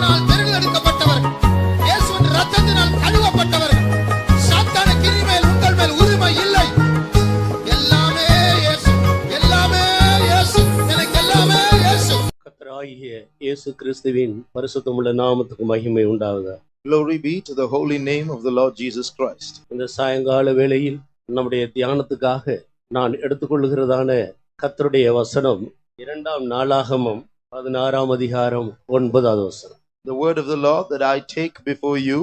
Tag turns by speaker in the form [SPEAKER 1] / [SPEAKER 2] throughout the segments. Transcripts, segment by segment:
[SPEAKER 1] கிருபையினால் தெரிந்தெடுக்கப்பட்டவர்கள், இயேசுவின் இரத்தத்தினால் கழுவப்பட்டவர்கள். சாத்தானுக்கு இனிமேல் உங்கள் மேல் உரிமை இல்லை. எல்லாமே இயேசு, எல்லாமே இயேசு, எனக்கு எல்லாமே இயேசு.
[SPEAKER 2] கர்த்தராகிய இயேசு கிறிஸ்துவின் பரிசுத்தமுள்ள நாமத்துக்கு மகிமை உண்டாகுக.
[SPEAKER 3] Glory be to the holy name of the Lord Jesus Christ.
[SPEAKER 2] இந்த சாயங்கால வேளையில் நம்முடைய தியானத்துக்காக நான் எடுத்துக்கொள்கிறதான கர்த்தருடைய வசனம் 2 நாளாகமம் 16 அதிகாரம் 9வது வசனம்.
[SPEAKER 3] The word of the Lord that I take before you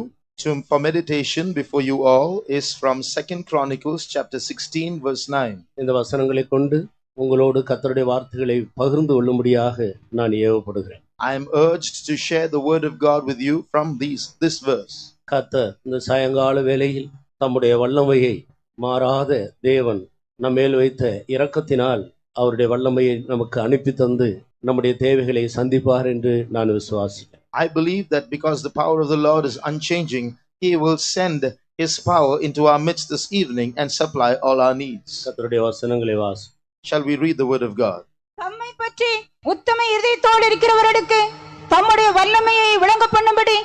[SPEAKER 3] for meditation before you all is from 2 Chronicles chapter 16 verse 9.
[SPEAKER 2] இந்த வசனங்களை கொண்டு உங்களோடு கர்த்தருடைய வார்த்தைகளை பகிர்ந்து கொள்ளும்படியாக நான் ஏவப்படுகிறேன்.
[SPEAKER 3] I am urged to share the word of God with you from this verse.
[SPEAKER 2] கர்த்தர் இந்த சாயங்கால வேளையில் தம்முடைய வல்லமையை மாறாத தேவன் நம்மேல் வைத்த இரக்கத்தினால் அவருடைய வல்லமையை நமக்கு அனுப்பி தந்து நம்முடைய தேவைகளை சந்திப்பார் என்று நான் விசுவாசிக்கிறேன்.
[SPEAKER 3] I believe that because the power of the Lord is unchanging, He will send His power into our midst this evening and supply all our needs.
[SPEAKER 2] கர்த்தருடைய வசனங்களை வாசி.
[SPEAKER 3] Shall we read the word of God?
[SPEAKER 4] தம்மை பற்றி உத்தம இதயத்தோடு இருக்கிறவர்களுக்கு தம்முடைய வல்லமையை விளங்க பண்ணும்படி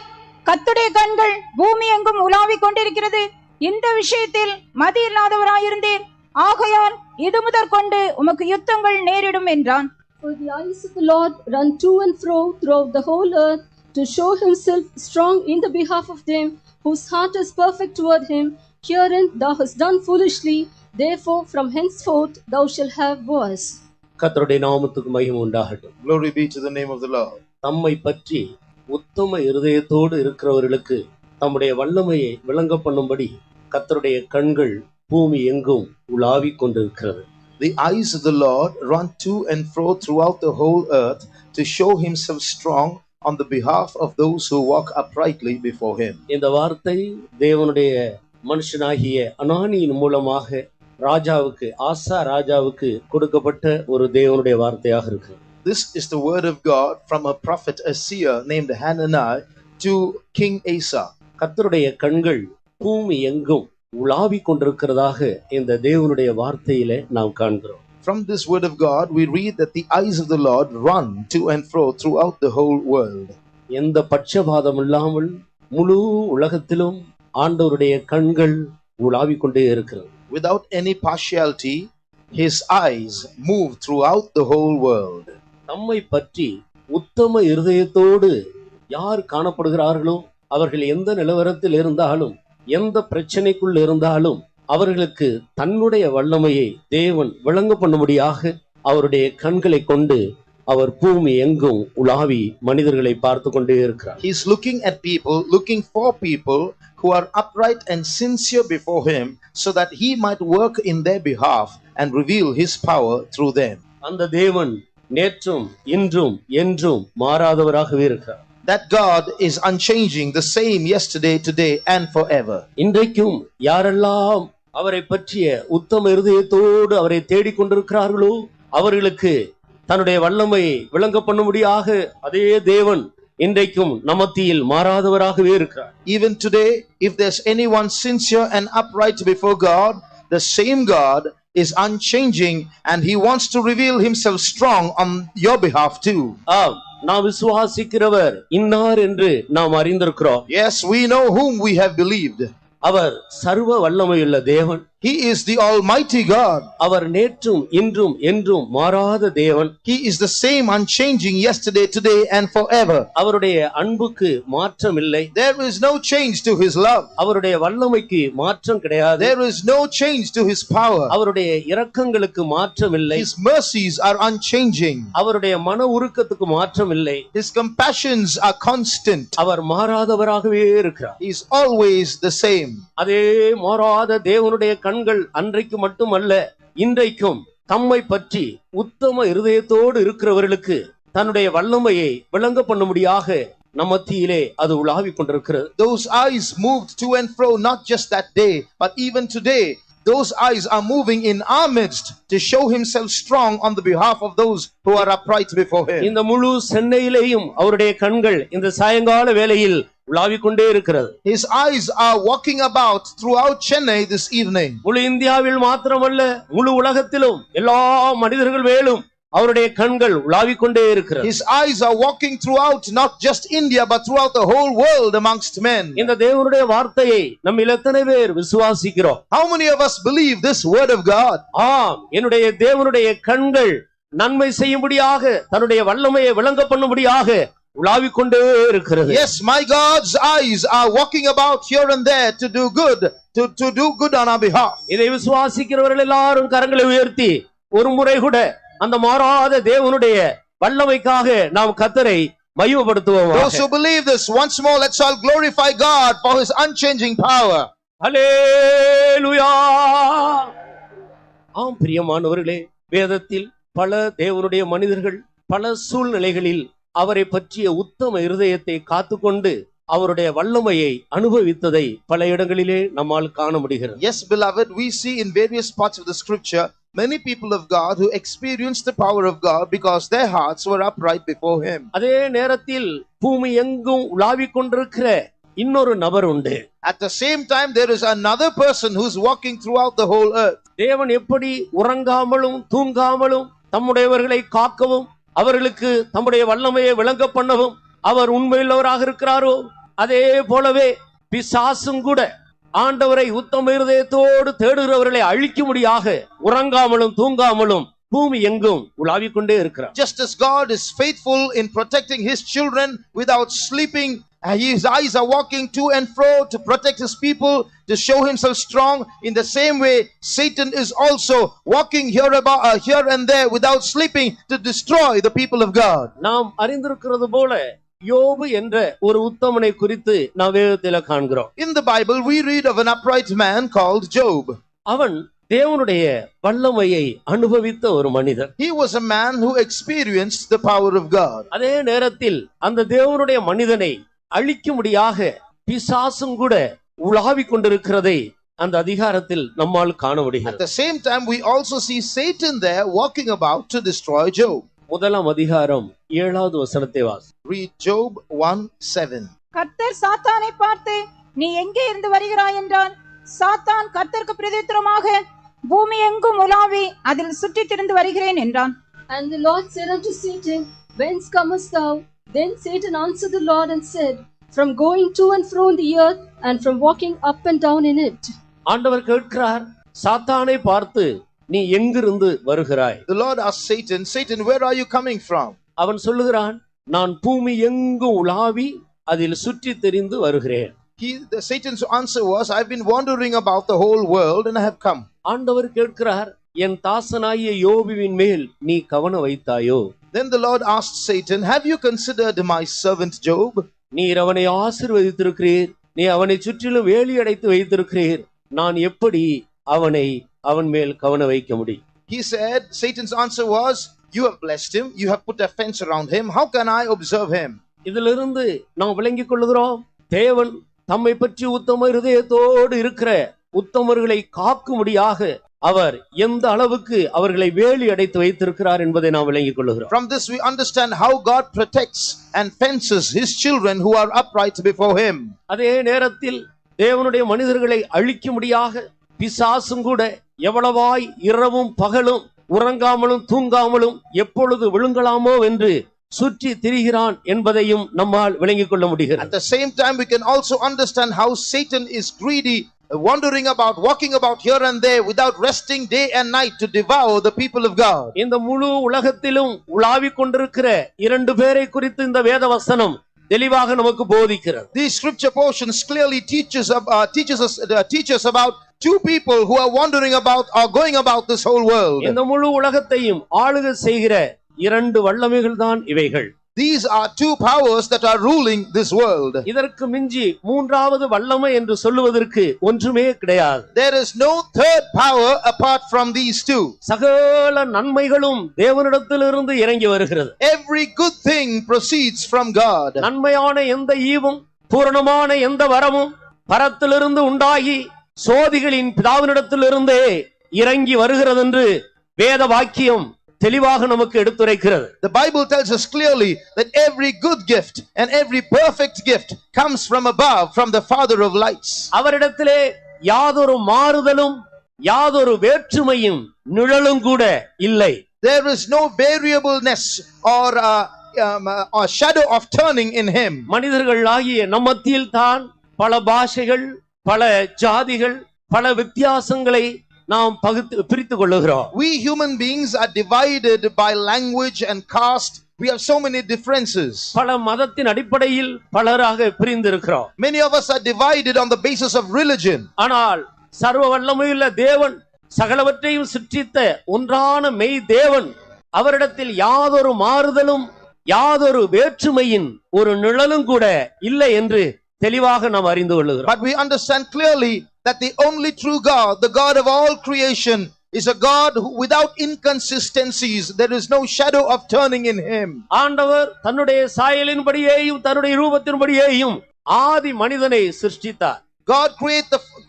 [SPEAKER 4] கர்த்தருடைய கண்கள் பூமி எங்கும் உலாவிக் கொண்டிருக்கிறது. இந்த விஷயத்தில் மதி இல்லாதவராயிருந்தீர், ஆகையால் இது முதற்கொண்டு உமக்கு யுத்தங்கள் நேரிடும் என்றான்.
[SPEAKER 5] For the eyes of the Lord run to and fro throughout the whole earth to show himself strong in the behalf of them whose heart is perfect toward him. Herein thou hast done foolishly, therefore from henceforth thou shalt have wars.
[SPEAKER 2] கர்த்தருடைய நாமத்துக்கு மகிமை உண்டாகட்டும்.
[SPEAKER 3] Glory be to the name of the Lord.
[SPEAKER 2] தம்மை பற்றி உத்தம இருதயத்தோடு இருக்கிறவர்களுக்கு தம்முடைய வல்லமையை விளங்க பண்ணும்படி கர்த்தருடைய கண்கள் பூமி எங்கும் உலாவிக் கொண்டிருக்கிறது.
[SPEAKER 3] The eyes of the Lord run to and fro throughout the whole earth to show himself strong on the behalf of those who walk uprightly before him.
[SPEAKER 2] இந்த வார்த்தை தேவனுடைய மனுஷனாகிய அனானியின் மூலமாக ஆசா ராஜாவுக்கு கொடுக்கப்பட்ட ஒரு தேவனுடைய வார்த்தையாக இருக்கு.
[SPEAKER 3] This is the word of God from a prophet, a seer named Hananiah to King Asa.
[SPEAKER 2] கர்த்தருடைய கண்கள் பூமி எங்கும் உலாவிக் கொண்டிருக்கிறதாக இந்த தேவனுடைய வார்த்தையிலே நாம் காண்கிறோம்.
[SPEAKER 3] From this word of God we read that the eyes of the Lord run to and fro throughout the whole world.
[SPEAKER 2] எந்த பட்சபாதம் இல்லாமல் முழு உலகத்திலும் ஆண்டவருடைய கண்கள் உலாவிக் கொண்டே இருக்கிறது.
[SPEAKER 3] Without any partiality, his eyes move throughout the whole world.
[SPEAKER 2] தம்மை பற்றி உத்தம இருதயத்தோடு யார் காணப்படுகிறார்களோ அவர்கள் எந்த நிலவரத்தில் இருந்தாலும் எந்த பிரச்சனைக்குள் இருந்தாலும் அவர்களுக்கு தன்னுடைய வல்லமையை தேவன் விளங்க பண்ணும்படியாக அவருடைய கண்களை கொண்டு அவர் பூமி எங்கும் உலாவி மனிதர்களை பார்த்து கொண்டே இருக்கிறார்.
[SPEAKER 3] He is looking at people, looking for people who are upright and sincere before him, so that he might work in their behalf and reveal his power through them.
[SPEAKER 2] அந்த தேவன் நேற்றும் இன்றும் என்றும் மாறாதவராகவே இருக்கிறார்.
[SPEAKER 3] That God is unchanging, the same yesterday, today and forever.
[SPEAKER 2] இன்றைக்கும் யாரெல்லாம் அவரை பற்றிய உத்தம இருதயத்தோடு அவரை தேடிக்கொண்டிருக்கிறார்களோ அவர்களுக்கு தன்னுடைய வல்லமையை விளங்க பண்ணும்படியாக அதே தேவன் இன்றைக்கும் நமத்தியில் மாறாதவராகவே இருக்கிறார்.
[SPEAKER 3] Even today, if there's anyone sincere and upright before God, the same God is unchanging and he wants to reveal himself strong on your behalf too.
[SPEAKER 2] நாம் விசுவாசிக்கிறவர் இன்னார் என்று நாம் அறிந்திருக்கிறோம்.
[SPEAKER 3] Yes, we know whom we have believed.
[SPEAKER 2] அவர் சர்வ வல்லமையுள்ள தேவன்.
[SPEAKER 3] He is the Almighty God.
[SPEAKER 2] அவர் நேற்றும் இன்றும் என்றும் மாறாத தேவன்.
[SPEAKER 3] He is the same, unchanging yesterday, today and forever.
[SPEAKER 2] அவருடைய அன்புக்கு மாற்றம் இல்லை.
[SPEAKER 3] There is no change to his love.
[SPEAKER 2] அவருடைய வல்லமைக்கு மாற்றம் கிடையாது.
[SPEAKER 3] There is no change to his power.
[SPEAKER 2] அவருடைய இரக்கங்களுக்கு மாற்றம் இல்லை.
[SPEAKER 3] His mercies are unchanging.
[SPEAKER 2] அவருடைய மன உருக்கத்துக்கு மாற்றம் இல்லை.
[SPEAKER 3] His compassions are constant.
[SPEAKER 2] அவர் மாறாதவராகவே இருக்கிறார்.
[SPEAKER 3] He is always the same.
[SPEAKER 2] அதே மாறாத தேவனுடைய கண்கள் அன்றைக்கு மட்டுமல்ல இன்றைக்கும் தம்மை பற்றி உத்தம இருதயத்தோடு இருக்கிறவர்களுக்கு தன்னுடைய வல்லமையை விளங்க பண்ணும்படியாக நமத்தியிலே அது உலாவிக் கொண்டிருக்கிறது.
[SPEAKER 3] Those eyes moved to and fro not just that day but even today. Those eyes are moving in our midst to show himself strong on the behalf of those who are upright before him.
[SPEAKER 2] இந்த முழு சென்னையிலேயும் அவருடைய கண்கள் இந்த சாயங்கால வேளையில் உலாவிக் கொண்டே இருக்கிறது.
[SPEAKER 3] His eyes are walking about throughout Chennai this evening.
[SPEAKER 2] முழு இந்தியாவில் மாத்திரமல்ல முழு உலகத்திலும் எல்லா மனிதர்கள் மேலும் அவருடைய கண்கள் உலாவிக் கொண்டே இருக்கிறது.
[SPEAKER 3] His eyes are walking throughout not just India but throughout the whole world amongst men.
[SPEAKER 2] இந்த தேவனுடைய வார்த்தையை நம்மில் எத்தனை பேர் விசுவாசிக்கிறோம்?
[SPEAKER 3] How many of us believe this word of God?
[SPEAKER 2] ஆம், என்னுடைய தேவனுடைய கண்கள் நன்மை செய்யும்படியாக தன்னுடைய வல்லமையை விளங்க பண்ணும்படியாக உலாவிக் கொண்டே இருக்கிறது.
[SPEAKER 3] Yes, my God's eyes are walking about here and there to do good, to do good on our behalf.
[SPEAKER 2] இதை விசுவாசிக்கிறவர்கள் எல்லாரும் கரங்களை உயர்த்தி ஒரு முறை கூட அந்த மாறாத தேவனுடைய வல்லமைக்காக நாம் கர்த்தரை மகிமைப்படுத்துவோம்.
[SPEAKER 3] Those who believe this, once more let's all glorify God for his unchanging power.
[SPEAKER 2] ஹல்லேலூயா. ஆம் பிரியமானவர்களே, வேதத்தில் பல தேவனுடைய மனிதர்கள் பல சூழ்நிலைகளில் அவரை பற்றிய உத்தம இருதயத்தை காத்துக்கொண்டு அவருடைய வல்லமையை அனுபவித்ததை பல இடங்களிலே நம்மால் காண முடிகிறது.
[SPEAKER 3] Yes, beloved, we see in various parts of the scripture many people of God who experienced the power of God because their hearts were upright before him.
[SPEAKER 2] அதே நேரத்தில் பூமி எங்கும் உலாவிக் கொண்டிருக்கிற இன்னொரு நபர் உண்டு.
[SPEAKER 3] At the same time there is another person who's walking throughout the whole earth.
[SPEAKER 2] தேவன் எப்படி உறங்காமலும் தூங்காமலும் தம்முடையவர்களை காக்கவும் அவர்களுக்கு தம்முடைய வல்லமையை விளங்க பண்ணவும் அவர் உண்மையுள்ளவராக இருக்கிறாரோ, அதே போலவே பிசாசும் கூட ஆண்டவரை உத்தம இருதயத்தோடு தேடுகிறவர்களை அழிக்கும்படியாக உறங்காமலும் தூங்காமலும் பூமி எங்கும் உலாவிக் கொண்டே இருக்கிறார்.
[SPEAKER 3] Just as God is faithful in protecting his children without sleeping, his eyes are walking to and fro to protect his people, to show himself strong. In the same way, Satan is also walking here and there without sleeping to destroy the people of God.
[SPEAKER 2] நாம் அறிந்திருக்கிறது போல யோபு என்ற ஒரு உத்தமனை குறித்து நாம் வேதத்திலே காண்கிறோம்.
[SPEAKER 3] In the Bible, we read of an upright man called Job.
[SPEAKER 2] அவன் தேவனுடைய வல்லமையை அனுபவித்த ஒரு மனிதர்.
[SPEAKER 3] He was a man who experienced the power of God.
[SPEAKER 2] அதே நேரத்தில் அந்த தேவனுடைய மனிதனை அழிக்கும்படியாக பிசாசும் கூட உலாவிக் கொண்டிருக்கிறதை அந்த அதிகாரத்தில் நம்மால் காண
[SPEAKER 3] At
[SPEAKER 2] முடிகிறது.
[SPEAKER 3] the same time, we also see Satan there walking about to destroy Job.
[SPEAKER 2] முதலாம் அதிகாரம் 7வது வசனத்தை வாசி.
[SPEAKER 3] Read Job 1:7.
[SPEAKER 4] கர்த்தர் சாத்தானை பார்த்து, நீ எங்கே இருந்து வருகிறாய் என்றான். சாத்தான் கர்த்தருக்கு பிரதியுத்தரமாக, பூமி எங்கும் உலாவி அதில் சுற்றித் திரிந்து வருகிறேன் என்றான்.
[SPEAKER 5] And the Lord said unto Satan, Whence comest thou? Then Satan answered the Lord and said, From going to and fro in the earth, and from walking up and down in it.
[SPEAKER 2] ஆண்டவர் கேட்கிறார், சாத்தானை பார்த்து நீ எங்கிருந்து வருகிறாய்?
[SPEAKER 3] The Lord asked Satan, Satan, where are you coming from?
[SPEAKER 2] அவன் சொல்லுகிறான், நான் பூமி எங்கும் உலாவி அதில் சுற்றித் திரிந்து வருகிறேன்.
[SPEAKER 3] Satan's answer was, I've been wandering about the whole world and I have come.
[SPEAKER 2] ஆண்டவர் கேட்கிறார், என் தாசனாகிய யோபுவின் மேல் நீ கவனம் வைத்தாயோ?
[SPEAKER 3] Then the Lord asked Satan, have you considered my servant Job?
[SPEAKER 2] நீர் அவனை ஆசீர்வதித்திருக்கிறீர், நீ அவனை சுற்றிலும் வேலி அடைத்து வைத்திருக்கிறீர், நான் எப்படி அவன் மேல் கவனம் வைக்க முடியும்?
[SPEAKER 3] He said, Satan's answer was, you have blessed him, you have put a fence around him, how can I observe him?
[SPEAKER 2] இதிலிருந்து நாம் விளங்கிக் கொள்கிறோம், தேவன் தம்மை பற்றி உத்தம இருதயத்தோடு இருக்கிற உத்தமர்களை காக்கும்படியாக அவர் எந்த அளவுக்கு அவர்களை வேலி அடைத்து வைத்திருக்கிறார் என்பதை நாம் விளங்கிக் கொள்கிறோம்.
[SPEAKER 3] From this we understand how God protects and fences his children who are upright before him.
[SPEAKER 2] அதே நேரத்தில் தேவனுடைய மனிதர்களை அழிக்கும்படியாக பிசாசும் கூட எவ்வளவாய் இரவும் பகலும் உறங்காமலும் தூங்காமலும் எப்பொழுது விழுங்கலாமோ என்று சுற்றி திரிகிறான் என்பதையும் நம்மால் விளங்கிக் கொள்ள முடிகிறது.
[SPEAKER 3] At the same time we can also understand how Satan is greedy, wandering about, walking about here and there without resting day and night to devour the people of God.
[SPEAKER 2] இந்த முழு உலகத்திலும் உலாவிக் கொண்டிருக்கிற இரண்டு பேரை குறித்து இந்த வேத வசனம் தெளிவாக நமக்கு போதிக்கிறது.
[SPEAKER 3] These scripture portions clearly teaches us about two people who are wandering about or going about this whole world.
[SPEAKER 2] இந்த முழு உலகத்தையும் ஆளுகை செய்கிற இரண்டு வல்லமைகள் தான் இவைகள்.
[SPEAKER 3] These are two powers that are ruling this world.
[SPEAKER 2] இதற்கு மிஞ்சி மூன்றாவது வல்லமை என்று சொல்லுவதற்கு ஒன்றுமே கிடையாது.
[SPEAKER 3] There is no third power apart from these two.
[SPEAKER 2] சகல நன்மைகளும் தேவனிடத்திலிருந்து இறங்கி வருகிறது.
[SPEAKER 3] Every good thing proceeds from God.
[SPEAKER 2] நன்மையான எந்த ஈவும் பூரணமான எந்த வரமும் பரத்திலிருந்து உண்டாகி சோதிகளின் பிதாவினிடத்திலிருந்தே இறங்கி வருகிறது என்று வேத வாக்கியம் தெளிவாக நமக்கு எடுத்துரைக்கிறது.
[SPEAKER 3] The Bible tells us clearly that every good gift and every perfect gift comes from above, from the Father of lights.
[SPEAKER 2] அவரிடத்திலே யாதொரு மாறுதலும் யாதொரு வேற்றுமையும் நிழலும் கூட இல்லை.
[SPEAKER 3] There is no variableness or a shadow of turning in him.
[SPEAKER 2] மனிதர்கள் ஆகிய நம் மத்தியில் தான் பல பாஷைகள், பல ஜாதிகள், பல வித்தியாசங்களை நாம் பிரித்து கொள்ளுகிறோம்.
[SPEAKER 3] We human beings are divided by language and caste. We have so many differences.
[SPEAKER 2] பல மதத்தின் அடிப்படையில் பலராக பிரிந்திருக்கிறோம்.
[SPEAKER 3] Many of us are divided on the basis of religion.
[SPEAKER 2] ஆனால் சர்வ வல்லமையுள்ள தேவன், சகலவற்றையும் சிருஷ்டித்த ஒன்றான மெய் தேவன், அவரிடத்தில் யாதொரு மாறுதலும் யாதொரு வேற்றுமையின் ஒரு நிழலும் கூட இல்லை என்று தெளிவாக நாம் அறிந்து கொள்ளுகிறோம்.
[SPEAKER 3] But we understand clearly that the only true God, the God of all creation, is a God who, without inconsistencies, there is no shadow of turning in him.
[SPEAKER 2] ஆண்டவர் தன்னுடைய சாயலின்படியேயும் தன்னுடைய ரூபத்தின்படியேயும் ஆதி மனிதனை சிருஷ்டித்தார்.
[SPEAKER 3] God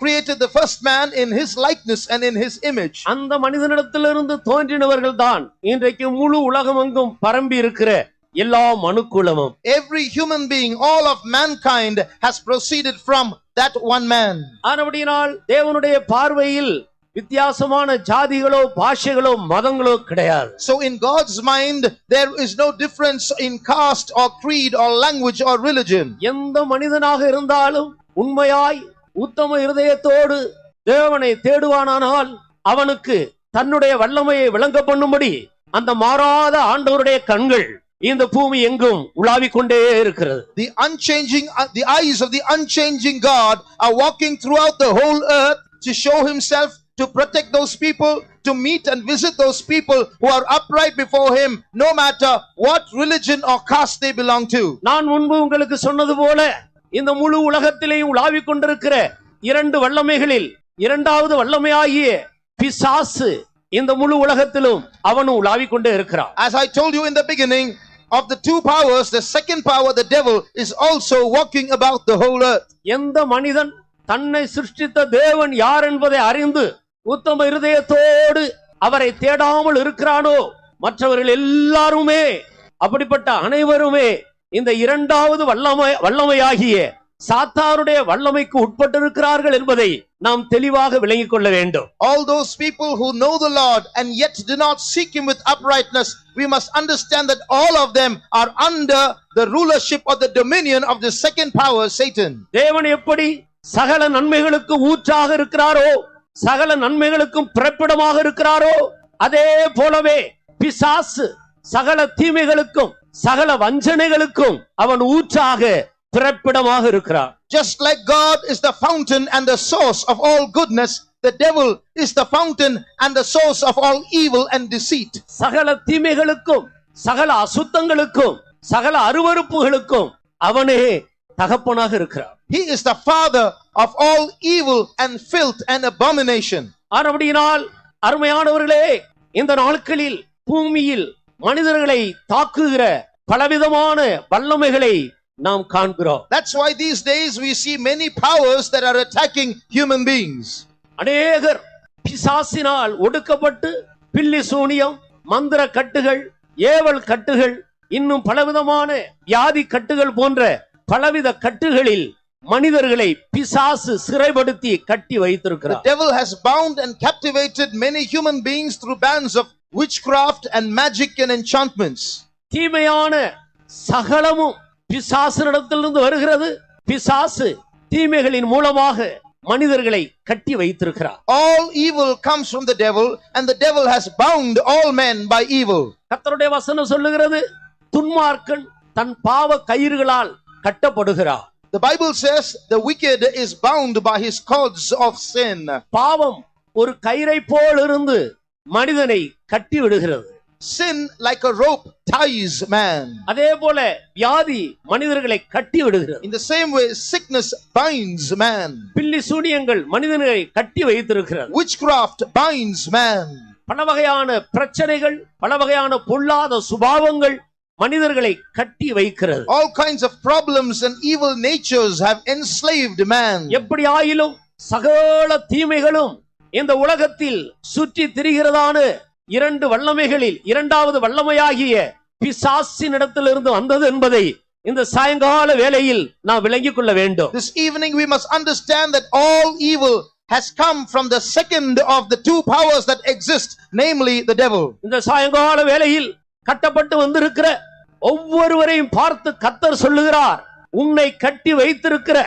[SPEAKER 3] created the first man in his likeness and in his image.
[SPEAKER 2] அந்த மனிதனிடத்திலிருந்து தோன்றினவர்கள் தான் இன்றைக்கு முழு உலகமெங்கும் பரம்பி இருக்கிற எல்லா மனுக்குலமும்.
[SPEAKER 3] Every human being, all of mankind has proceeded from that one man.
[SPEAKER 2] ஆனபடியினால் தேவனுடைய பார்வையில் வித்தியாசமான ஜாதிகளோ பாஷைகளோ மதங்களோ கிடையாது.
[SPEAKER 3] So in God's mind there is no difference in caste or creed or language or religion.
[SPEAKER 2] எந்த மனிதனாக இருந்தாலும் உண்மையாய் உத்தம இருதயத்தோடு தேவனை தேடுவானானால் அவனுக்கு தன்னுடைய வல்லமையை விளங்க பண்ணும்படி அந்த மாறாத ஆண்டவருடைய கண்கள் இந்த பூமி எங்கும் உலாவிக் கொண்டே இருக்கிறது.
[SPEAKER 3] The eyes of the unchanging God are walking throughout the whole earth to show himself, to protect those people, to meet and visit those people who are upright before him, no matter what religion or caste they belong to.
[SPEAKER 2] நான் முன்பு உங்களுக்கு சொன்னது போல இந்த முழு உலகத்திலேயும் உலாவிக் கொண்டிருக்கிற இரண்டு வல்லமைகளில் இரண்டாவது வல்லமையாகிய பிசாசு இந்த முழு உலகத்திலும் அவனும் உலாவிக் கொண்டே இருக்கிறான்.
[SPEAKER 3] As I told you in the beginning, of the two powers, the second power, the devil, is also walking about the whole earth.
[SPEAKER 2] எந்த மனிதன் தன்னை சிருஷ்டித்த தேவன் யார் என்பதை அறிந்து உத்தம இருதயத்தோடு அவரை தேடாமல் இருக்கிறானோ மற்றவர்கள் எல்லாருமே, அப்படிப்பட்ட அனைவருமே இந்த இரண்டாவது வல்லமையாகிய சாத்தானுடைய வல்லமைக்கு உட்பட்டிருக்கிறார்கள் என்பதை நாம் தெளிவாக விளங்கிக் கொள்ள வேண்டும்.
[SPEAKER 3] All those people who know the Lord and yet do not seek him with uprightness, we must understand that all of them are under the rulership or the dominion of the second power, Satan.
[SPEAKER 2] தேவன் எப்படி சகல நன்மைகளுக்கு ஊற்றாக இருக்கிறாரோ, சகல நன்மைகளுக்கும் பிறப்பிடமாக இருக்கிறாரோ, அதே போலவே பிசாசு சகல தீமைகளுக்கும் சகல வஞ்சனைகளுக்கும் அவன் ஊற்றாக பிறப்பிடமாக இருக்கிறார்.
[SPEAKER 3] Just like God is the fountain and the source of all goodness, the devil is the fountain and the source of all evil and deceit.
[SPEAKER 2] சகல தீமைகளுக்கும் சகல அசுத்தங்களுக்கும் சகல அருவருப்புகளுக்கும் அவனே தகப்பனாக இருக்கிறார்.
[SPEAKER 3] He is the father of all evil and filth and abomination.
[SPEAKER 2] ஆனபடியினால் அருமையானவர்களே, இந்த நாட்களில் பூமியில் மனிதர்களை தாக்குகிற பலவிதமான வல்லமைகளை நாம் காண்கிறோம்.
[SPEAKER 3] That's why these days we see many powers that are attacking human beings.
[SPEAKER 2] அநேகர் பிசாசினால் ஒடுக்கப்பட்டு பில்லி சூனியம், மந்திர கட்டுகள், ஏவல் கட்டுகள், இன்னும் பலவிதமான வியாதி கட்டுகள் போன்ற பலவித கட்டுகளில் மனிதர்களை பிசாசு சிறைப்படுத்தி கட்டி வைத்திருக்கிறார்.
[SPEAKER 3] The devil has bound and captivated many human beings through bands of witchcraft and magic and enchantments.
[SPEAKER 2] தீமையான சகலமும் பிசாசினிடத்திலிருந்து வருகிறது. பிசாசு தீமைகளின் மூலமாக மனிதர்களை கட்டி வைத்திருக்கிறார்.
[SPEAKER 3] All evil comes from the devil and the devil has bound all men by evil.
[SPEAKER 2] கர்த்தருடைய வசனம் சொல்லுகிறது, துன்மார்க்கன் தன் பாவ கயிறுகளால் கட்டப்படுகிறார்.
[SPEAKER 3] The Bible says the wicked is bound by his cords of sin.
[SPEAKER 2] பாவம் ஒரு கயிறை போல் இருந்து மனிதனை கட்டி விடுகிறது.
[SPEAKER 3] Sin like a rope ties man.
[SPEAKER 2] அதே போல வியாதி மனிதர்களை கட்டி விடுகிறது.
[SPEAKER 3] In the same way sickness binds man.
[SPEAKER 2] பில்லி சூனியங்கள் மனிதனை கட்டி வைத்திருக்கிறது.
[SPEAKER 3] Witchcraft binds man.
[SPEAKER 2] பல வகையான பிரச்சனைகள், பல வகையான பொல்லாத சுபாவங்கள் மனிதர்களை கட்டி வைக்கிறது.
[SPEAKER 3] All kinds of problems and evil natures have enslaved man.
[SPEAKER 2] எப்படி ஆயிலும் சகல தீமைகளும் இந்த உலகத்தில் சுற்றி திரிகிறதான இரண்டு வல்லமைகளில் இரண்டாவது வல்லமையாகிய பிசாசினிடத்திலிருந்து வந்தது என்பதை இந்த சாயங்கால வேளையில் நாம் விளங்கிக் கொள்ள வேண்டும்.
[SPEAKER 3] This evening we must understand that all evil has come from the second of the two powers that exist, namely the devil.
[SPEAKER 2] இந்த சாயங்கால வேளையில் கட்டப்பட்டு வந்திருக்கிற ஒவ்வொருவரையும் பார்த்து கர்த்தர் சொல்லுகிறார், உன்னை கட்டி வைத்திருக்கிற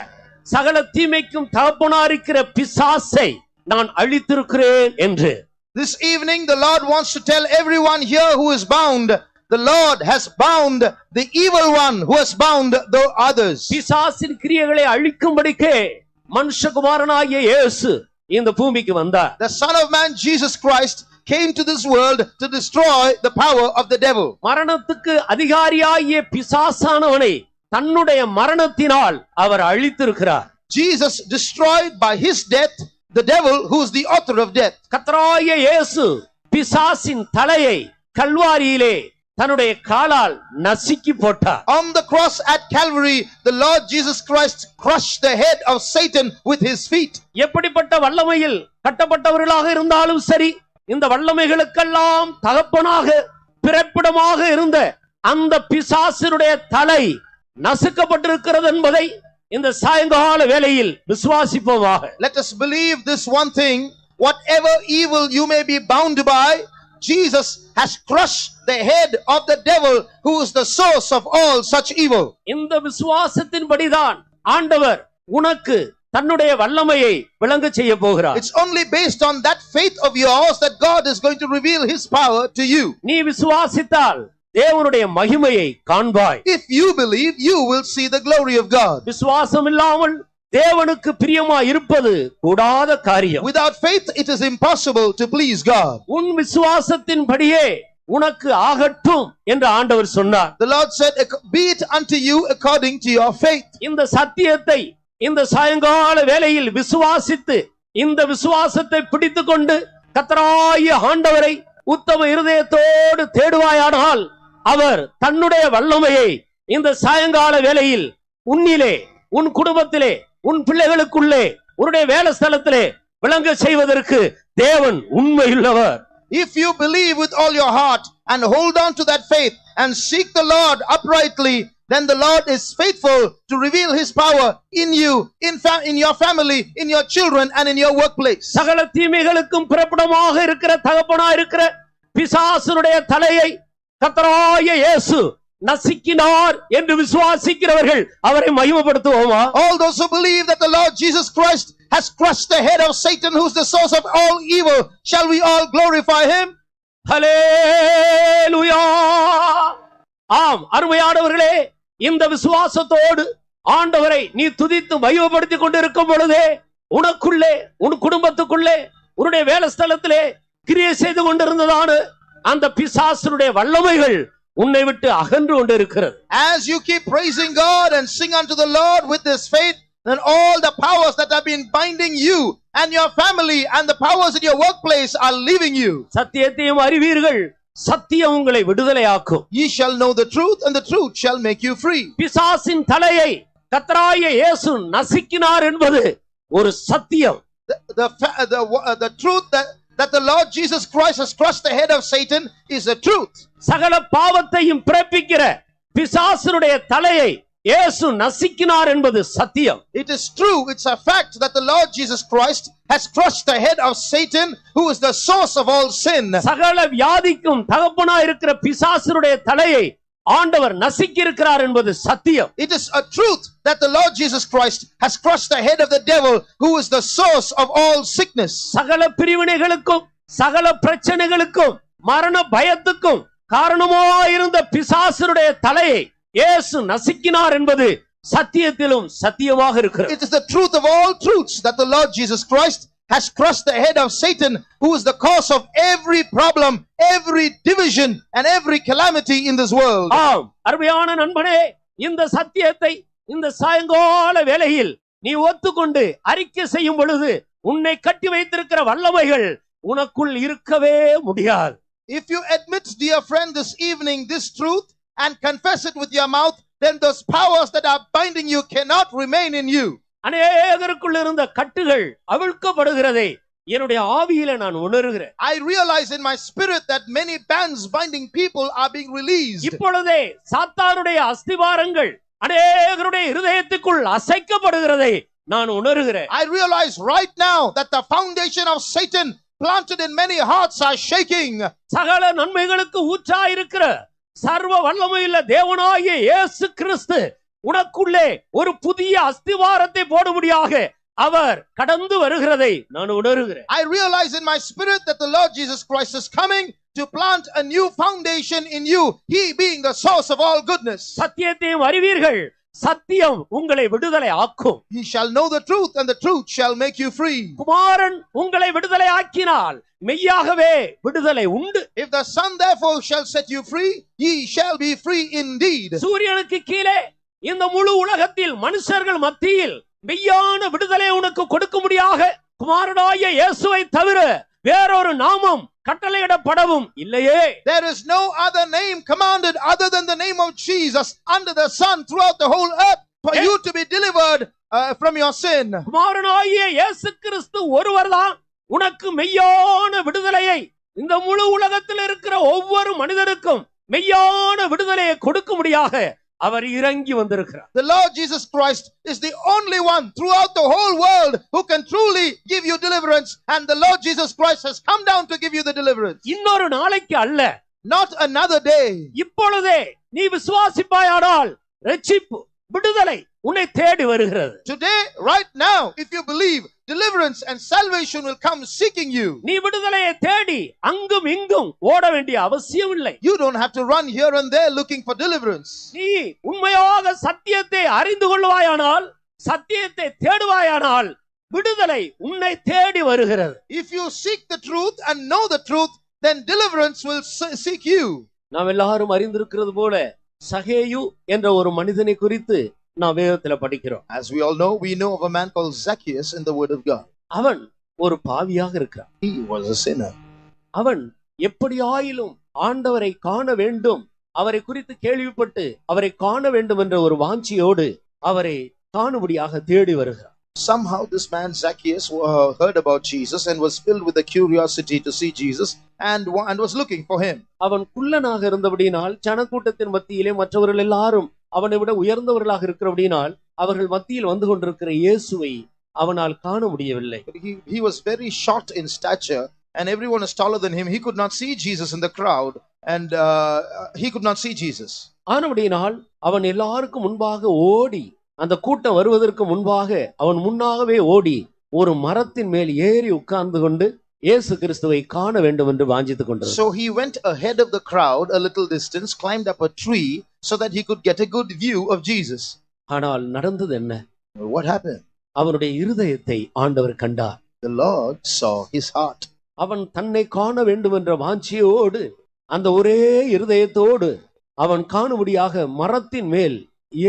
[SPEAKER 2] சகல தீமைக்கும் தகப்பனாயிருக்கிற பிசாசை நான் அழித்திருக்கிறேன் என்று.
[SPEAKER 3] This evening the Lord wants to tell everyone here who is bound, the Lord has bound the evil one who has bound the others.
[SPEAKER 2] பிசாசின் கிரியைகளை அழிக்கும்படிக்கே மனுஷகுமாரனாகிய இயேசு இந்த பூமிக்கு வந்தார்.
[SPEAKER 3] The Son of Man Jesus Christ came to this world to destroy the power of the devil.
[SPEAKER 2] மரணத்துக்கு அதிகாரியாகிய பிசாசானவனை தன்னுடைய மரணத்தினால் அவர் அழித்திருக்கிறார்.
[SPEAKER 3] Jesus destroyed by his death the devil who is the author of death.
[SPEAKER 2] கர்த்தராகிய இயேசு பிசாசின் தலையை கல்வாரியிலே தன்னுடைய காலால் நசுக்கி போட்டார்.
[SPEAKER 3] On the cross at Calvary, the Lord Jesus Christ crushed the head of Satan with his feet.
[SPEAKER 2] எப்படிப்பட்ட வல்லமையில் கட்டப்பட்டவர்களாக இருந்தாலும் சரி, இந்த வல்லமைகளுக்கெல்லாம் தகப்பனாக பிறப்பிடமாக இருந்த அந்த பிசாசினுடைய தலை நசுக்கப்பட்டிருக்கிறது என்பதை இந்த சாயங்கால வேளையில் விசுவாசிப்போமாக.
[SPEAKER 3] Let us believe this one thing: whatever evil you may be bound by, Jesus has crushed the head of the devil who is the source of all such evil.
[SPEAKER 2] இந்த விசுவாசத்தின்படிதான் ஆண்டவர் உனக்கு தன்னுடைய வல்லமையை விளங்க செய்ய போகிறார்.
[SPEAKER 3] It's only based on that faith of yours that God is going to reveal his power to you.
[SPEAKER 2] நீ விசுவாசித்தால் தேவனுடைய மகிமையை காண்பாய்.
[SPEAKER 3] If you believe, you will see the glory of God.
[SPEAKER 2] விசுவாசம் இல்லாமல் தேவனுக்கு பிரியமா இருப்பது கூடாத காரியம்.
[SPEAKER 3] Without faith it is impossible to please God.
[SPEAKER 2] உன் விசுவாசத்தின்படியே உனக்கு ஆகட்டும் என்று ஆண்டவர் சொன்னார்.
[SPEAKER 3] The Lord said, be it unto you according to your faith.
[SPEAKER 2] இந்த சத்தியத்தை இந்த சாயங்கால வேளையில் விசுவாசித்து இந்த விசுவாசத்தை பிடித்துக்கொண்டு கர்த்தராகிய ஆண்டவரை உத்தம இருதயத்தோடு தேடுவாயானால் அவர் தன்னுடைய வல்லமையை இந்த சாயங்கால வேளையில் உன்னிலே, உன் குடும்பத்திலே, உன் பிள்ளைகளுக்குள்ளே, உன்னுடைய வேலை ஸ்தலத்திலே விளங்க செய்வதற்கு தேவன் உண்மையுள்ளவர்.
[SPEAKER 3] If you believe with all your heart and hold on to that faith and seek the Lord uprightly, then the Lord is faithful to reveal his power in you, in your family, in your children and in your workplace.
[SPEAKER 2] சகல தீமைகளுக்கும் பிறப்பிடமாக இருக்கிற தகப்பனாய் இருக்கிற பிசாசுடைய தலையை கர்த்தராகிய இயேசு நசுக்கினார் என்று விசுவாசிக்கிறவர்கள் அவரை மகிமைப்படுத்துவோமா?
[SPEAKER 3] All those who believe that the Lord Jesus Christ has crushed the head of Satan, who is the source of all evil, shall we all glorify him?
[SPEAKER 2] ஹல்லேலூயா! ஆம், அருமையானவர்களே, இந்த விசுவாசத்தோடு ஆண்டவரை நீ துதித்து மகிமைப்படுத்திக் கொண்டிருக்கும் பொழுதே உனக்குள்ளே, உன் குடும்பத்துக்குள்ளே, உன்னுடைய வேலை ஸ்தலத்திலே கிரியை செய்து கொண்டிருந்ததான அந்த பிசாசுடைய வல்லமைகள் உன்னை விட்டு அகன்று கொண்டிருக்கிறது.
[SPEAKER 3] As you keep praising God and sing unto the Lord with this faith, then all the powers that have been binding you and your family and the powers in your workplace are leaving you.
[SPEAKER 2] சத்தியத்தையும் அறிவீர்கள், சத்தியம் உங்களை விடுதலையாக்கும்.
[SPEAKER 3] Ye shall know the truth and the truth shall make you free.
[SPEAKER 2] பிசாசின் தலையை கர்த்தராகிய இயேசு நசுக்கினார் என்பது ஒரு சத்தியம்.
[SPEAKER 3] The truth that the Lord Jesus Christ has crushed the head of Satan is the truth.
[SPEAKER 2] சகல பாவத்தையும் பிறப்பிக்கிற பிசாசுடைய தலையை இயேசு நசுக்கினார் என்பது சத்தியம்.
[SPEAKER 3] It is true, it's a fact that the Lord Jesus Christ has crushed the head of Satan, who is the source of all sin.
[SPEAKER 2] சகல வியாதிக்கும் தகப்பனாய் இருக்கிற பிசாசுடைய தலையை ஆண்டவர் நசுக்கி இருக்கிறார் என்பது சத்தியம்.
[SPEAKER 3] It is a truth that the Lord Jesus Christ has crushed the head of the devil, who is the source of all sickness.
[SPEAKER 2] சகல பிரிவினைகளுக்கும் சகல பிரச்சனைகளுக்கும் மரண பயத்துக்கும் காரணமாயிருந்த பிசாசுடைய தலையை இயேசு நசுக்கினார் என்பது சத்தியத்திலும் சத்தியமாக இருக்கிறது.
[SPEAKER 3] It is the truth of all truths that the Lord Jesus Christ has crushed the head of Satan, who is the cause of every problem, every division and every calamity in this world.
[SPEAKER 2] ஆம், அருமையான நண்பனே, இந்த சத்தியத்தை இந்த சாயங்கால வேளையில் நீ ஒத்துக்கொண்டு அறிக்கை செய்யும் பொழுது உன்னை கட்டி வைத்திருக்கிற வல்லமைகள் உனக்குள் இருக்கவே முடியாது.
[SPEAKER 3] If you admit, dear friend, this evening this truth and confess it with your mouth, then those powers that are binding you cannot remain in you.
[SPEAKER 2] அநேகருக்குள் இருந்த கட்டுகள் அவிழ்க்கப்படுகிறதை என்னுடைய ஆவியில நான் உணர்கிறேன்.
[SPEAKER 3] I realize in my spirit that many bands binding people are being released.
[SPEAKER 2] இப்பொழுதே சாத்தானுடைய அஸ்திவாரங்கள் அநேகருடைய இருதயத்துக்குள் அசைக்கப்படுகிறதை நான் உணர்கிறேன்.
[SPEAKER 3] I realize right now that the foundation of Satan planted in many hearts are shaking.
[SPEAKER 2] சகல நன்மைகளுக்கு ஊற்றாயிருக்கிற சர்வ வல்லமையுள்ள தேவனாகிய இயேசு கிறிஸ்து உனக்குள்ளே ஒரு புதிய அஸ்திவாரத்தை போடும்படியாக அவர் கடந்து வருகிறதை நான் உணர்கிறேன்.
[SPEAKER 3] I realize in my spirit that the Lord Jesus Christ is coming to plant a new foundation in you, he being the source of all goodness.
[SPEAKER 2] சத்தியத்தையும் அறிவீர்கள், சத்தியம் உங்களை விடுதலை ஆக்கும்.
[SPEAKER 3] Ye shall know the truth, and the truth shall make you free.
[SPEAKER 2] குமாரன் உங்களை விடுதலை ஆக்கினால் மெய்யாகவே விடுதலை உண்டு.
[SPEAKER 3] If the Son therefore shall set you free, ye shall be free indeed.
[SPEAKER 2] சூரியனுக்கு கீழே இந்த முழு உலகத்தில் மனுஷர்கள் மத்தியில் மெய்யான விடுதலை உனக்கு கொடுக்கும்படியாக குமாரனாகிய இயேசுவை தவிர வேறொரு நாமம் கட்டளையிடப்படவும் இல்லையே.
[SPEAKER 3] There is no other name commanded other than the name of Jesus under the sun throughout the whole earth for you to be delivered from your sin.
[SPEAKER 2] குமாரனாகிய இயேசு கிறிஸ்து ஒருவர்தான் உனக்கு மெய்யான விடுதலையை, இந்த முழு உலகத்தில் இருக்கிற ஒவ்வொரு மனிதருக்கும் மெய்யான விடுதலையை கொடுக்கும்படியாக அவர் இறங்கி வந்திருக்கிறார்.
[SPEAKER 3] The Lord Jesus Christ is the only one throughout the whole world who can truly give you deliverance, and the Lord Jesus Christ has come down to give you the deliverance.
[SPEAKER 2] இன்னொரு நாளைக்கு அல்ல,
[SPEAKER 3] Not another day.
[SPEAKER 2] இப்பொழுதே நீ விசுவாசிப்பாயானால் ரட்சிப்பு, விடுதலை உன்னை தேடி வருகிறது.
[SPEAKER 3] Today, right now, if you believe, deliverance and salvation will come seeking you.
[SPEAKER 2] நீ விடுதலையை தேடி அங்கும் இங்கும் ஓட வேண்டிய அவசியம் இல்லை.
[SPEAKER 3] You don't have to run here and there looking for deliverance.
[SPEAKER 2] நீ உண்மையாக சத்தியத்தை அறிந்து கொள்வாயானால், சத்தியத்தை தேடுவாயானால் விடுதலை உன்னை தேடி வருகிறது.
[SPEAKER 3] If you seek the truth and know the truth, then deliverance will seek you.
[SPEAKER 2] நாம் எல்லாரும் அறிந்திருக்கிறது போல சகேயு என்ற ஒரு மனிதனை குறித்து நாம் வேதத்துல படிக்கிறோம்.
[SPEAKER 3] As we all know, we know of a man called Zacchaeus in the word of God.
[SPEAKER 2] அவன் ஒரு பாவியாக இருக்கிறான்.
[SPEAKER 3] He was a sinner.
[SPEAKER 2] அவன் எப்படியாயிலும் ஆண்டவரை காண வேண்டும், அவரை குறித்து கேள்விப்பட்டு அவரை காண வேண்டும் என்ற ஒரு வாஞ்சியோடு அவரை காணும்படியாக தேடி வருகிறான்.
[SPEAKER 3] Somehow this man Zacchaeus heard about Jesus and was filled with the curiosity to see Jesus and was looking for him.
[SPEAKER 2] அவன் குள்ளனாக இருந்தபடியினால் ஜனக்கூட்டத்தின் மத்தியிலே மற்றவர்கள் எல்லாரும் அவனை விட உயர்ந்தவர்களாக இருக்கிறபடியினால் அவர்கள் மத்தியில் வந்து கொண்டிருக்கிற இயேசுவை அவனால் காண முடியவில்லை.
[SPEAKER 3] He was very short in stature and everyone is taller than him. He could not see Jesus in the crowd and he could not see Jesus.
[SPEAKER 2] ஆனபடியினால் அவன் எல்லாருக்கும் முன்பாக ஓடி, அந்த கூட்டம் வருவதற்கு முன்பாக அவன் முன்னாகவே ஓடி ஒரு மரத்தின் மேல் ஏறி உட்கார்ந்து கொண்டு இயேசு கிறிஸ்துவை காண வேண்டும் என்று வாஞ்சித்துக் கொண்டார்.
[SPEAKER 3] So he went ahead of the crowd a little distance, climbed up a tree so that he could get a good view of Jesus.
[SPEAKER 2] ஆனால் நடந்தது என்ன?
[SPEAKER 3] What happened?
[SPEAKER 2] அவனுடைய இருதயத்தை ஆண்டவர் கண்டார்.
[SPEAKER 3] The Lord saw his heart.
[SPEAKER 2] அவன் தன்னை காண வேண்டும் என்ற வாஞ்சியோடு அந்த ஒரே இருதயத்தோடு அவன் காணும்படியாக மரத்தின் மேல்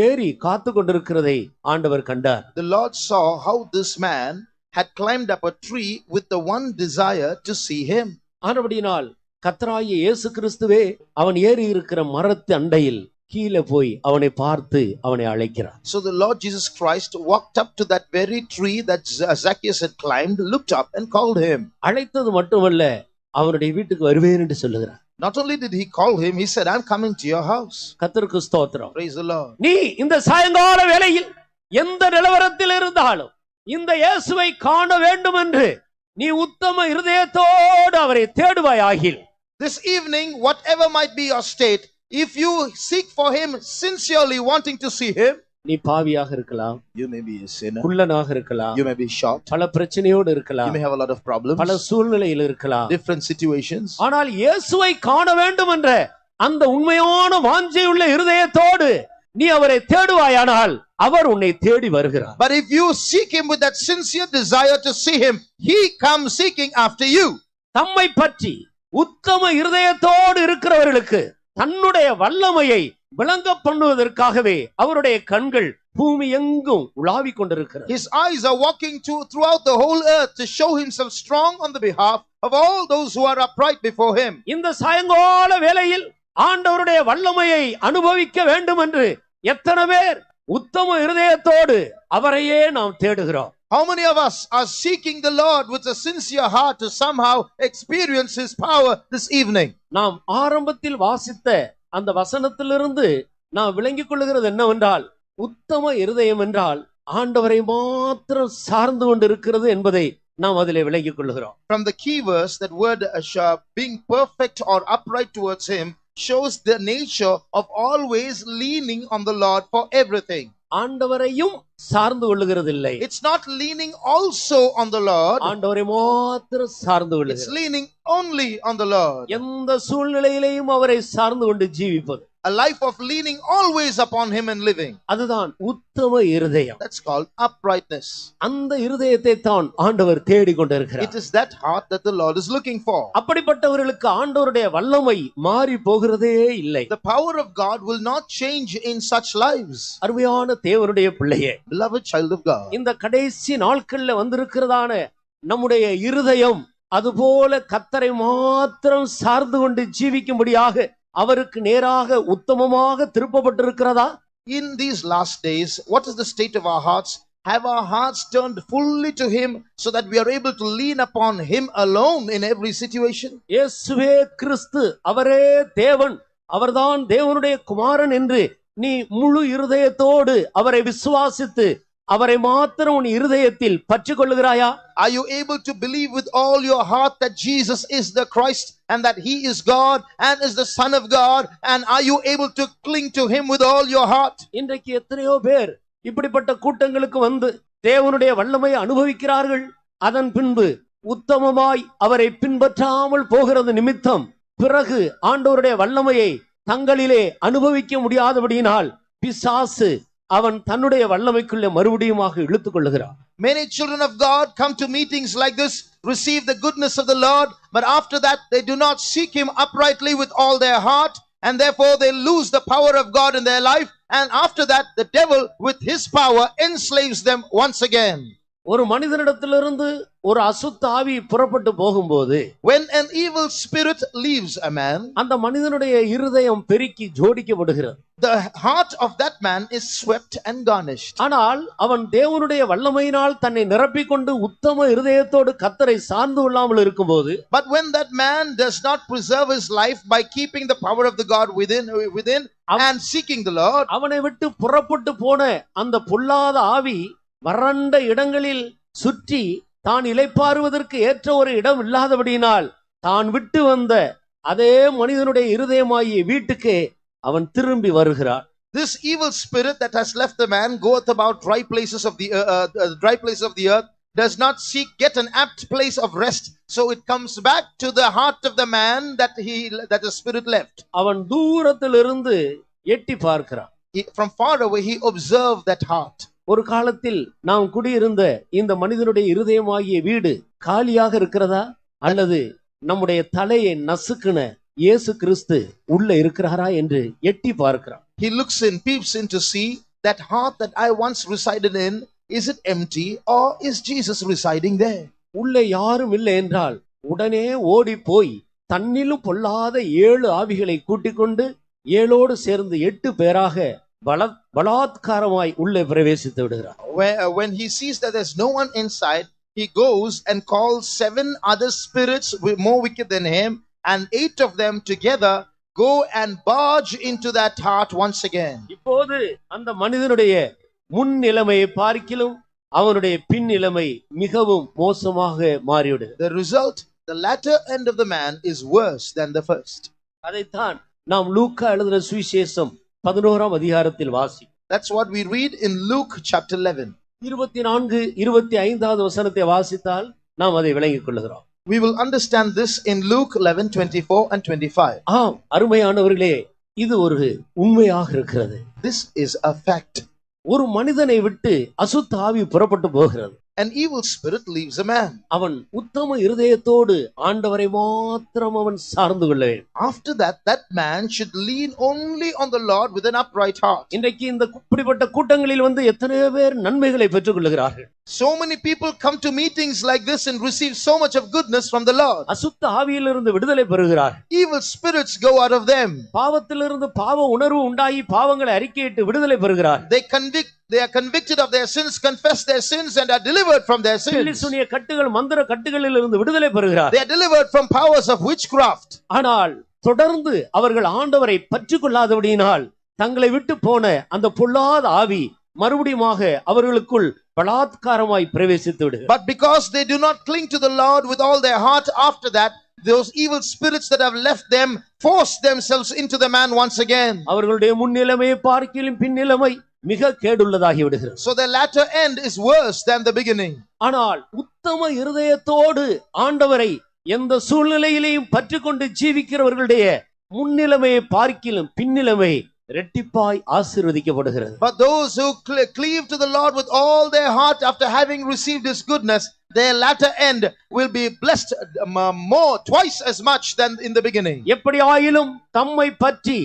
[SPEAKER 2] ஏறி காத்து கொண்டிருக்கிறதை ஆண்டவர் கண்டார்.
[SPEAKER 3] The Lord saw how this man had climbed up a tree with the one desire to see him.
[SPEAKER 2] ஆனபடியினால் கர்த்தராகிய இயேசு கிறிஸ்துவே அவன் ஏறி இருக்கிற மரத்து அண்டையில் கீழே போய் அவனை பார்த்து அவனை அழைக்கிறார்.
[SPEAKER 3] So the Lord Jesus Christ walked up to that very tree that Zacchaeus had climbed, looked up and called him.
[SPEAKER 2] அழைத்தது மட்டுமல்ல, அவனுடைய வீட்டுக்கு வருவேன் என்று சொல்லுகிறார்.
[SPEAKER 3] Not only did he call him, he said, I'm coming to your house.
[SPEAKER 2] கர்த்தருக்கு ஸ்தோத்திரம்.
[SPEAKER 3] Praise the Lord.
[SPEAKER 2] நீ இந்த சாயங்கால வேளையில் எந்த நிலவரத்தில் இருந்தாலும் இந்த இயேசுவை காண வேண்டும் என்று நீ உத்தம இருதயத்தோடு அவரை தேடுவாயாகில்,
[SPEAKER 3] This evening, whatever might be your state, if you seek for him sincerely wanting to see him,
[SPEAKER 2] நீ பாவியாக இருக்கலாம்,
[SPEAKER 3] you may be a sinner,
[SPEAKER 2] குள்ளனாக இருக்கலாம்,
[SPEAKER 3] you may be short,
[SPEAKER 2] பல பிரச்சனையோடு
[SPEAKER 3] you
[SPEAKER 2] இருக்கலாம்,
[SPEAKER 3] may have a lot of problems,
[SPEAKER 2] பல சூழ்நிலையில் இருக்கலாம்.
[SPEAKER 3] different situations.
[SPEAKER 2] ஆனால் இயேசுவை காண வேண்டும் என்ற அந்த உண்மையான வாஞ்சையுள்ள இருதயத்தோடு நீ அவரை தேடுவாயானால் அவர் உன்னை தேடி வருகிறார்.
[SPEAKER 3] But if you seek him with that sincere desire to see him, he comes seeking after you.
[SPEAKER 2] தம்மை பற்றி உத்தம இருதயத்தோடு இருக்கிறவர்களுக்கு தன்னுடைய வல்லமையை விளங்க பண்ணுவதற்காகவே அவருடைய கண்கள் பூமி எங்கும் உலாவிக் கொண்டிருக்கிறது.
[SPEAKER 3] His eyes are walking throughout the whole earth to show himself strong on the behalf of all those who are upright before him.
[SPEAKER 2] இந்த சாயங்கால வேளையில் ஆண்டவருடைய வல்லமையை அனுபவிக்க வேண்டும் என்று எத்தனை பேர் உத்தம இருதயத்தோடு அவரையே நாம் தேடுகிறோம்?
[SPEAKER 3] How many of us are seeking the Lord with a sincere heart to somehow experience his power this evening?
[SPEAKER 2] நாம் ஆரம்பத்தில் வாசித்த அந்த வசனத்திலிருந்து நாம் விளங்கிக் கொள்ளுகிறது என்னவென்றால், உத்தம இருதயம் என்றால் ஆண்டவரை மாத்திரம் சார்ந்து கொண்டு இருக்கிறது என்பதை நாம் அதிலே விளங்கிக் கொள்கிறோம்.
[SPEAKER 3] From the key verse, that word being perfect or upright towards him shows the nature of always leaning on the Lord for everything.
[SPEAKER 2] ஆண்டவரையும் சார்ந்து கொள்ளுகிறதில்லை.
[SPEAKER 3] It's not leaning also on the Lord.
[SPEAKER 2] ஆண்டவரை மாத்திரம் சார்ந்து
[SPEAKER 3] It's
[SPEAKER 2] கொள்ளுகிறது.
[SPEAKER 3] leaning only on the Lord.
[SPEAKER 2] எந்த சூழ்நிலையிலேயும் அவரை சார்ந்து கொண்டு ஜீவிப்பது.
[SPEAKER 3] A life of leaning always upon him and living.
[SPEAKER 2] அதுதான் உத்தம இருதயம்.
[SPEAKER 3] That's called uprightness.
[SPEAKER 2] அந்த இருதயத்தை தான் ஆண்டவர் தேடிக் கொண்டிருக்கிறார்.
[SPEAKER 3] It is that heart that the Lord is looking for.
[SPEAKER 2] அப்படிப்பட்டவர்களுக்கு ஆண்டவருடைய வல்லமை மாறி போகிறதே இல்லை.
[SPEAKER 3] The power of God will not change in such lives.
[SPEAKER 2] அருமையான தேவனுடைய பிள்ளையே,
[SPEAKER 3] Beloved child of God,
[SPEAKER 2] இந்த கடைசி நாட்கள்ல வந்திருக்கிறதான நம்முடைய இருதயம் அதுபோல கர்த்தரை மாத்திரம் சார்ந்து கொண்டு ஜீவிக்கும்படியாக அவருக்கு நேராக உத்தமமாக திருப்பப்பட்டிருக்கிறதா?
[SPEAKER 3] in these last days, what is the state of our hearts? Have our hearts turned fully to him so that we are able to lean upon him alone in every situation?
[SPEAKER 2] இயேசுவே கிறிஸ்து, அவரே தேவன், அவர்தான் தேவனுடைய குமாரன் என்று நீ முழு இருதயத்தோடு அவரை விசுவாசித்து அவரை மாத்திரம் உன் இருதயத்தில் பற்றிக் கொள்ளுகிறாயா?
[SPEAKER 3] Are you able to believe with all your heart that Jesus is the Christ and that he is God and is the Son of God? And are you able to cling to him with all your heart?
[SPEAKER 2] இன்றைக்கு எத்தனையோ பேர் இப்படிப்பட்ட கூட்டங்களுக்கு வந்து தேவனுடைய வல்லமையை அனுபவிக்கிறார்கள். அதன் பின்பு உத்தமமாய் அவரை பின்பற்றாமல் போகிறது நிமித்தம் பிறகு ஆண்டவருடைய வல்லமையை தங்களிலே அனுபவிக்க முடியாதபடியினால் பிசாசு அவன் தன்னுடைய வல்லமைக்குள்ளே மறுபடியுமாக இழுத்துக் கொள்ளுகிறான்.
[SPEAKER 3] Many children of God come to meetings like this, receive the goodness of the Lord, but after that they do not seek him uprightly with all their heart, and therefore they lose the power of God in their life, and after that the devil with his power enslaves them once again.
[SPEAKER 2] ஒரு மனிதனிடத்திலிருந்து ஒரு அசுத்த ஆவி புறப்பட்டு போகும்போது,
[SPEAKER 3] when an evil spirit leaves a man,
[SPEAKER 2] அந்த மனிதனுடைய இருதயம் பெருக்கி ஜோடிக்கப்படுகிறது.
[SPEAKER 3] the heart of that man is swept and garnished.
[SPEAKER 2] ஆனால் அவன் தேவனுடைய வல்லமையினால் தன்னை நிரப்பிக்கொண்டு உத்தம இருதயத்தோடு கர்த்தரை சார்ந்து கொள்ளாமல் இருக்கும்போது,
[SPEAKER 3] but when that man does not preserve his life by keeping the power of the God within and seeking the Lord,
[SPEAKER 2] அவனை விட்டு புறப்பட்டு போன அந்த பொல்லாத ஆவி வறண்ட இடங்களில் சுற்றி தான் இளைப்பாறுவதற்கு ஏற்ற ஒரு இடம் இல்லாதபடியினால் தான் விட்டு வந்த அதே மனிதனுடைய இருதயமாகிய வீட்டுக்கு அவன் திரும்பி வருகிறான்.
[SPEAKER 3] This evil spirit that has left the man goeth about dry places of the earth, does not get an apt place of rest, so it comes back to the heart of the man that the spirit left.
[SPEAKER 2] அவன் தூரத்திலிருந்து எட்டி பார்க்கிறான்.
[SPEAKER 3] From far away he observed that heart.
[SPEAKER 2] ஒரு காலத்தில் நாம் குடியிருந்த இந்த மனிதனுடைய இருதயமாகிய வீடு காலியாக இருக்கிறதா, அல்லது நம்முடைய தலையை நசுக்குன இயேசு கிறிஸ்து உள்ள இருக்கிறாரா என்று எட்டி பார்க்கிறான்.
[SPEAKER 3] He looks in, peeps in to see that heart that I once resided in, is it empty or is Jesus residing there?
[SPEAKER 2] உள்ளே யாரும் இல்லை என்றால் உடனே ஓடி போய் தன்னிலும் பொல்லாத 7 ஆவிகளை கூட்டிக் கொண்டு 7ஓடு சேர்ந்து 8 பேராக பலாத்காரமாய் உள்ளே பிரவேசித்து விடுகிறார்.
[SPEAKER 3] When he sees that there's no one inside, he goes and calls 7 other spirits more wicked than him, and 8 of them together go and barge into that heart once again.
[SPEAKER 2] இப்போது அந்த மனிதனுடைய முன் நிலைமையை பார்க்கிலும் அவனுடைய பின் நிலைமை மிகவும் மோசமாக மாறிவிடுது.
[SPEAKER 3] The result, the latter end of the man is worse than the first.
[SPEAKER 2] அதைத்தான் நாம் லூக்கா எழுதின சுவிசேஷம் 11ஆம் அதிகாரத்தில் வாசி.
[SPEAKER 3] That's what we read in Luke chapter 11.
[SPEAKER 2] 24 25வது வசனத்தை வாசித்தால் நாம் அதை விளங்கிக் கொள்கிறோம்.
[SPEAKER 3] We will understand this in Luke 11:24 and 25.
[SPEAKER 2] ஆம் அருமையானவர்களே, இது ஒரு உண்மையாக இருக்கிறது.
[SPEAKER 3] This is a fact.
[SPEAKER 2] ஒரு மனிதனை விட்டு அசுத்த ஆவி புறப்பட்டு போகிறது.
[SPEAKER 3] An evil spirit leaves a man.
[SPEAKER 2] அவன் உத்தம இருதயத்தோடு ஆண்டவரை மாத்திரம் அவன் சார்ந்து கொள்ள வேண்டும்.
[SPEAKER 3] After that, that man should lean only on the Lord with an upright heart.
[SPEAKER 2] இன்றைக்கு இந்த இப்படிப்பட்ட கூட்டங்களில் வந்து எத்தனை பேர் நன்மைகளை பெற்றுக் கொள்கிறார்கள்.
[SPEAKER 3] So many people come to meetings like this and receive so much of goodness from the Lord.
[SPEAKER 2] அசுத்த ஆவியிலிருந்து விடுதலை பெறுகிறார்கள்.
[SPEAKER 3] Evil spirits go out of them.
[SPEAKER 2] பாவத்திலிருந்து பாவ உணர்வு உண்டாகி பாவங்களை அறிக்கையிட்டு விடுதலை பெறுகிறார்கள்.
[SPEAKER 3] They are convicted of their sins, confess their sins, and are delivered from their sins.
[SPEAKER 2] பில்லிசூனிய கட்டுகள் மந்திர கட்டுகளிலிருந்து விடுதலை பெறுகிறார்கள்.
[SPEAKER 3] They are delivered from powers of witchcraft.
[SPEAKER 2] ஆனால் தொடர்ந்து அவர்கள் ஆண்டவரை பற்றிக் கொள்ளாதபடியினால் தங்களை விட்டு போன அந்த பொல்லாத ஆவி மறுபடியுமாக அவர்களுக்குள் பலாத்காரமாய் பிரவேசித்து விடுகிறது.
[SPEAKER 3] But because they do not cling to the Lord with all their heart, after that, those evil spirits that have left them force themselves into the man once again.
[SPEAKER 2] அவர்களுடைய முன்னிலைமையை பார்க்கிலும் பின்னிலைமை மிக கேடுள்ளதாகி விடுகிறது.
[SPEAKER 3] So the latter end is worse than the beginning.
[SPEAKER 2] ஆனால் உத்தம இருதயத்தோடு ஆண்டவரை எந்த சூழ்நிலையிலையும் பற்றிக்கொண்டு ஜீவிக்கிறவர்களுடைய முன்னிலைமையை பார்க்கிலும் பின்னிலைமை இரட்டிப்பாய் ஆசீர்வதிக்கப்படுகிறது.
[SPEAKER 3] But those who cleave to the Lord with all their heart after having received His goodness, their latter end will be blessed twice as much than in the beginning.
[SPEAKER 2] எப்படி ஆயிலும் தம்மை பற்றி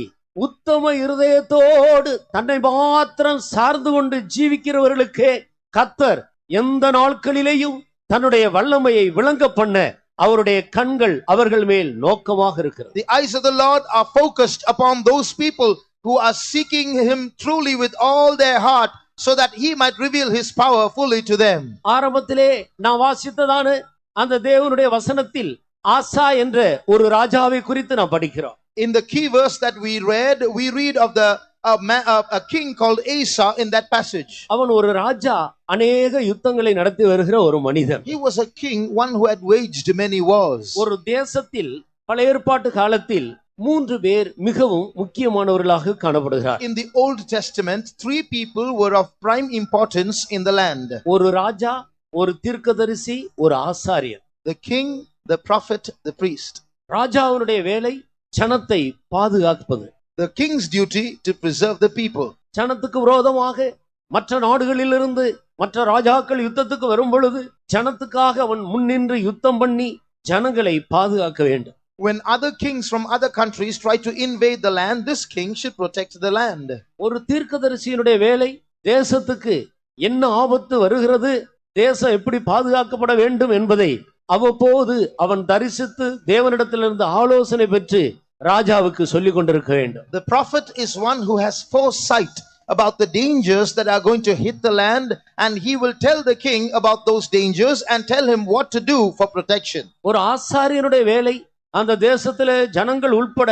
[SPEAKER 2] உத்தம இருதயத்தோடு தன்னை மாத்திரம் சார்ந்து கொண்டு ஜீவிக்கிறவர்களுக்கு கர்த்தர் எந்த நாட்களிலேயும் தன்னுடைய வல்லமையை விளங்க பண்ண அவருடைய கண்கள் அவர்கள் மேல் நோக்கமாக இருக்கிறது.
[SPEAKER 3] The eyes of the Lord are focused upon those people who are seeking Him truly with all their heart, so that He might reveal His power fully to them.
[SPEAKER 2] ஆரம்பத்திலே நான் வாசித்ததான அந்த தேவனுடைய வசனத்தில் ஆசா என்ற ஒரு ராஜாவை குறித்து நான் படிக்கிறோம்.
[SPEAKER 3] In the key verse that we read of a king called Asa in that passage.
[SPEAKER 2] அவன் ஒரு ராஜா, அநேக யுத்தங்களை நடத்தி வருகிற ஒரு மனிதன்.
[SPEAKER 3] He was a king, one who had waged many wars.
[SPEAKER 2] ஒரு தேசத்தில் பழைய ஏற்பாட்டு காலத்தில் 3 பேர் மிகவும் முக்கியமானவர்களாக காணப்படுகிறார்.
[SPEAKER 3] In the Old Testament, 3 people were of prime importance in the land.
[SPEAKER 2] ஒரு ராஜா, ஒரு தீர்க்கதரிசி, ஒரு ஆசாரியர்.
[SPEAKER 3] The king, the prophet, the priest.
[SPEAKER 2] ராஜாவுடைய வேலை ஜனத்தை பாதுகாப்பது.
[SPEAKER 3] The king's duty to preserve the people.
[SPEAKER 2] ஜனத்துக்கு விரோதமாக மற்ற நாடுகளிலிருந்து மற்ற ராஜாக்கள் யுத்தத்துக்கு வரும் பொழுது ஜனத்துக்காக அவன் முன்னின்று யுத்தம் பண்ணி ஜனங்களை பாதுகாக்க வேண்டும்.
[SPEAKER 3] When other kings from other countries try to invade the land, this king should protect the land.
[SPEAKER 2] ஒரு தீர்க்கதரிசியினுடைய வேலை தேசத்துக்கு என்ன ஆபத்து வருகிறது, தேசம் எப்படி பாதுகாக்கப்பட வேண்டும் என்பதை அவ்வப்போது அவன் தரிசித்து தேவனிடத்திலிருந்து ஆலோசனை பெற்று ராஜாவுக்கு சொல்லிக் கொண்டிருக்க வேண்டும்.
[SPEAKER 3] The prophet is one who has foresight about the dangers that are going to hit the land, and he will tell the king about those dangers and tell him what to do for protection.
[SPEAKER 2] ஒரு ஆசாரியனுடைய வேலை அந்த தேசத்திலே ஜனங்கள் உட்பட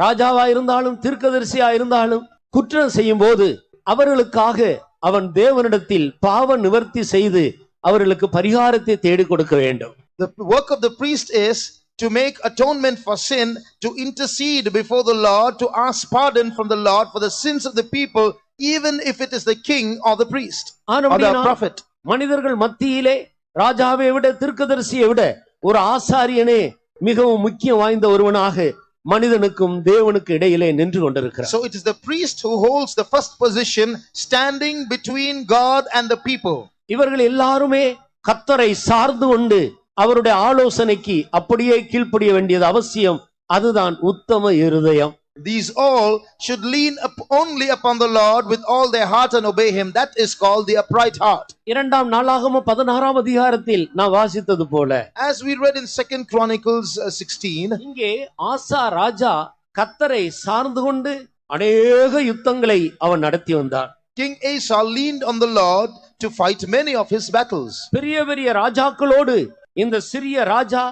[SPEAKER 2] ராஜாவா இருந்தாலும் தீர்க்கதரிசியா இருந்தாலும் குற்றம் செய்யும் போது அவர்களுக்காக அவன் தேவனிடத்தில் பாவ நிவர்த்தி செய்து அவர்களுக்கு பரிகாரத்தை தேடி கொடுக்க வேண்டும்.
[SPEAKER 3] The work of the priest is to make atonement for sin, to intercede before the Lord, to ask pardon from the Lord for the sins of the people, even if it is the king or the priest or the prophet.
[SPEAKER 2] மனிதர்கள் மத்தியிலே ராஜாவை விட தீர்க்கதரிசியை விட ஒரு ஆசாரியனே மிகவும் முக்கியம் வாய்ந்த ஒருவனாக மனிதனுக்கும் தேவனுக்கு இடையிலே நின்று கொண்டிருக்கிறார்.
[SPEAKER 3] So it is the priest who holds the first position, standing between God and the people.
[SPEAKER 2] இவர்கள் எல்லாருமே கர்த்தரை சார்ந்து கொண்டு அவருடைய ஆலோசனைக்கு அப்படியே கீழ்ப்படிய வேண்டியது அவசியம். அதுதான் உத்தம இருதயம்.
[SPEAKER 3] These all should lean only upon the Lord with all their heart and obey Him. That is called the upright heart.
[SPEAKER 2] இரண்டாம் நாளாகமம் 16ஆம் அதிகாரத்தில் நான் வாசித்தது போல,
[SPEAKER 3] as we read in 2 Chronicles 16,
[SPEAKER 2] இங்கே ஆசா ராஜா கர்த்தரை சார்ந்து கொண்டு அநேக யுத்தங்களை அவன் நடத்தி வந்தார்.
[SPEAKER 3] King Asa leaned on the Lord to fight many of his battles.
[SPEAKER 2] பெரிய பெரிய ராஜாக்களோடு இந்த சிறிய ராஜா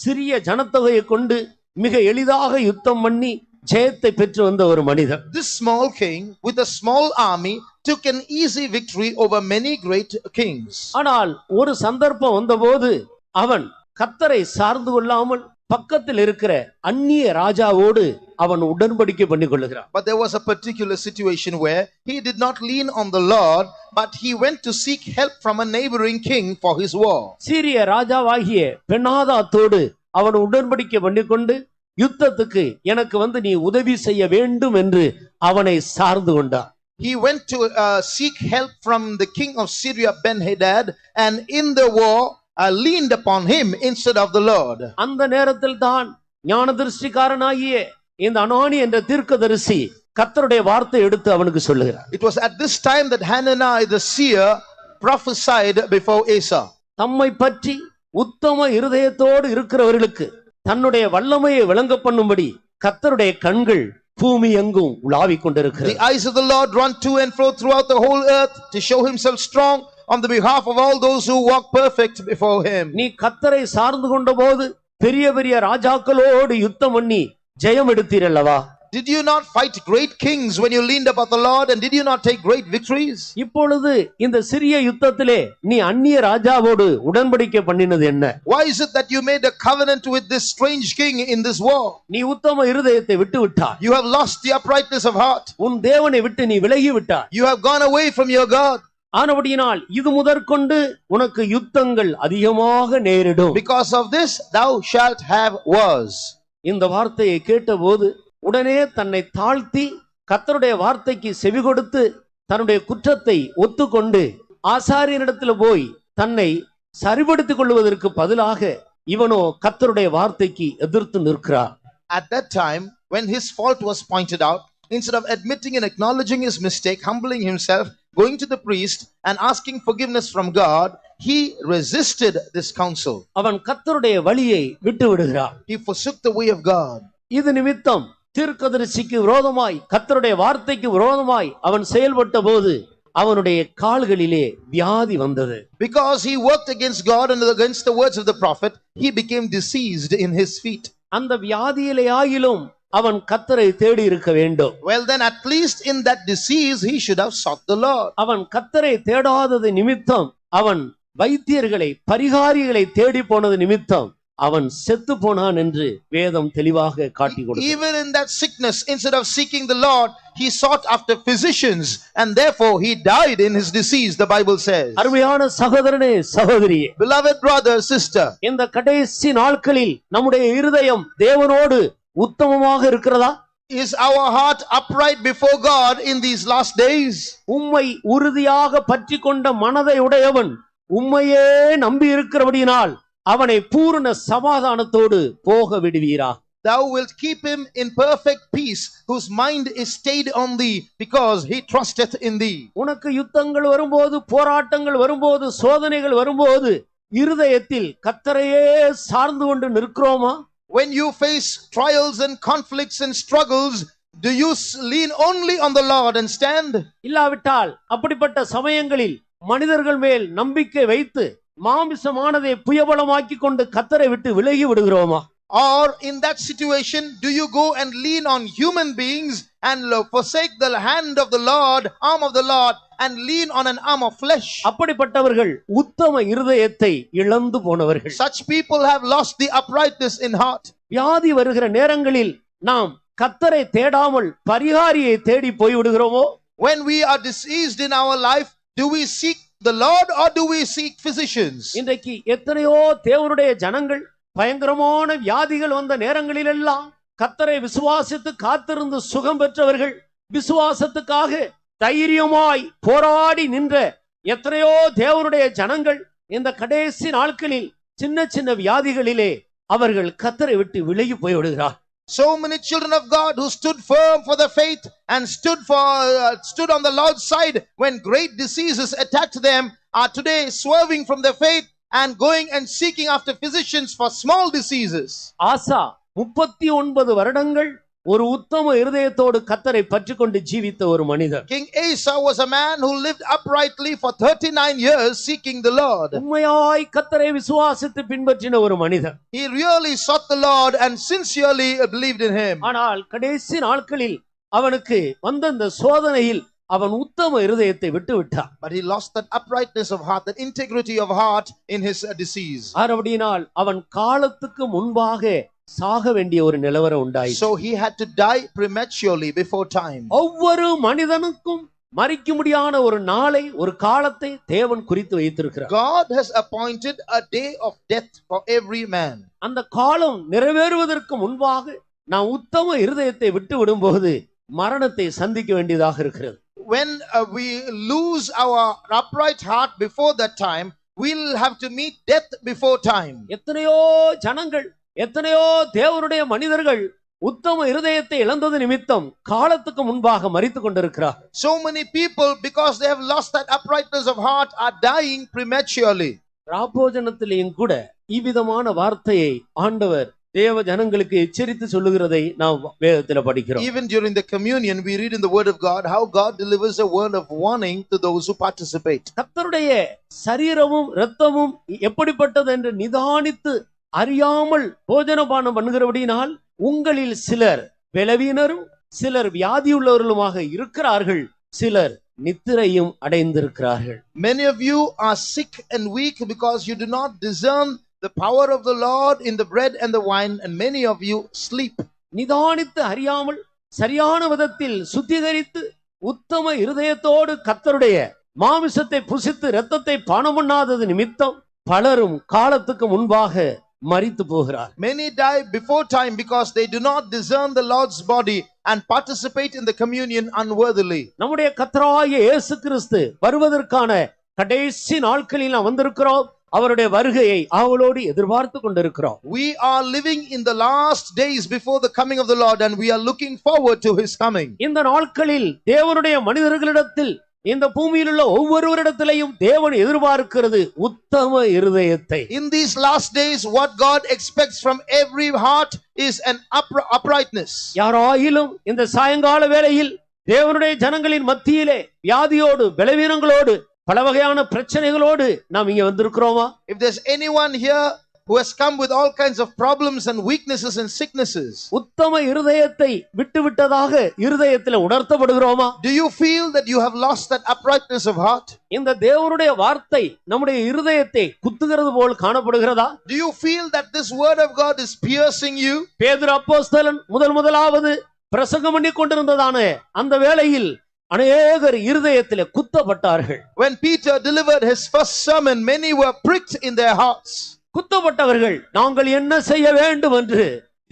[SPEAKER 2] சிறிய ஜனத்தொகையை கொண்டு மிக எளிதாக யுத்தம் பண்ணி ஜெயத்தை பெற்று வந்த ஒரு மனிதன்.
[SPEAKER 3] This small king with a small army took an easy victory over many great kings.
[SPEAKER 2] ஆனால் ஒரு சந்தர்ப்பம் வந்தபோது அவன் கர்த்தரை சார்ந்து கொள்ளாமல் பக்கத்தில் இருக்கிற அந்நிய ராஜாவோடு அவன் உடன்படிக்கை பண்ணிக் கொள்ளுகிறான்.
[SPEAKER 3] But there was a particular situation where he did not lean on the Lord, but he went to seek help from a neighboring king for his war.
[SPEAKER 2] சீரிய ராஜாவாகிய பெனாதாத்தோடு அவன் உடன்படிக்கை பண்ணிக்கொண்டு யுத்தத்துக்கு எனக்கு நீ உதவி செய்ய வேண்டும் என்று அவனை சார்ந்து கொண்டான்.
[SPEAKER 3] He went to seek help from the king of Syria, Ben-Hadad, and in the war leaned upon him instead of the Lord.
[SPEAKER 2] அந்த நேரத்தில் தான் ஞானதிருஷ்டிக்காரனாகிய இந்த அனானி என்ற தீர்க்கதரிசி கர்த்தருடைய வார்த்தை எடுத்து அவனுக்கு சொல்லுகிறார்.
[SPEAKER 3] It was at this time that Hananiah the seer prophesied before Asa.
[SPEAKER 2] தம்மை பற்றி உத்தம இருதயத்தோடு இருக்கிறவர்களுக்கு தன்னுடைய வல்லமையை விளங்க பண்ணும்படி கர்த்தருடைய கண்கள் பூமி எங்கும் உலாவிக் கொண்டிருக்கிறது.
[SPEAKER 3] The eyes of the Lord run to and fro throughout the whole earth to show himself strong on the behalf of all those who walk perfect before him.
[SPEAKER 2] நீ கர்த்தரை சார்ந்து கொண்டபோது பெரிய பெரிய ராஜாக்களோடு யுத்தம் பண்ணி ஜெயம் எடுத்தீரல்லவா?
[SPEAKER 3] Did you not fight great kings when you leaned upon the Lord, and did you not take great victories?
[SPEAKER 2] இப்பொழுது இந்த சிறிய யுத்தத்திலே நீ அந்நிய ராஜாவோடு உடன்படிக்கை பண்ணினது என்ன?
[SPEAKER 3] Why is it that you made a covenant with this strange king in this war?
[SPEAKER 2] நீ உத்தம இருதயத்தை விட்டு விட்டாய்.
[SPEAKER 3] You have lost the uprightness of heart.
[SPEAKER 2] உன் தேவனை விட்டு நீ விலகி விட்டாய்.
[SPEAKER 3] You have gone away from your God.
[SPEAKER 2] ஆனபடியினால் இது முதற்கொண்டு உனக்கு யுத்தங்கள் அதிகமாக நேரிடும்.
[SPEAKER 3] Because of this thou shalt have wars.
[SPEAKER 2] இந்த வார்த்தையை கேட்டபோது உடனே தன்னை தாழ்த்தி கர்த்தருடைய வார்த்தைக்கு செவி கொடுத்து தன்னுடைய குற்றத்தை ஒத்துக்கொண்டு ஆசாரியனிடத்தில் போய் தன்னை சரிபடுத்திக் கொள்வதற்கு பதிலாக இவனோ கர்த்தருடைய வார்த்தைக்கு எதிர்த்து நிற்கிறார்.
[SPEAKER 3] At that time, when his fault was pointed out, instead of admitting and acknowledging his mistake, humbling himself, going to the priest and asking forgiveness from God, he resisted this counsel.
[SPEAKER 2] அவன் கர்த்தருடைய வழியை விட்டு விடுகிறான்.
[SPEAKER 3] He forsook the way of God.
[SPEAKER 2] இது நிமித்தம் தீர்க்கதரிசிக்கு விரோதமாய் கர்த்தருடைய வார்த்தைக்கு விரோதமாய் அவன் செயல்பட்ட போது அவனுடைய கால்களிலே வியாதி வந்தது.
[SPEAKER 3] Because he worked against God and against the words of the prophet, he became diseased in his feet.
[SPEAKER 2] அந்த வியாதியிலே ஆகிலும் அவன் கர்த்தரை தேடி இருக்க வேண்டும்.
[SPEAKER 3] Well, then at least in that disease he should have sought the Lord.
[SPEAKER 2] அவன் கர்த்தரை தேடாதது நிமித்தம் அவன் வைத்தியர்களை பரிகாரிகளை தேடி போனது நிமித்தம் அவன் செத்து போனான் என்று வேதம் தெளிவாக காட்டி கொடுக்கிறது.
[SPEAKER 3] Even in that sickness, instead of seeking the Lord, he sought after physicians, and therefore he died in his disease, the Bible says.
[SPEAKER 2] அருமையான சகோதரனே சகோதரியே,
[SPEAKER 3] Beloved brother, sister,
[SPEAKER 2] இந்த கடைசி நாட்களில் நம்முடைய இருதயம் தேவனோடு உத்தமமாக இருக்கிறதா?
[SPEAKER 3] is our heart upright before God in these last days?
[SPEAKER 2] உம்மை உறுதியாக பற்றி கொண்ட மனதை உடையவன் உம்மையே நம்பி இருக்கிறபடியினால் அவனை பூரண சமாதானத்தோடு போக விடுவீரா.
[SPEAKER 3] Thou wilt keep him in perfect peace, whose mind is stayed on thee, because he trusteth in thee.
[SPEAKER 2] உனக்கு யுத்தங்கள் வரும்போது, போராட்டங்கள் வரும்போது, சோதனைகள் வரும்போது இருதயத்தில் கர்த்தரையே சார்ந்து கொண்டு நிற்கிறோமா?
[SPEAKER 3] When you face trials and conflicts and struggles, do you lean only on the Lord and stand?
[SPEAKER 2] இல்லாவிட்டால் அப்படிப்பட்ட சமயங்களில் மனிதர்கள் மேல் நம்பிக்கை வைத்து மாமிசமானதை புயபலமாக்கி கொண்டு கர்த்தரை விட்டு விலகி விடுகிறோமா?
[SPEAKER 3] Or in that situation, do you go and lean on human beings and forsake the hand of the Lord, arm of the Lord, and lean on an arm of flesh?
[SPEAKER 2] அப்படிப்பட்டவர்கள் உத்தம இருதயத்தை இழந்து போனவர்கள்.
[SPEAKER 3] Such people have lost the uprightness in heart.
[SPEAKER 2] வியாதி வருகிற நேரங்களில் நாம் கர்த்தரை தேடாமல் பரிகாரியை தேடி போய் விடுகிறோமோ?
[SPEAKER 3] When we are diseased in our life, do we seek the Lord or do we seek physicians?
[SPEAKER 2] இன்றைக்கு எத்தனையோ தேவனுடைய ஜனங்கள் பயங்கரமான வியாதிகள் வந்த நேரங்களில் எல்லாம் கர்த்தரை விசுவாசித்து காத்திருந்து சுகம் பெற்றவர்கள், விசுவாசத்துக்காக தைரியமாய் போராடி நின்ற எத்தனையோ தேவனுடைய ஜனங்கள் இந்த கடைசி நாட்களில் சின்ன சின்ன வியாதிகளிலே அவர்கள் கர்த்தரை விட்டு விலகி போய் விடுகிறார்.
[SPEAKER 3] So many children of God who stood firm for the faith and stood on the Lord's side when great diseases attacked them are today swerving from the faith and going and seeking after physicians for small diseases.
[SPEAKER 2] ஆசா 39 வருடங்கள் ஒரு உத்தம இருதயத்தோடு கர்த்தரை பற்றிக்கொண்டு ஜீவித்த ஒரு மனிதர்.
[SPEAKER 3] King Asa was a man who lived uprightly for 39 years seeking the Lord.
[SPEAKER 2] உண்மையாய் கர்த்தரை விசுவாசித்து பின்பற்றின ஒரு மனிதர்.
[SPEAKER 3] He really sought the Lord and sincerely believed in him.
[SPEAKER 2] ஆனால் கடைசி நாட்களில் அவனுக்கு வந்த இந்த சோதனையில் அவன் உத்தம இருதயத்தை விட்டு விட்டான்.
[SPEAKER 3] But he lost that uprightness of heart, that integrity of heart in his disease.
[SPEAKER 2] ஆனபடியினால் அவன் காலத்துக்கு முன்பாக சாக வேண்டிய ஒரு நிலவரம் உண்டாயிற்று.
[SPEAKER 3] So he had to die prematurely before time.
[SPEAKER 2] ஒவ்வொரு மனிதனுக்கும் மரிக்க முடியாத ஒரு நாளை, ஒரு காலத்தை தேவன் குறித்து வைத்திருக்கிறார்.
[SPEAKER 3] God has appointed a day of death for every man.
[SPEAKER 2] அந்த காலம் நிறைவேறுவதற்கு முன்பாக நாம் உத்தம இருதயத்தை விட்டு விடும்போது மரணத்தை சந்திக்க வேண்டியதாக இருக்கிறது.
[SPEAKER 3] When we lose our upright heart before that time, we'll have to meet death before time.
[SPEAKER 2] எத்தனையோ ஜனங்கள், எத்தனையோ தேவனுடைய மனிதர்கள் உத்தம இருதயத்தை இழந்தது நிமித்தம் காலத்துக்கு முன்பாக மரித்து கொண்டிருக்கிறார்.
[SPEAKER 3] So many people, because they have lost that uprightness of heart, are dying prematurely.
[SPEAKER 2] ராபோஜனத்திலேயும் கூட இவ்விதமான வார்த்தையை ஆண்டவர் தேவ ஜனங்களுக்கு எச்சரித்து சொல்லுகிறதை நாம் வேதத்தில் படிக்கிறோம்.
[SPEAKER 3] Even during the communion we read in the word of God how God delivers a word of warning to those who participate.
[SPEAKER 2] கர்த்தருடைய சரீரமும் இரத்தமும் எப்படிப்பட்டது என்று நிதானித்து அறியாமல் போஜனபானம் பண்ணுகிறபடினால் உங்களில் சிலர் பலவீனரும் சிலர் வியாதியுள்ளவர்களுமாக இருக்கிறார்கள், சிலர் நித்திரையும் அடைந்திருக்கிறார்கள்.
[SPEAKER 3] Many of you are sick and weak because you do not discern the power of the Lord in the bread and the wine, and many of you sleep.
[SPEAKER 2] நிதானித்து அறியாமல் சரியான விதத்தில் சுத்திகரித்து உத்தம இருதயத்தோடு கர்த்தருடைய மாமிசத்தை புசித்து இரத்தத்தை பானம் பண்ணாதது நிமித்தம் பலரும் காலத்துக்கு முன்பாக மரித்து போகிறார்.
[SPEAKER 3] Many die before time because they do not discern the Lord's body and participate in the communion unworthily.
[SPEAKER 2] நம்முடைய கர்த்தராகிய இயேசு கிறிஸ்து வருவதற்கான கடைசி நாட்களில் நாம் வந்திருக்கிறோம். அவருடைய வருகையை ஆவலோடு எதிர்பார்த்து கொண்டிருக்கிறோம்.
[SPEAKER 3] We are living in the last days before the coming of the Lord, and we are looking forward to his coming.
[SPEAKER 2] இந்த நாட்களில் தேவனுடைய மனிதர்களிடத்தில், இந்த பூமியில் உள்ள ஒவ்வொருவரிடத்திலையும் தேவன் எதிர்பார்க்கிறது உத்தம இருதயத்தை.
[SPEAKER 3] In these last days, what God expects from every heart is an uprightness.
[SPEAKER 2] யாராயிலும் இந்த சாயங்கால வேளையில் தேவனுடைய ஜனங்களின் மத்தியிலே வியாதியோடு பலவீனங்களோடு பல வகையான பிரச்சனைகளோடு நாம் இங்க வந்திருக்கிறோமா?
[SPEAKER 3] If there's anyone here who has come with all kinds of problems and weaknesses and sicknesses,
[SPEAKER 2] உத்தம இருதயத்தை விட்டுவிட்டதாக இருதயத்தில் உணர்த்தப்படுகிறோமா?
[SPEAKER 3] do you feel that you have lost that uprightness of heart?
[SPEAKER 2] இந்த தேவனுடைய வார்த்தை நம்முடைய இருதயத்தை குத்துகிறது போல் காணப்படுகிறதா?
[SPEAKER 3] Do you feel that this word of God is piercing you?
[SPEAKER 2] பேதுரு அப்போஸ்தலன் முதலாவது பிரசங்கம் பண்ணி கொண்டிருந்ததான அந்த வேளையில் அநேகர் இருதயத்திலே குத்தப்பட்டார்கள்.
[SPEAKER 3] When Peter delivered his first sermon, many were pricked in their hearts.
[SPEAKER 2] குத்தப்பட்டவர்கள் நாங்கள் என்ன செய்ய வேண்டும் என்று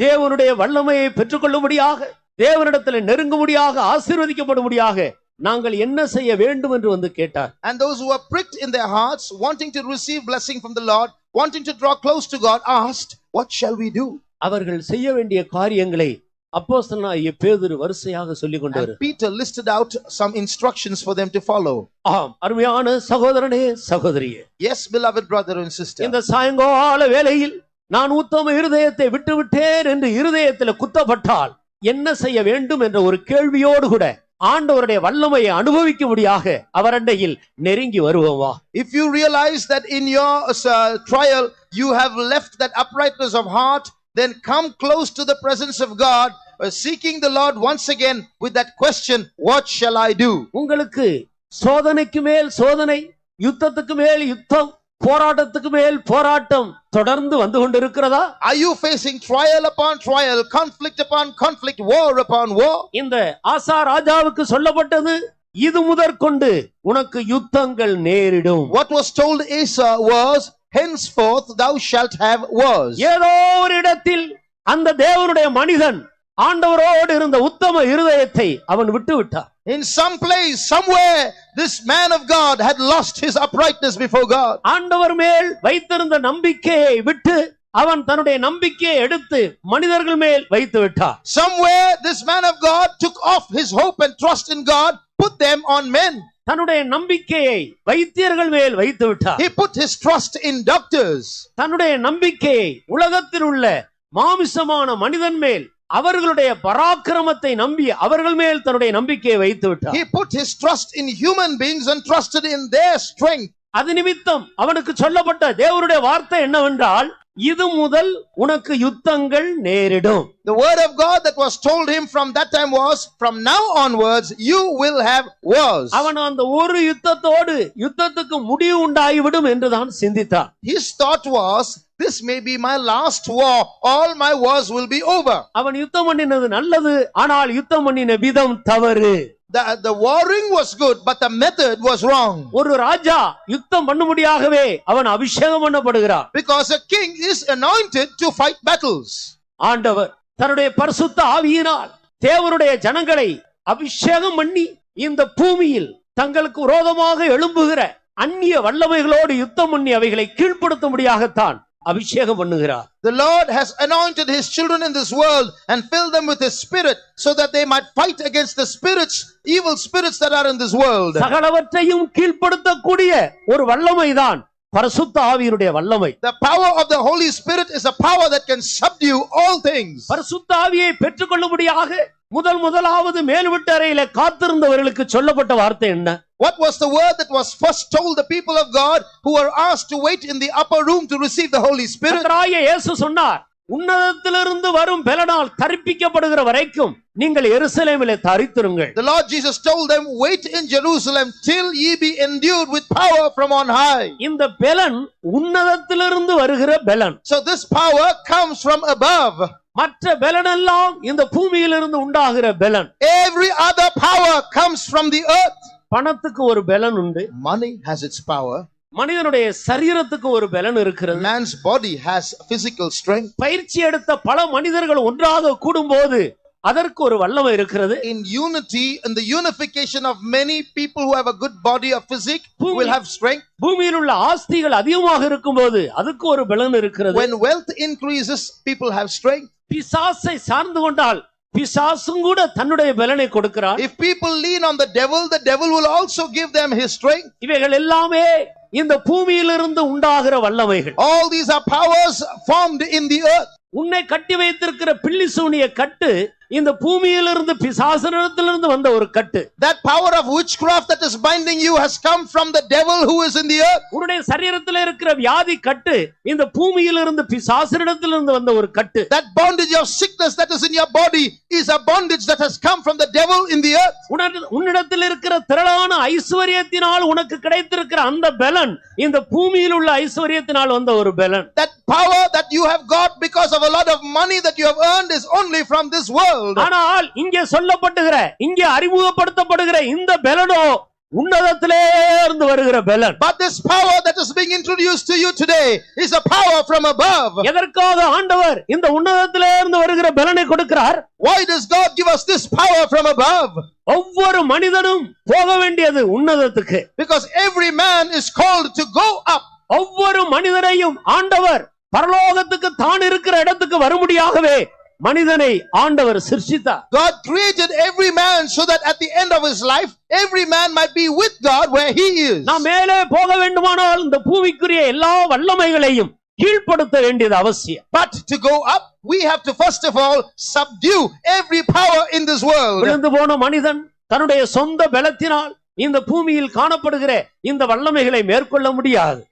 [SPEAKER 2] தேவனுடைய வல்லமையை பெற்றுக்கொள்ளும்படியாக, தேவனிடத்தில் நெருங்கும்படியாக, ஆசீர்வதிக்கப்படும்படியாக நாங்கள் என்ன செய்ய வேண்டும் என்று வந்து கேட்டார்.
[SPEAKER 3] And those who were pricked in their hearts, wanting to receive blessing from the Lord, wanting to draw close to God, asked, what shall we do?
[SPEAKER 2] அவர்கள் செய்ய வேண்டிய காரியங்களை அப்போஸ்தலனாகிய பேதுரு வரிசையாக சொல்லிக் கொண்டார்.
[SPEAKER 3] And Peter listed out some instructions for them to follow.
[SPEAKER 2] ஆம், அருமையான சகோதரனே சகோதரியே,
[SPEAKER 3] Yes, beloved brother and sister.
[SPEAKER 2] இந்த சாயங்கால வேளையில் நான் உத்தம இருதயத்தை விட்டுவிட்டேன் என்று இருதயத்தில் குத்தப்பட்டால் என்ன செய்ய வேண்டும் என்ற ஒரு கேள்வியோடு கூட ஆண்டவருடைய வல்லமையை அனுபவிக்கும்படியாக அவரண்டையில் நெருங்கி வருவோமா?
[SPEAKER 3] If you realize that in your trial you have left that uprightness of heart, then come close to the presence of God, seeking the Lord once again with that question, what shall I do?
[SPEAKER 2] உங்களுக்கு சோதனைக்கு மேல் சோதனை, யுத்தத்துக்கு மேல் யுத்தம், போராட்டத்துக்கு மேல் போராட்டம் தொடர்ந்து வந்து கொண்டிருக்கிறதா?
[SPEAKER 3] Are you facing trial upon trial, conflict upon conflict, war upon war?
[SPEAKER 2] இந்த ஆசா ராஜாவுக்கு சொல்லப்பட்டது, இது முதற்கொண்டு உனக்கு யுத்தங்கள் நேரிடும்.
[SPEAKER 3] What was told Asa was, henceforth thou shalt have wars.
[SPEAKER 2] ஏதோ ஒரு இடத்தில் அந்த தேவனுடைய மனிதன் ஆண்டவரோடு இருந்த உத்தம இருதயத்தை அவன் விட்டு விட்டான்.
[SPEAKER 3] In some place, somewhere, this man of God had lost his uprightness before God.
[SPEAKER 2] ஆண்டவர் மேல் வைத்திருந்த நம்பிக்கையை விட்டு அவன் தன்னுடைய நம்பிக்கையை எடுத்து மனிதர்கள் மேல் வைத்து விட்டான்.
[SPEAKER 3] Somewhere, this man of God took off his hope and trust in God, put them on men.
[SPEAKER 2] தன்னுடைய நம்பிக்கையை வைத்தியர்கள் மேல் வைத்து விட்டார்.
[SPEAKER 3] He put his trust in doctors.
[SPEAKER 2] தன்னுடைய நம்பிக்கையை உலகத்தில் உள்ள மாமிசமான மனிதன் மேல், அவர்களுடைய பராக்கிரமத்தை நம்பி அவர்கள் மேல் தன்னுடைய நம்பிக்கையை வைத்து விட்டார்.
[SPEAKER 3] He put his trust in human beings and trusted in their strength.
[SPEAKER 2] அது நிமித்தம் அவனுக்கு சொல்லப்பட்ட தேவனுடைய வார்த்தை என்னவென்றால், இது முதல் உனக்கு யுத்தங்கள் நேரிடும்.
[SPEAKER 3] The word of God that was told him from that time was, from now onwards you will have wars.
[SPEAKER 2] அவன் அந்த ஒரு யுத்தத்தோடு யுத்தத்துக்கு முடிவு உண்டாகிவிடும் என்றுதான் சிந்தித்தான்.
[SPEAKER 3] His thought was, this may be my last war, all my wars will be over.
[SPEAKER 2] அவன் யுத்தம் பண்ணினது நல்லது, ஆனால் யுத்தம் பண்ணின விதம் தவறு.
[SPEAKER 3] The warring was good, but the method was wrong.
[SPEAKER 2] ஒரு ராஜா யுத்தம் பண்ணும்படியாகவே அவன் அபிஷேகம் பண்ணப்படுகிறான்.
[SPEAKER 3] Because a king is anointed to fight battles.
[SPEAKER 2] ஆண்டவர் தன்னுடைய பரிசுத்த ஆவியினால் தேவனுடைய ஜனங்களை அபிஷேகம் பண்ணி இந்த பூமியில் தங்களுக்கு விரோதமாக எழும்புகிற அந்நிய வல்லமைகளோடு யுத்தம் பண்ணி அவைகளை கீழ்ப்படுத்தும்படியாகத்தான் அபிஷேகம் பண்ணுகிறார்.
[SPEAKER 3] The Lord has anointed his children in this world and filled them with his spirit so that they might fight against the spirits, evil spirits that are in this world.
[SPEAKER 2] சகலவற்றையும் கீழ்ப்படுத்தக்கூடிய ஒரு வல்லமைதான் பரிசுத்த ஆவியினுடைய வல்லமை.
[SPEAKER 3] The power of the Holy Spirit is a power that can subdue all things.
[SPEAKER 2] பரிசுத்த ஆவியை பெற்றுக்கொள்ளும்படியாக முதலாவது மேல்விட்டு அறையிலே காத்திருந்தவர்களுக்கு சொல்லப்பட்ட வார்த்தை என்ன?
[SPEAKER 3] What was the word that was first told the people of God who were asked to wait in the upper room to receive the Holy Spirit?
[SPEAKER 2] கர்த்தராகிய இயேசு சொன்னார், உன்னதத்திலிருந்து வரும் பலனால் தரிப்பிக்கப்படுகிற வரைக்கும் நீங்கள் எருசலேமிலே தரித்திருங்கள்.
[SPEAKER 3] The Lord Jesus told them, wait in Jerusalem till ye be endued with power from on high.
[SPEAKER 2] இந்த பலன் உன்னதத்திலிருந்து வருகிற பலன்.
[SPEAKER 3] So this power comes from above.
[SPEAKER 2] மற்ற பலனெல்லாம் இந்த பூமியிலிருந்து உண்டாகிற பலன்.
[SPEAKER 3] Every other power comes from the earth.
[SPEAKER 2] பணத்துக்கு ஒரு பலன் உண்டு.
[SPEAKER 3] Money has its power.
[SPEAKER 2] மனிதனுடைய சரீரத்துக்கு ஒரு பலன் இருக்கிறது.
[SPEAKER 3] Man's body has physical strength.
[SPEAKER 2] பயிற்சி எடுத்த பல மனிதர்கள் ஒன்றாக கூடும்போது அதற்கு ஒரு வல்லமை இருக்கிறது.
[SPEAKER 3] In unity, in the unification of many people who have a good body of physique will have strength.
[SPEAKER 2] பூமியில் உள்ள ஆஸ்திகள் அதிகமாக இருக்கும்போது அதுக்கு ஒரு பலன் இருக்கிறது.
[SPEAKER 3] When wealth increases, people have strength.
[SPEAKER 2] பிசாசை சார்ந்து கொண்டால் பிசாசும் கூட தன்னுடைய பலனை கொடுக்கிறார்.
[SPEAKER 3] If people lean on the devil will also give them his strength.
[SPEAKER 2] இவைகள் எல்லாமே இந்த பூமியிலிருந்து உண்டாகிற வல்லமைகள்.
[SPEAKER 3] All these are powers formed in the earth.
[SPEAKER 2] உன்னை கட்டி வைத்திருக்கிற பில்லி சூனிய கட்டு இந்த பூமியிலிருந்து பிசாசனிடத்திலிருந்து வந்த ஒரு கட்டு.
[SPEAKER 3] That power of witchcraft that is binding you has come from the devil who is in the earth.
[SPEAKER 2] உன்னுடைய சரீரத்தில் இருக்கிற வியாதி கட்டு இந்த பூமியிலிருந்து பிசாசனிடத்திலிருந்து வந்த ஒரு கட்டு.
[SPEAKER 3] That bondage of sickness that is in your body is a bondage that has come from the devil in the earth.
[SPEAKER 2] உன்னிடத்தில் இருக்கிற திரளான ஐஸ்வரியத்தினால் உனக்கு கிடைத்திருக்கிற அந்த பலன் இந்த பூமியில் உள்ள ஐஸ்வரியத்தினால் வந்த ஒரு பலன்.
[SPEAKER 3] That power that you have got because of a lot of money that you have earned is only from this world.
[SPEAKER 2] ஆனால் இங்கே சொல்லப்படுகிற இங்கே அறிமுகப்படுத்தப்படுகிற இந்த பலனோ உன்னதத்திலே இருந்து வருகிற பலன்.
[SPEAKER 3] But this power that is being introduced to you today is a power from above.
[SPEAKER 2] எதற்காக ஆண்டவர் இந்த உன்னதத்திலே இருந்து வருகிற பலனை கொடுக்கிறார்?
[SPEAKER 3] Why does God give us this power from above?
[SPEAKER 2] ஒவ்வொரு மனிதனும் போக வேண்டியது உன்னதத்துக்கு.
[SPEAKER 3] Because every man is called to go up.
[SPEAKER 2] ஒவ்வொரு மனிதனையும் ஆண்டவர் பரலோகத்துக்கு தான் இருக்கிற இடத்துக்கு வரும்படியாகவே மனிதனை ஆண்டவர் சிருஷ்டித்தார்.
[SPEAKER 3] God created every man so that at the end of his life every man might be with God where he is.
[SPEAKER 2] நாம் மேலே போக வேண்டுமானால் இந்த பூமிக்குரிய எல்லா வல்லமைகளையும் கீழ்ப்படுத்த வேண்டியது அவசியம்.
[SPEAKER 3] But to go up we have to first of all subdue every power in this world.
[SPEAKER 2] விழுந்து போன மனிதன் தன்னுடைய சொந்த பலத்தினால் இந்த பூமியில் காணப்படுகிற இந்த வல்லமைகளை மேற்கொள்ள முடியாது.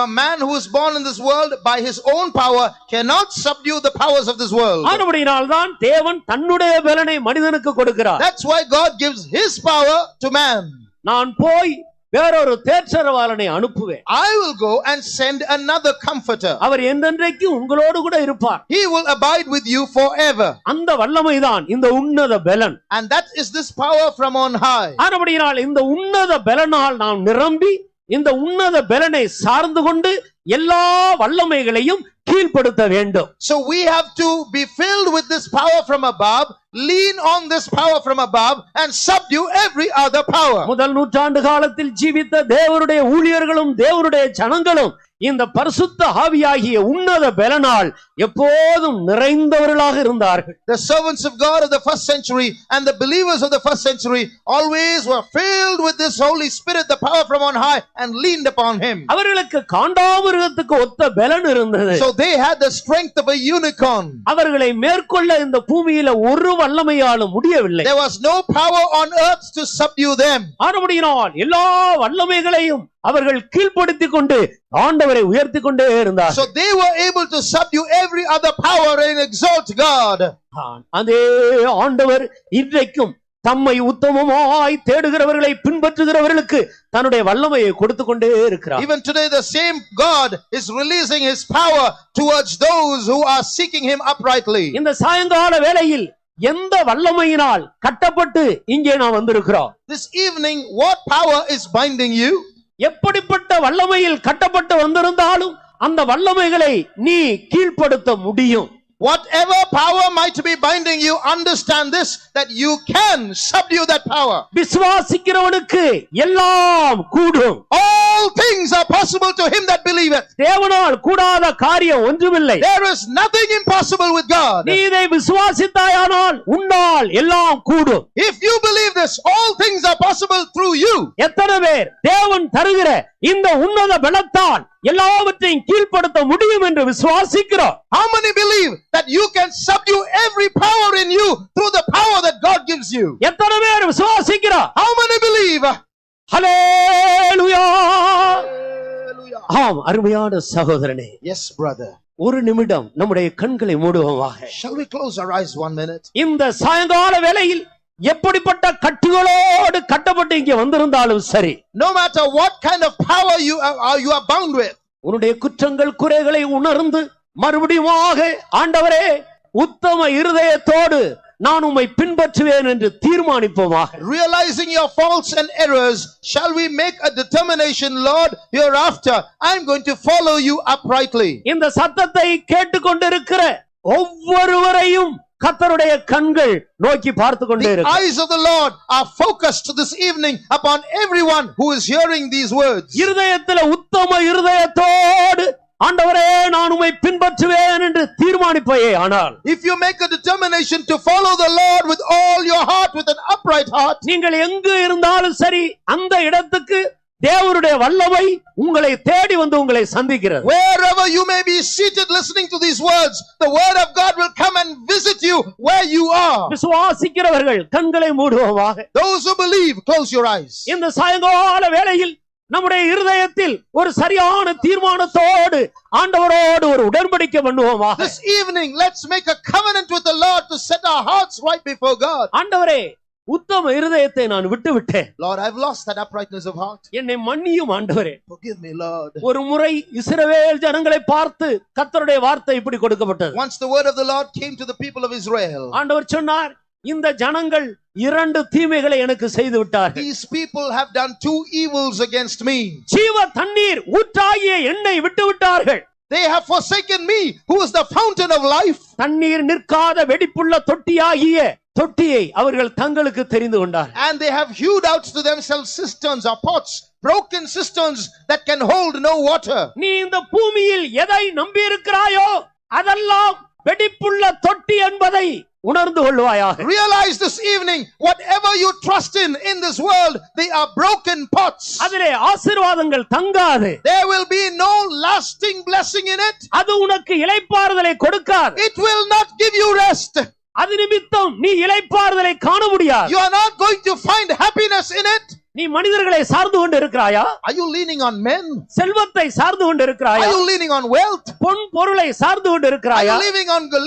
[SPEAKER 3] A man who is born in this world by his own power cannot subdue the powers of this world.
[SPEAKER 2] ஆனபடியால் தான் தேவன் தன்னுடைய பலனை மனிதனுக்கு கொடுக்கிறார்.
[SPEAKER 3] That's why God gives his power to man.
[SPEAKER 2] நான் போய் வேறொரு தேற்றரவாளனை அனுப்புவேன்.
[SPEAKER 3] I will go and send another comforter.
[SPEAKER 2] அவர் என்றென்றைக்கு உங்களோடு கூட இருப்பார்.
[SPEAKER 3] He will abide with you forever.
[SPEAKER 2] அந்த வல்லமைதான் இந்த உன்னத பலன்.
[SPEAKER 3] And that is this power from on high.
[SPEAKER 2] ஆனபடியால் இந்த உன்னத பலனால் நாம் நிரம்பி இந்த உன்னத பலனை சார்ந்து கொண்டு எல்லா வல்லமைகளையும் கீழ்ப்படுத்த வேண்டும்.
[SPEAKER 3] So we have to be filled with this power from above, lean on this power from above and subdue every other power.
[SPEAKER 2] முதல் நூற்றாண்டு காலத்தில் ஜீவித்த தேவனுடைய ஊழியர்களும் தேவனுடைய ஜனங்களும் இந்த பரிசுத்த ஆவியாகிய உன்னத பலனால் எப்போதும் நிறைந்தவர்களாக இருந்தார்கள்.
[SPEAKER 3] The servants of God of the first century and the believers of the first century always were filled with this Holy Spirit, the power from on high, and leaned upon him.
[SPEAKER 2] அவர்களுக்கு காண்டாமிருகத்துக்கு ஒத்த பலன் இருந்தது.
[SPEAKER 3] So they had the strength of a unicorn.
[SPEAKER 2] அவர்களை மேற்கொள்ள இந்த பூமியில ஒரு வல்லமையாலும் முடியவில்லை.
[SPEAKER 3] There was no power on earth to subdue them.
[SPEAKER 2] ஆனபடியால் எல்லா வல்லமைகளையும் அவர்கள் கீழ்ப்படுத்திக் கொண்டு ஆண்டவரை உயர்த்திக் கொண்டே இருந்தார்.
[SPEAKER 3] So they were able to subdue every other power and exalt God.
[SPEAKER 2] அதே ஆண்டவர் இன்றைக்கும் தம்மை உத்தமமாய் தேடுகிறவர்களை பின்பற்றுகிறவர்களுக்கு தன்னுடைய வல்லமையை கொடுத்து கொண்டே இருக்கிறார்.
[SPEAKER 3] Even today the same God is releasing his power towards those who are seeking him uprightly.
[SPEAKER 2] இந்த சாயங்கால வேளையில் எந்த வல்லமையினால் கட்டப்பட்டு இங்கே நாம் வந்திருக்கிறோம்?
[SPEAKER 3] This evening what power is binding you?
[SPEAKER 2] எப்படிப்பட்ட வல்லமையில் கட்டப்பட்டு வந்திருந்தாலும் அந்த வல்லமைகளை நீ கீழ்ப்படுத்த முடியும்.
[SPEAKER 3] Whatever power might be binding you, understand this, that you can subdue that power.
[SPEAKER 2] விசுவாசிக்கிறவனுக்கு எல்லாம் கூடும்.
[SPEAKER 3] All things are possible to him that believeth.
[SPEAKER 2] தேவனால் கூடாத காரியம் ஒன்றுமில்லை.
[SPEAKER 3] There is nothing impossible with God.
[SPEAKER 2] நீ இதை விசுவாசித்தாயானால் உன்னால் எல்லாம் கூடும்.
[SPEAKER 3] If you believe this, all things are possible through you.
[SPEAKER 2] எத்தனை பேர் தேவன் தருகிற இந்த உன்னத பலத்தால் எல்லாவற்றையும் கீழ்ப்படுத்த முடியும் என்று விசுவாசிக்கிறோம்?
[SPEAKER 3] How many believe that you can subdue every power in you through the power that God gives you?
[SPEAKER 2] எத்தனை பேர் விசுவாசிக்கிறோம்?
[SPEAKER 3] How many believe?
[SPEAKER 2] Hallelujah.
[SPEAKER 3] Hallelujah.
[SPEAKER 2] ஆம் அருமையான சகோதரனே,
[SPEAKER 3] Yes brother.
[SPEAKER 2] ஒரு நிமிடம் நம்முடைய கண்களை மூடுவோமாக.
[SPEAKER 3] Shall we close our eyes 1 minute?
[SPEAKER 2] இந்த சாயங்கால வேளையில் எப்படிப்பட்ட கட்டுகளோடு கட்டப்பட்டு இங்கே வந்திருந்தாலும் சரி,
[SPEAKER 3] No matter what kind of power you are bound with,
[SPEAKER 2] உன்னுடைய குற்றங்கள் குறைகளை உணர்ந்து மறுபடியுமாக ஆண்டவரே உத்தம இருதயத்தோடு நான் உம்மை பின்பற்றுவேன் என்று தீர்மானிப்போமாக.
[SPEAKER 3] realizing your faults and errors, shall we make a determination, Lord, hereafter I'm going to follow you uprightly.
[SPEAKER 2] இந்த சத்தத்தை கேட்டுக்கொண்டிருக்கிற ஒவ்வொருவரையும் கர்த்தருடைய கண்கள் நோக்கி பார்த்து கொண்டே
[SPEAKER 3] The
[SPEAKER 2] இருக்கு.
[SPEAKER 3] eyes of the Lord are focused this evening upon everyone who is hearing these words.
[SPEAKER 2] இருதயத்தில் உத்தம இருதயத்தோடு ஆண்டவரே நான் உம்மை பின்பற்றுவேன் என்று தீர்மானிப்பையே ஆனால்,
[SPEAKER 3] If you make a determination to follow the Lord with all your heart, with an upright heart,
[SPEAKER 2] நீங்கள் எங்கு இருந்தாலும் சரி அந்த இடத்துக்கு தேவனுடைய வல்லமை உங்களை தேடி வந்து உங்களை சந்திக்கிறது.
[SPEAKER 3] wherever you may be seated listening to these words, the word of God will come and visit you where you are.
[SPEAKER 2] விசுவாசிக்கிறவர்கள் கண்களை மூடுவோமாக.
[SPEAKER 3] Those who believe, close your eyes.
[SPEAKER 2] இந்த சாயங்கால வேளையில் நம்முடைய இருதயத்தில் ஒரு சரியான தீர்மானத்தோடு ஆண்டவரோடு ஒரு உடன்படிக்கை பண்ணுவோமாக.
[SPEAKER 3] This evening, let's make a covenant with the Lord to set our hearts right before God.
[SPEAKER 2] ஆண்டவரே உத்தம இருதயத்தை நான் விட்டு விட்டேன்,
[SPEAKER 3] Lord, I've lost that uprightness of heart.
[SPEAKER 2] என்னை மன்னியும் ஆண்டவரே.
[SPEAKER 3] Forgive me, Lord.
[SPEAKER 2] ஒரு முறை இஸ்ரவேல் ஜனங்களை பார்த்து கர்த்தருடைய வார்த்தை இப்படி கொடுக்கப்பட்டது.
[SPEAKER 3] Once the word of the Lord came to the people of Israel.
[SPEAKER 2] ஆண்டவர் சொன்னார், இந்த ஜனங்கள் 2 தீமைகளை எனக்கு செய்து விட்டார்கள்.
[SPEAKER 3] These people have done 2 evils against me.
[SPEAKER 2] ஜீவ தண்ணீர் ஊற்றாகிய என்னை விட்டு விட்டார்கள்.
[SPEAKER 3] They have forsaken me, who is the fountain of life.
[SPEAKER 2] தண்ணீர் நிற்காத வெடிப்புள்ள தொட்டியை அவர்கள் தங்களுக்கு தெரிந்து கொண்டார்கள்.
[SPEAKER 3] And they have hewed out to themselves cisterns or pots, broken cisterns that can hold no water.
[SPEAKER 2] நீ இந்த பூமியில் எதை நம்பி இருக்கிறாயோ அதெல்லாம் வெடிப்புள்ள தொட்டி என்பதை உணர்ந்து கொள்வாயாக.
[SPEAKER 3] Realize this evening, whatever you trust in this world, they are broken pots.
[SPEAKER 2] அதிலே ஆசீர்வாதங்கள் தங்காது.
[SPEAKER 3] There will be no lasting blessing in it.
[SPEAKER 2] அது உனக்கு இளைப்பாறுதலை கொடுக்காது.
[SPEAKER 3] It will not give you rest.
[SPEAKER 2] அது நிமித்தம் நீ இளைப்பாறுதலை காண முடியாது.
[SPEAKER 3] You are not going to find happiness in it.
[SPEAKER 2] நீ மனிதர்களை சார்ந்து கொண்டு இருக்கிறாயா?
[SPEAKER 3] Are you leaning on men?
[SPEAKER 2] செல்வத்தை சார்ந்து கொண்டு இருக்கிறாயா?
[SPEAKER 3] Are you leaning on wealth?
[SPEAKER 2] பொன் பொருளை சார்ந்து கொண்டு
[SPEAKER 3] Are
[SPEAKER 2] இருக்கிறாயா?
[SPEAKER 3] you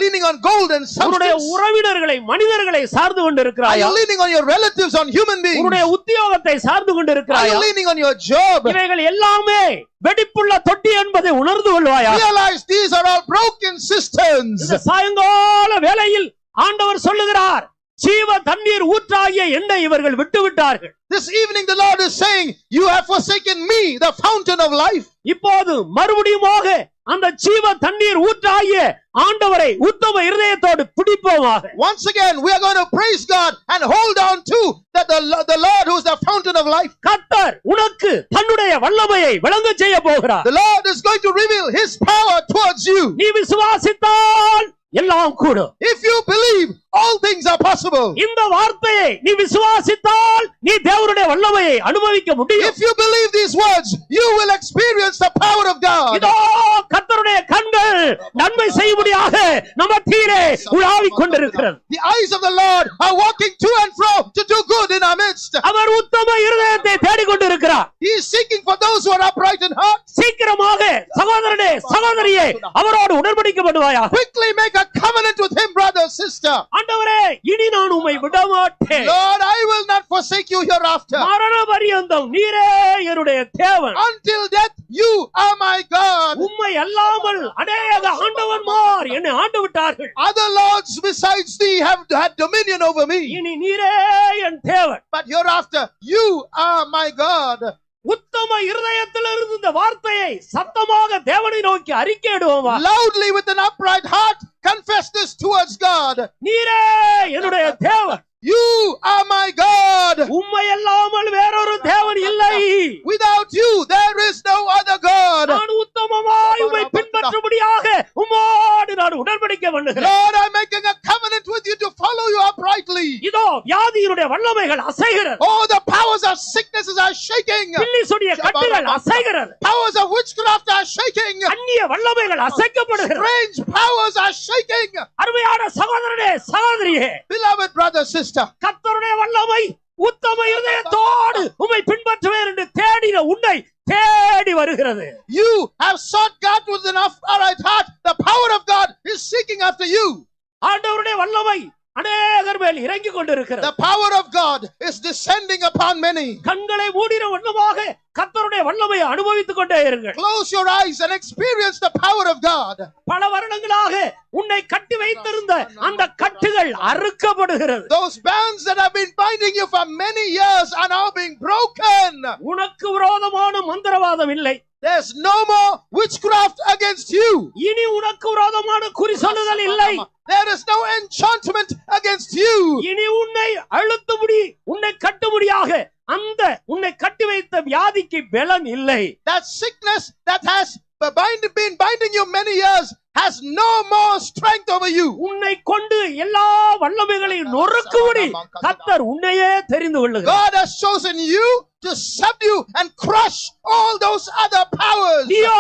[SPEAKER 3] leaning on gold and
[SPEAKER 2] உன்னுடைய
[SPEAKER 3] substance?
[SPEAKER 2] உறவினர்களை மனிதர்களை சார்ந்து கொண்டு
[SPEAKER 3] Are
[SPEAKER 2] இருக்கிறாயா?
[SPEAKER 3] you leaning on your relatives, on human beings?
[SPEAKER 2] உன்னுடைய உத்தியோகத்தை சார்ந்து கொண்டு
[SPEAKER 3] Are
[SPEAKER 2] இருக்கிறாயா?
[SPEAKER 3] you leaning on your job?
[SPEAKER 2] இவைகள் எல்லாமே வெடிப்புள்ள தொட்டி என்பதை உணர்ந்து கொள்வாயா?
[SPEAKER 3] Realize these are all broken cisterns.
[SPEAKER 2] இந்த சாயங்கால வேளையில் ஆண்டவர் சொல்லுகிறார், ஜீவ தண்ணீர் ஊற்றாகிய என்னை இவர்கள் விட்டு விட்டார்கள்.
[SPEAKER 3] This evening the Lord is saying, you have forsaken me, the fountain of life.
[SPEAKER 2] இப்போது மறுபடியுமாக அந்த ஜீவ தண்ணீர் ஊற்றாகிய ஆண்டவரை உத்தம இருதயத்தோடு பிடிப்போமாக.
[SPEAKER 3] Once again we are going to praise God and hold on to that the Lord who is the fountain of life.
[SPEAKER 2] கர்த்தர் உனக்கு தன்னுடைய வல்லமையை விளங்க செய்ய போகிறார்.
[SPEAKER 3] The Lord is going to reveal his power towards you.
[SPEAKER 2] நீ விசுவாசித்தால் எல்லாம் கூடும்.
[SPEAKER 3] If you believe, all things are possible.
[SPEAKER 2] இந்த வார்த்தையை நீ விசுவாசித்தால் நீ தேவனுடைய வல்லமையை அனுபவிக்க முடியும்.
[SPEAKER 3] If you believe these words, you will experience the power of God.
[SPEAKER 2] இதோ கர்த்தருடைய கண்கள் நன்மை செய்யும்படியாக நம்ம மத்தியிலே உலாவிக் கொண்டிருக்கிறது.
[SPEAKER 3] The eyes of the Lord are walking to and fro to do good in our midst.
[SPEAKER 2] அவர் உத்தம இருதயத்தை தேடிக் கொண்டிருக்கிறார்.
[SPEAKER 3] He is seeking for those who are upright in heart.
[SPEAKER 2] சீக்கிரமாக சகோதரனே சகோதரியே அவரோடு உடன்படிக்கை பண்ணுவாயா?
[SPEAKER 3] Quickly make a covenant with him, brother, sister.
[SPEAKER 2] ஆண்டவரே, இனி நான் உம்மை விட மாட்டேன்.
[SPEAKER 3] Lord, I will not forsake you hereafter.
[SPEAKER 2] மரண பரியந்தம் நீரே என்னுடைய தேவன்.
[SPEAKER 3] Until death, you are my God.
[SPEAKER 2] உம்மை அல்லாமல் அநேக ஆண்டவன்மார் என்னை ஆண்டு விட்டார்கள்.
[SPEAKER 3] Other lords besides thee have had dominion over me.
[SPEAKER 2] இனி நீரே என் தேவன்.
[SPEAKER 3] But hereafter, you are my God.
[SPEAKER 2] உத்தம இருதயத்திலிருந்து இந்த வார்த்தையை சத்தமாக தேவனை நோக்கி அறிக்கையிடுவோமா?
[SPEAKER 3] Loudly with an upright heart, confess this towards God.
[SPEAKER 2] நீரே என்னுடைய தேவன்.
[SPEAKER 3] You are my God.
[SPEAKER 2] உம்மை அல்லாமல் வேறொரு தேவன் இல்லை.
[SPEAKER 3] Without you, there is no other God.
[SPEAKER 2] நான் உத்தமமாய் உம்மை பின்பற்றும்படியாக உம்மோடு நான் உடன்படிக்கை பண்ணுகிறேன்.
[SPEAKER 3] Lord, I'm making a covenant with you to follow you uprightly.
[SPEAKER 2] இதோ வியாதியினுடைய வல்லமைகள் அசைகிறது.
[SPEAKER 3] Oh, the powers of sicknesses are shaking.
[SPEAKER 2] பில்லிசுடைய கட்டுகள் அசைகிறது.
[SPEAKER 3] Powers of witchcraft are shaking.
[SPEAKER 2] அந்நிய வல்லமைகள் அசைக்கப்படுகிறது.
[SPEAKER 3] Strange powers are shaking.
[SPEAKER 2] அருமையான சகோதரனே சகோதரியே,
[SPEAKER 3] Beloved brother, sister,
[SPEAKER 2] கர்த்தருடைய வல்லமை உத்தம இருதயத்தோடு உம்மை பின்பற்றுவேன் என்று தேடின உன்னை தேடி வருகிறது.
[SPEAKER 3] You have sought God with an upright heart. The power of God is seeking after you.
[SPEAKER 2] ஆண்டவருடைய வல்லமை அநேகர் மேல் இறங்கி கொண்டிருக்கிறது.
[SPEAKER 3] The power of God is descending upon many.
[SPEAKER 2] கண்களை மூடின வண்ணமாக கர்த்தருடைய வல்லமையை அனுபவித்துக் கொண்டே இருங்கள்.
[SPEAKER 3] Close your eyes and experience the power of God.
[SPEAKER 2] பல வருடங்களாக உன்னை கட்டி வைத்திருந்த அந்த கட்டுகள் அறுக்கப்படுகிறது.
[SPEAKER 3] Those bands that have been binding you for many years are now being broken.
[SPEAKER 2] உனக்கு விரோதமான மந்திரவாதம் இல்லை.
[SPEAKER 3] There's no more witchcraft against you.
[SPEAKER 2] இனி உனக்கு விரோதமான குறி சொல்லுதல் இல்லை.
[SPEAKER 3] There is no enchantment against you.
[SPEAKER 2] இனி உன்னை அழுத்தமுடி உன்னை கட்டுமுடியாக அந்த உன்னை கட்டி வைத்த வியாதிக்கு பலன் இல்லை.
[SPEAKER 3] That sickness that has been binding you many years has no more strength over you.
[SPEAKER 2] உன்னை கொண்டு எல்லா வல்லமைகளையும் நொறுக்கும்படி கர்த்தர் உன்னையே தெரிந்து கொள்ளுகிறார்.
[SPEAKER 3] God has chosen you to subdue and crush all those other powers.
[SPEAKER 2] நீயோ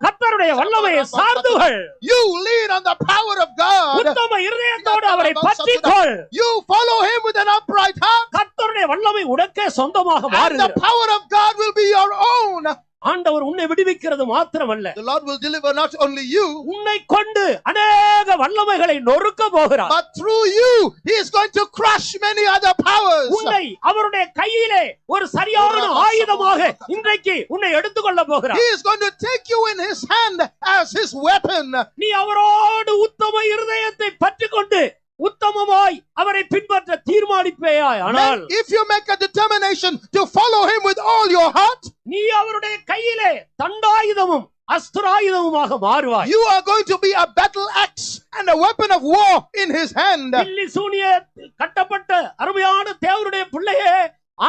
[SPEAKER 2] கர்த்தருடைய வல்லமையை சார்ந்துகள்.
[SPEAKER 3] You lean on the power of God.
[SPEAKER 2] உத்தம இருதயத்தோடு அவரை பற்றிக்கொள்.
[SPEAKER 3] You follow him with an upright heart.
[SPEAKER 2] கர்த்தருடைய வல்லமை உனக்கே சொந்தமாக
[SPEAKER 3] And the
[SPEAKER 2] மாறுகிறது.
[SPEAKER 3] power of God will be your own.
[SPEAKER 2] ஆண்டவர் உன்னை விடுவிக்கிறது மாத்திரமல்ல,
[SPEAKER 3] The Lord will deliver not only you,
[SPEAKER 2] உன்னை கொண்டு அநேக வல்லமைகளை நொறுக்க போகிறார்.
[SPEAKER 3] but through you he is going to crush many other powers.
[SPEAKER 2] உன்னை அவருடைய கையிலே ஒரு சரியான ஆயுதமாக இன்றைக்கு உன்னை எடுத்துக்கொள்ள போகிறார்.
[SPEAKER 3] He is going to take you in his hand as his weapon.
[SPEAKER 2] நீ அவரோடு உத்தம இருதயத்தை பற்றிக்கொண்டு உத்தமமாய் அவரை பின்பற்ற தீர்மானிப்பேயாய் ஆனால்,
[SPEAKER 3] If you make a determination to follow him with all your heart,
[SPEAKER 2] நீ அவருடைய கையிலே தண்டாயுதமும் அஸ்திராயுதமுமாக மாறுவாய்.
[SPEAKER 3] you are going to be a battle axe and a weapon of war in his hand.
[SPEAKER 2] பில்லி சூனிய கட்டப்பட்ட அருமையான தேவனுடைய பிள்ளையே,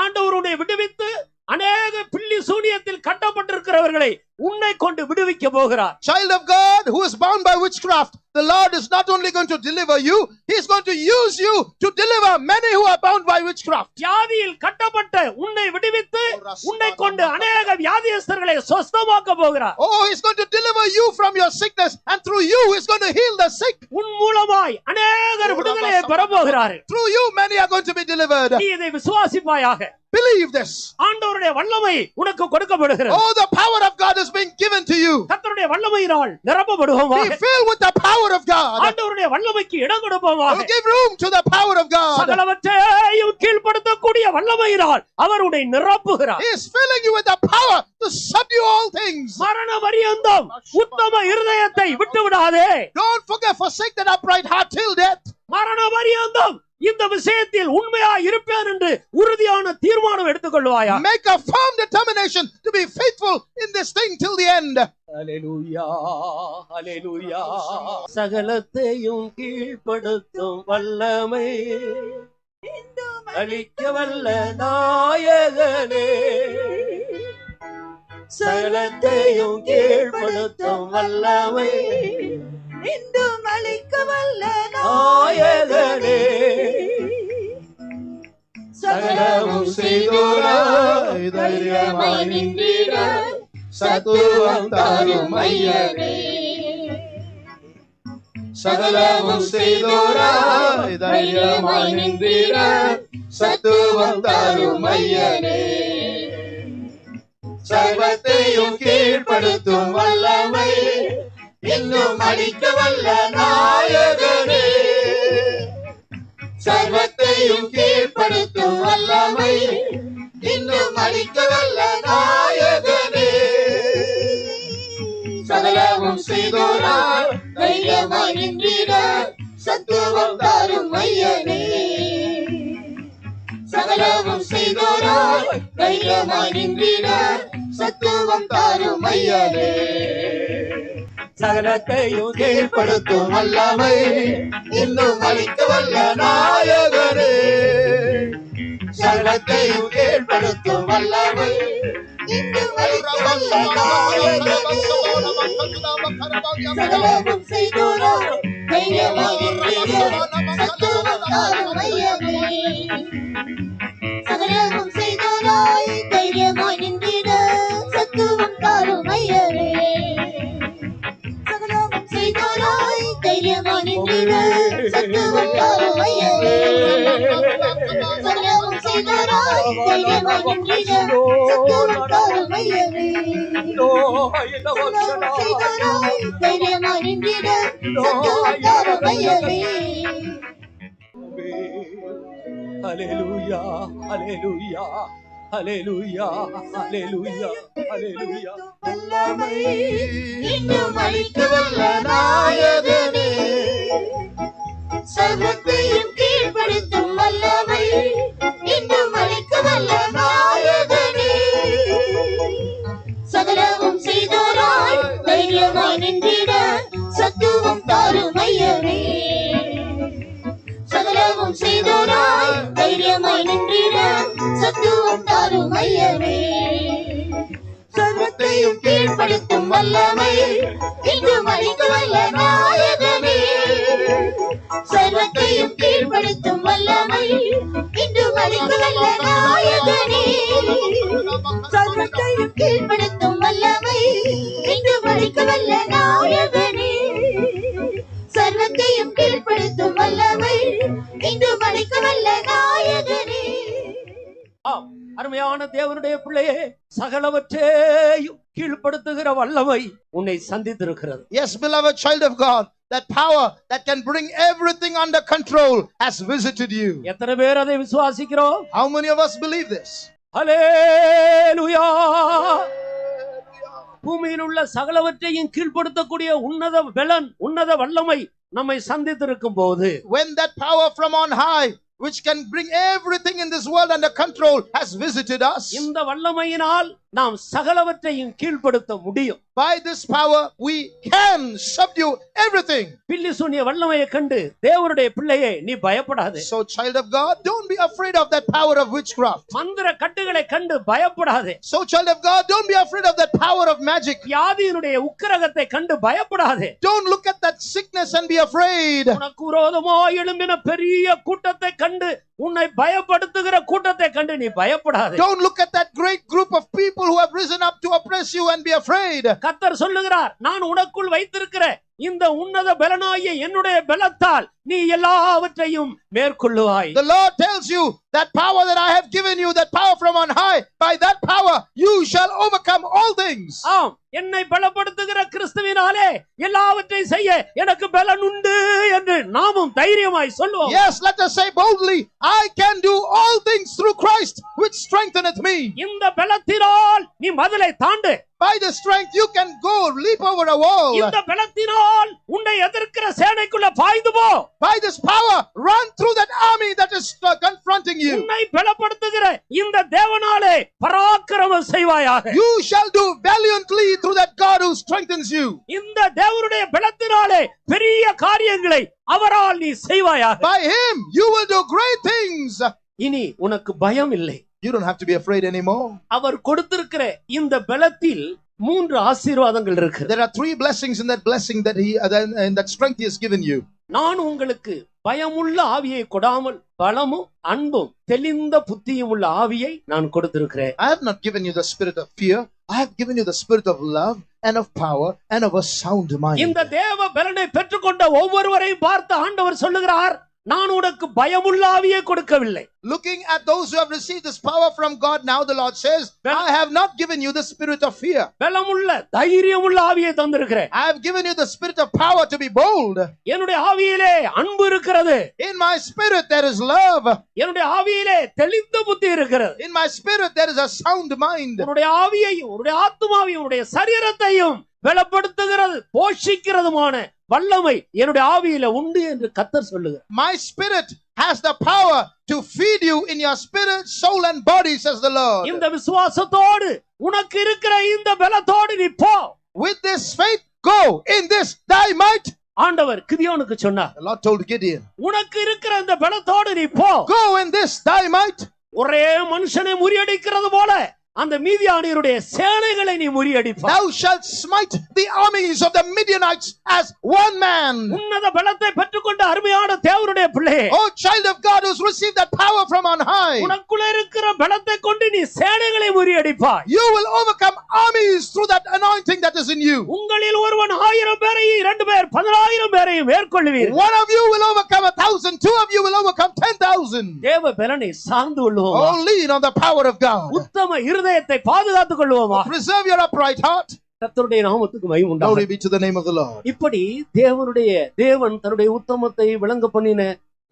[SPEAKER 2] ஆண்டவருடைய விடுவித்து அநேக பில்லி சூனியத்தில் கட்டப்பட்டிருக்கிறவர்களை உன்னை கொண்டு விடுவிக்க போகிறார்.
[SPEAKER 3] Child of God who is bound by witchcraft, the Lord is not only going to deliver you, he is going to use you to deliver many who are bound by witchcraft.
[SPEAKER 2] வியாதியில் கட்டப்பட்ட உன்னை விடுவித்து உன்னை கொண்டு அநேக வியாதியஸ்தர்களை சொஸ்தமாக்க போகிறார்.
[SPEAKER 3] Oh, he's going to deliver you from your sickness, and through you he's going to heal the sick.
[SPEAKER 2] உன் மூலமாய் அநேகர் விடுதலையை பெற போகிறார்கள்.
[SPEAKER 3] Through you many are going to be delivered.
[SPEAKER 2] நீ இதை விசுவாசிப்பாயாக.
[SPEAKER 3] Believe this.
[SPEAKER 2] ஆண்டவருடைய வல்லமை உனக்கு கொடுக்கப்படுகிறது.
[SPEAKER 3] Oh, the power of God is being given to you.
[SPEAKER 2] கர்த்தருடைய வல்லமையினால் நிரப்பப்படுவோமாக.
[SPEAKER 3] Be filled with the power of God.
[SPEAKER 2] ஆண்டவருடைய வல்லமைக்கு இடம் கொடுப்போமாக.
[SPEAKER 3] Give room to the power of God.
[SPEAKER 2] சகலவற்றையும் கீழ்ப்படுத்தக்கூடிய வல்லமையினால் அவர் உன்னை நிரப்புகிறார்.
[SPEAKER 3] He is filling you with the power to subdue all things.
[SPEAKER 2] மரண பரியந்தம் உத்தம இருதயத்தை விட்டு விடாதே.
[SPEAKER 3] Don't forget, forsake that upright heart till death.
[SPEAKER 2] மரண பரியந்தம் இந்த விஷயத்தில் உண்மையா இருப்பேன் என்று உறுதியான தீர்மானம் எடுத்துக்கொள்வாயா.
[SPEAKER 3] Make a firm determination to be faithful in this thing till the end.
[SPEAKER 2] ஹல்லேலூயா, ஹல்லேலூயா. சகலத்தையும் கீழ்ப்படுத்தும் வல்லமை அளிக்க வல்ல நாயகனே, சகலத்தையும் கீழ்ப்படுத்தும் வல்லமை
[SPEAKER 4] இன்றும் அளிக்க வல்ல
[SPEAKER 2] நாயகனே,
[SPEAKER 3] சகலமும் செய்தோராய் தைரியமாய் நின்றீர சத்துவம் தாரும் ஐயனே. சகலமும் செய்தோராய் தைரியமாய் நின்றீர சத்துவம் தாரும் ஐயனே. சர்வத்தையும் கீழ்ப்படுத்தும் வல்லமை இன்னும் அளிக்க வல்ல நாயகனே. சர்வத்தையும் கீழ்ப்படுத்தும் வல்லமை இன்னும் அளிக்க வல்ல நாயகனே. சகலமும் செய்தோராய் தைரியமாய் நின்றீர சத்துவம் தாரும் ஐயனே. சகலமும் செய்தோராய் தைரியமாய் நின்றீர சத்துவம் தாரும் ஐயனே.
[SPEAKER 2] சகலத்தையும்
[SPEAKER 3] கீழ்ப்படுத்தும் வல்லமை இன்னும் அளிக்க வல்ல நாயகனே. சகலத்தையும் கீழ்ப்படுத்தும் வல்லமை இன்னும் அளிக்க வல்ல நாயகனே. சகலமும் செய்தோராய் தைரியமாய் நின்றீர சத்துவம் தாரும் ஐயனே.
[SPEAKER 6] சகலமும் செய்தோராய் தைரியமாய் நின்றீர சத்துவம் தாரும் ஐயனே. சகலமும் செய்தோராய் தைரியமாய் நின்றீர சத்துவம் தாரும் ஐயனே. சகலமும் செய்தோராய் சகலமும் செய்தோராய் தைரியமாய் நின்றிட சத்துவம் தாரும் ஐயனே.
[SPEAKER 2] ஹல்லேலூயா ஹல்லேலூயா ஹல்லேலூயா ஹல்லேலூயா ஹல்லேலூயா.
[SPEAKER 6] வல்லமை இன்னும் அளிக்க வல்ல நாயகனே, சர்வத்தையும் கீழ்ப்படுத்தும் வல்லமை இன்னும் அளிக்க வல்ல நாயகனே, சகலமும் செய்தோராய் தைரியமாய் நின்றிட சத்துவம் தாரும் ஐயனே. சகலமும் செய்தோராய் தைரியமாய் நின்றிட சத்துவம் தாரும் ஐயனே, சர்வத்தையும் கீழ்ப்படுத்தும் வல்லமை இன்றும் அளிக்க வல்ல நாயகனே, சர்வத்தையும் கீழ்ப்படுத்தும் வல்லமை இன்றும் அளிக்க வல்ல நாயகனே, சர்வத்தையும் கீழ்ப்படுத்தும் வல்லமை இன்றும் அளிக்க வல்ல நாயகனே, சர்வத்தையும் கீழ்ப்படுத்தும் வல்லமை இன்றும் அளிக்க வல்ல நாயகனே.
[SPEAKER 2] ஆம், அருமையான தேவனுடைய பிள்ளையே, சகலவற்றையும் கீழ்ப்படுத்துகிற வல்லமை உன்னை சந்தித்திருக்கிறது.
[SPEAKER 3] Yes, beloved child of God, that power that can bring everything under control has visited you.
[SPEAKER 2] எத்தனை பேர் அதை விசுவாசிக்கிறோம்?
[SPEAKER 3] How many of us believe this?
[SPEAKER 2] ஹல்லேலூயா. பூமியில் உள்ள சகலவற்றையும் கீழ்ப்படுத்தக்கூடிய உன்னத பலன், உன்னத வல்லமை நம்மை சந்தித்திருக்கும் போது,
[SPEAKER 3] When that power from on high, which can bring everything in this world under control, has visited us,
[SPEAKER 2] இந்த வல்லமையினால் நாம் சகலவற்றையும் கீழ்ப்படுத்த முடியும்.
[SPEAKER 3] by this power we can subdue everything.
[SPEAKER 2] பில்லி சூனிய வல்லமையை கண்டு தேவனுடைய பிள்ளையே, நீ பயப்படாதே.
[SPEAKER 3] So, child of God, don't be afraid of that power of witchcraft.
[SPEAKER 2] மந்திர கட்டுகளை கண்டு பயப்படாதே.
[SPEAKER 3] So, child of God, don't be afraid of that power of magic.
[SPEAKER 2] வியாதியினுடைய உக்கிரகத்தை கண்டு பயப்படாதே.
[SPEAKER 3] Don't look at that sickness and be afraid.
[SPEAKER 2] உனக்கு விரோதமாய் எழும்பின பெரிய கூட்டத்தை கண்டு, உன்னை பயப்படுத்துகிற கூட்டத்தை கண்டு நீ பயப்படாதே.
[SPEAKER 3] Don't look at that great group of people who have risen up to oppress you and be afraid.
[SPEAKER 2] கர்த்தர் சொல்லுகிறார், நான் உனக்குள் வைத்திருக்கிற இந்த உன்னத பலனாகிய என்னுடைய பலத்தால் நீ எல்லாவற்றையும் மேற்கொள்ளுவாய்.
[SPEAKER 3] The Lord tells you that power that I have given you, that power from on high, by that power you shall overcome all things.
[SPEAKER 2] ஆம், என்னை பலப்படுத்துகிற கிறிஸ்துவினாலே எல்லாவற்றையும் செய்ய எனக்கு பலன் உண்டு என்று நாமும் தைரியமாய் சொல்லுவோம்.
[SPEAKER 3] Yes, let us say boldly, I can do all things through Christ which strengtheneth me.
[SPEAKER 2] இந்த பலத்தினால் நீ மதிலை தாண்டு.
[SPEAKER 3] By the strength you can go leap over a wall.
[SPEAKER 2] இந்த பலத்தினால் உன்னை எதிர்க்கிற சேனைக்குள்ள பாய்ந்து போ.
[SPEAKER 3] By this power run through that army that is confronting you.
[SPEAKER 2] உன்னை பலப்படுத்துகிற இந்த தேவனாலே பராக்கிரமம் செய்வாயாக.
[SPEAKER 3] You shall do valiantly through that God who strengthens you.
[SPEAKER 2] இந்த தேவனுடைய பலத்தினாலே பெரிய காரியங்களை அவரால் நீ செய்வாயாக.
[SPEAKER 3] By him you will do great things.
[SPEAKER 2] இனி உனக்கு பயம் இல்லை.
[SPEAKER 3] You don't have to be afraid anymore.
[SPEAKER 2] அவர் கொடுத்திருக்கிற இந்த பலத்தில் 3 ஆசீர்வாதங்கள் இருக்கு.
[SPEAKER 3] There are 3 blessings in that blessing that in that strength he has given you.
[SPEAKER 2] நான் உங்களுக்கு பயமுள்ள ஆவியை கொடாமல் பலமும் அன்பும் தெளிந்த புத்தியும் உள்ள ஆவியை நான் கொடுத்திருக்கிறேன்.
[SPEAKER 3] I have not given you the spirit of fear. I have given you the spirit of love and of power and of a sound mind.
[SPEAKER 2] இந்த தேவ பலனை பெற்றுக்கொண்ட ஒவ்வொருவரையும் பார்த்து ஆண்டவர் சொல்லுகிறார், நான் உனக்கு பயமுள்ள ஆவியை கொடுக்கவில்லை.
[SPEAKER 3] Looking at those who have received this power from God, now the Lord says, I have not given you the spirit of fear.
[SPEAKER 2] பலமுள்ள தைரியமுள்ள ஆவியை தந்திருக்கிறேன்.
[SPEAKER 3] I have given you the spirit of power to be bold.
[SPEAKER 2] என்னுடைய ஆவியிலே அன்பு இருக்கிறது.
[SPEAKER 3] In my spirit there is love.
[SPEAKER 2] என்னுடைய ஆவியிலே தெளிந்த புத்தி இருக்கிறது.
[SPEAKER 3] In my spirit there is a sound mind.
[SPEAKER 2] உன்னுடைய ஆவியையும் உன்னுடைய ஆத்துமாவையும் உன்னுடைய சரீரத்தையும் பலப்படுத்துகிறது போஷிக்கிறதுமான வல்லமை என்னுடைய ஆவியில உண்டு என்று கர்த்தர் சொல்லுகிறார்.
[SPEAKER 3] My spirit has the power to feed you in your spirit, soul and body, says the Lord.
[SPEAKER 2] இந்த விசுவாசத்தோடு உனக்கு இருக்கிற இந்த பலத்தோடு நீ போ.
[SPEAKER 3] With this faith go in this thy might.
[SPEAKER 2] ஆண்டவர் கிதியோனுக்கு சொன்னார்.
[SPEAKER 3] The Lord told Gideon,
[SPEAKER 2] உனக்கு இருக்கிற இந்த பலத்தோடு நீ போ.
[SPEAKER 3] go in this thy might.
[SPEAKER 2] ஒரே மனுஷனை முறியடிக்கிறது போல அந்த மீதியானியருடைய சேனைகளை நீ முறியடிப்பாய்.
[SPEAKER 3] Thou shalt smite the armies of the Midianites as one man.
[SPEAKER 2] உன்னத பலத்தை பெற்றுக்கொண்ட அருமையான தேவனுடைய பிள்ளையே,
[SPEAKER 3] Oh child of God who's received that power from on high,
[SPEAKER 2] உனக்குள்ள இருக்கிற பலத்தை கொண்டு நீ சேனைகளை முறியடிப்பாய்.
[SPEAKER 3] you will overcome armies through that anointing anointing that is in you.
[SPEAKER 2] உங்களில் ஒருவன் 1000 பேரையும் 2 பேர் 10000 பேரையும் மேற்கொள்ளுவீர்கள்.
[SPEAKER 3] One of you will overcome 1,000, 2 of you will overcome 10,000.
[SPEAKER 2] தேவ பலனை சார்ந்து கொள்வோம்.
[SPEAKER 3] Oh, lean on the power of God.
[SPEAKER 2] உத்தம இருதயத்தை பாதுகாத்துக் கொள்வோமா.
[SPEAKER 3] Preserve your upright heart.
[SPEAKER 2] கர்த்தருடைய நாமத்துக்கு மகிமை உண்டாகட்டும்.
[SPEAKER 3] Glory be to the name of the Lord.
[SPEAKER 2] இப்படி தேவன் தன்னுடைய உத்தமத்தை விளங்க பண்ணின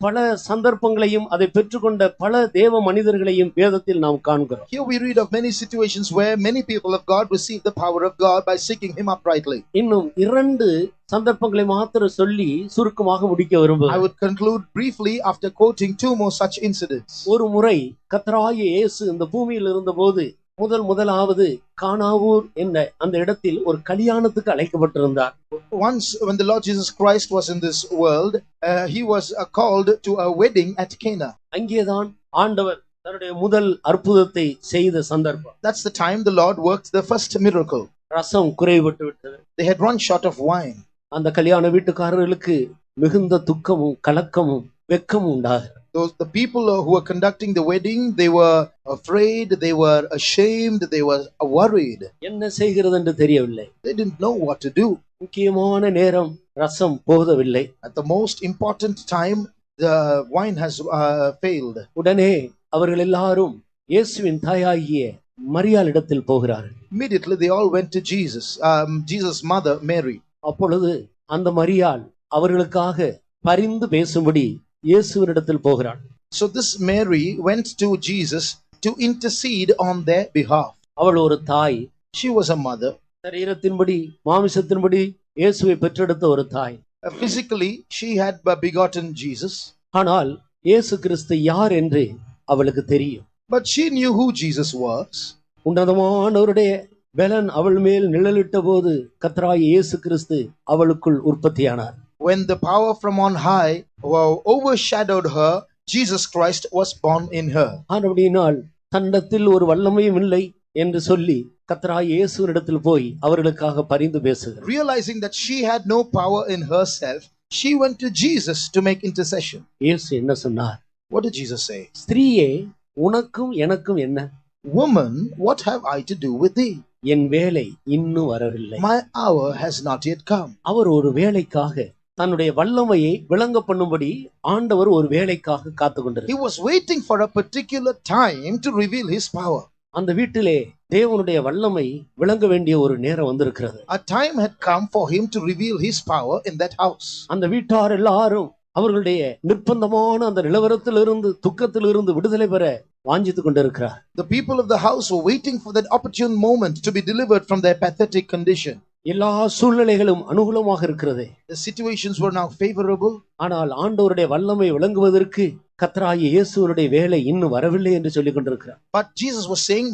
[SPEAKER 2] பல சந்தர்ப்பங்களையும் அதை பெற்றுக்கொண்ட பல தேவ மனிதர்களையும் வேதத்தில் நாம் காண்கிறோம்.
[SPEAKER 3] Here we read of many situations where many people of God received the power of God by seeking him uprightly.
[SPEAKER 2] இன்னும் 2 சந்தர்ப்பங்களை மாத்திரம் சொல்லி சுருக்கமாக முடிக்க விரும்புகிறேன்.
[SPEAKER 3] I would conclude briefly after quoting 2 more such incidents.
[SPEAKER 2] ஒரு முறை கர்த்தராகிய இயேசு இந்த பூமியில் இருந்தபோது முதலாவது கானாவூர் என்ற அந்த இடத்தில் ஒரு கல்யாணத்துக்கு அழைக்கப்பட்டிருந்தார்.
[SPEAKER 3] Once when the Lord Jesus Christ was in this world, he was called to a wedding at Cana.
[SPEAKER 2] அங்கேதான் ஆண்டவர் தன்னுடைய முதல் அற்புதத்தை செய்த சந்தர்ப்பம்.
[SPEAKER 3] That's the time the Lord worked the first miracle.
[SPEAKER 2] ரசம் குறைபட்டு விட்டது.
[SPEAKER 3] They had run short of wine.
[SPEAKER 2] அந்த கல்யாண வீட்டுக்காரர்களுக்கு மிகுந்த துக்கமும் கலக்கமும் வெட்கமும் உண்டாகும்.
[SPEAKER 3] The people who were conducting the wedding, they were afraid, they were ashamed, they were worried.
[SPEAKER 2] என்ன செய்கிறது என்று தெரியவில்லை.
[SPEAKER 3] They didn't know what to do.
[SPEAKER 2] முக்கியமான நேரம் ரசம் போதவில்லை.
[SPEAKER 3] At the most important time, the wine has failed.
[SPEAKER 2] உடனே அவர்கள் எல்லாரும் இயேசுவின் தாயாகிய மரியாள் இடத்தில் போகிறார்கள்.
[SPEAKER 3] Immediately they all went to Jesus' mother Mary.
[SPEAKER 2] அப்பொழுது அந்த மரியாள் அவர்களுக்காக பரிந்து பேசும்படி இயேசுவினிடத்தில் போகிறாள்.
[SPEAKER 3] So this Mary went to Jesus to intercede on their behalf.
[SPEAKER 2] அவள் ஒரு தாய்.
[SPEAKER 3] She was a mother.
[SPEAKER 2] சரீரத்தின்படி மாமிசத்தின்படி இயேசுவை பெற்றெடுத்த ஒரு தாய்.
[SPEAKER 3] Physically she had begotten Jesus.
[SPEAKER 2] ஆனால் இயேசு கிறிஸ்து யார் என்று அவளுக்கு தெரியும்.
[SPEAKER 3] But she knew who Jesus was.
[SPEAKER 2] உன்னதமானவருடைய பலன் அவள் மேல் நிழலிட்ட போது கர்த்தராகிய இயேசு கிறிஸ்து அவளுக்குள் உற்பத்தியானார்.
[SPEAKER 3] When the power from on high overshadowed her, Jesus Christ was born in her.
[SPEAKER 2] ஆனபடியினால் தன்னிடத்தில் ஒரு வல்லமையும் இல்லை என்று சொல்லி கர்த்தராகிய இயேசுவினிடத்தில் போய் அவர்களுக்காக பரிந்து பேசுகிறார்.
[SPEAKER 3] Realizing that she had no power in herself, she went to Jesus to make intercession.
[SPEAKER 2] இயேசு என்ன சொன்னார்?
[SPEAKER 3] What did Jesus say?
[SPEAKER 2] ஸ்திரீயே, உனக்கும் எனக்கும் என்ன?
[SPEAKER 3] Woman, what have I to do with thee?
[SPEAKER 2] என் வேலை இன்னும் வரவில்லை.
[SPEAKER 3] My hour has not yet come.
[SPEAKER 2] அவர் ஒரு வேலைக்காக தன்னுடைய வல்லமையை விளங்க பண்ணும்படி ஆண்டவர் ஒரு வேலைக்காக காத்து கொண்டிருந்தார்.
[SPEAKER 3] He was waiting for a particular time to reveal his power.
[SPEAKER 2] அந்த வீட்டிலே தேவனுடைய வல்லமை விளங்க வேண்டிய ஒரு நேரம் வந்திருக்கிறது.
[SPEAKER 3] A time had come for him to reveal his power in that house.
[SPEAKER 2] அந்த வீட்டார் எல்லாரும் அவர்களுடைய நிர்பந்தமான அந்த நிலவரத்திலிருந்து துக்கத்திலிருந்து விடுதலை பெற வாஞ்சித்துக் கொண்டிருக்கிறார்.
[SPEAKER 3] The people of the house were waiting for that opportune moment to be delivered from their pathetic condition.
[SPEAKER 2] எல்லா சூழ்நிலைகளும் அனுகூலமாக இருக்கிறது.
[SPEAKER 3] The situations were now favorable.
[SPEAKER 2] ஆனால் ஆண்டவருடைய வல்லமை விளங்குவதற்கு கர்த்தராகிய இயேசுவுடைய வேலை இன்னும் வரவில்லை என்று சொல்லிக் கொண்டிருக்கிறார்.
[SPEAKER 3] But Jesus was saying,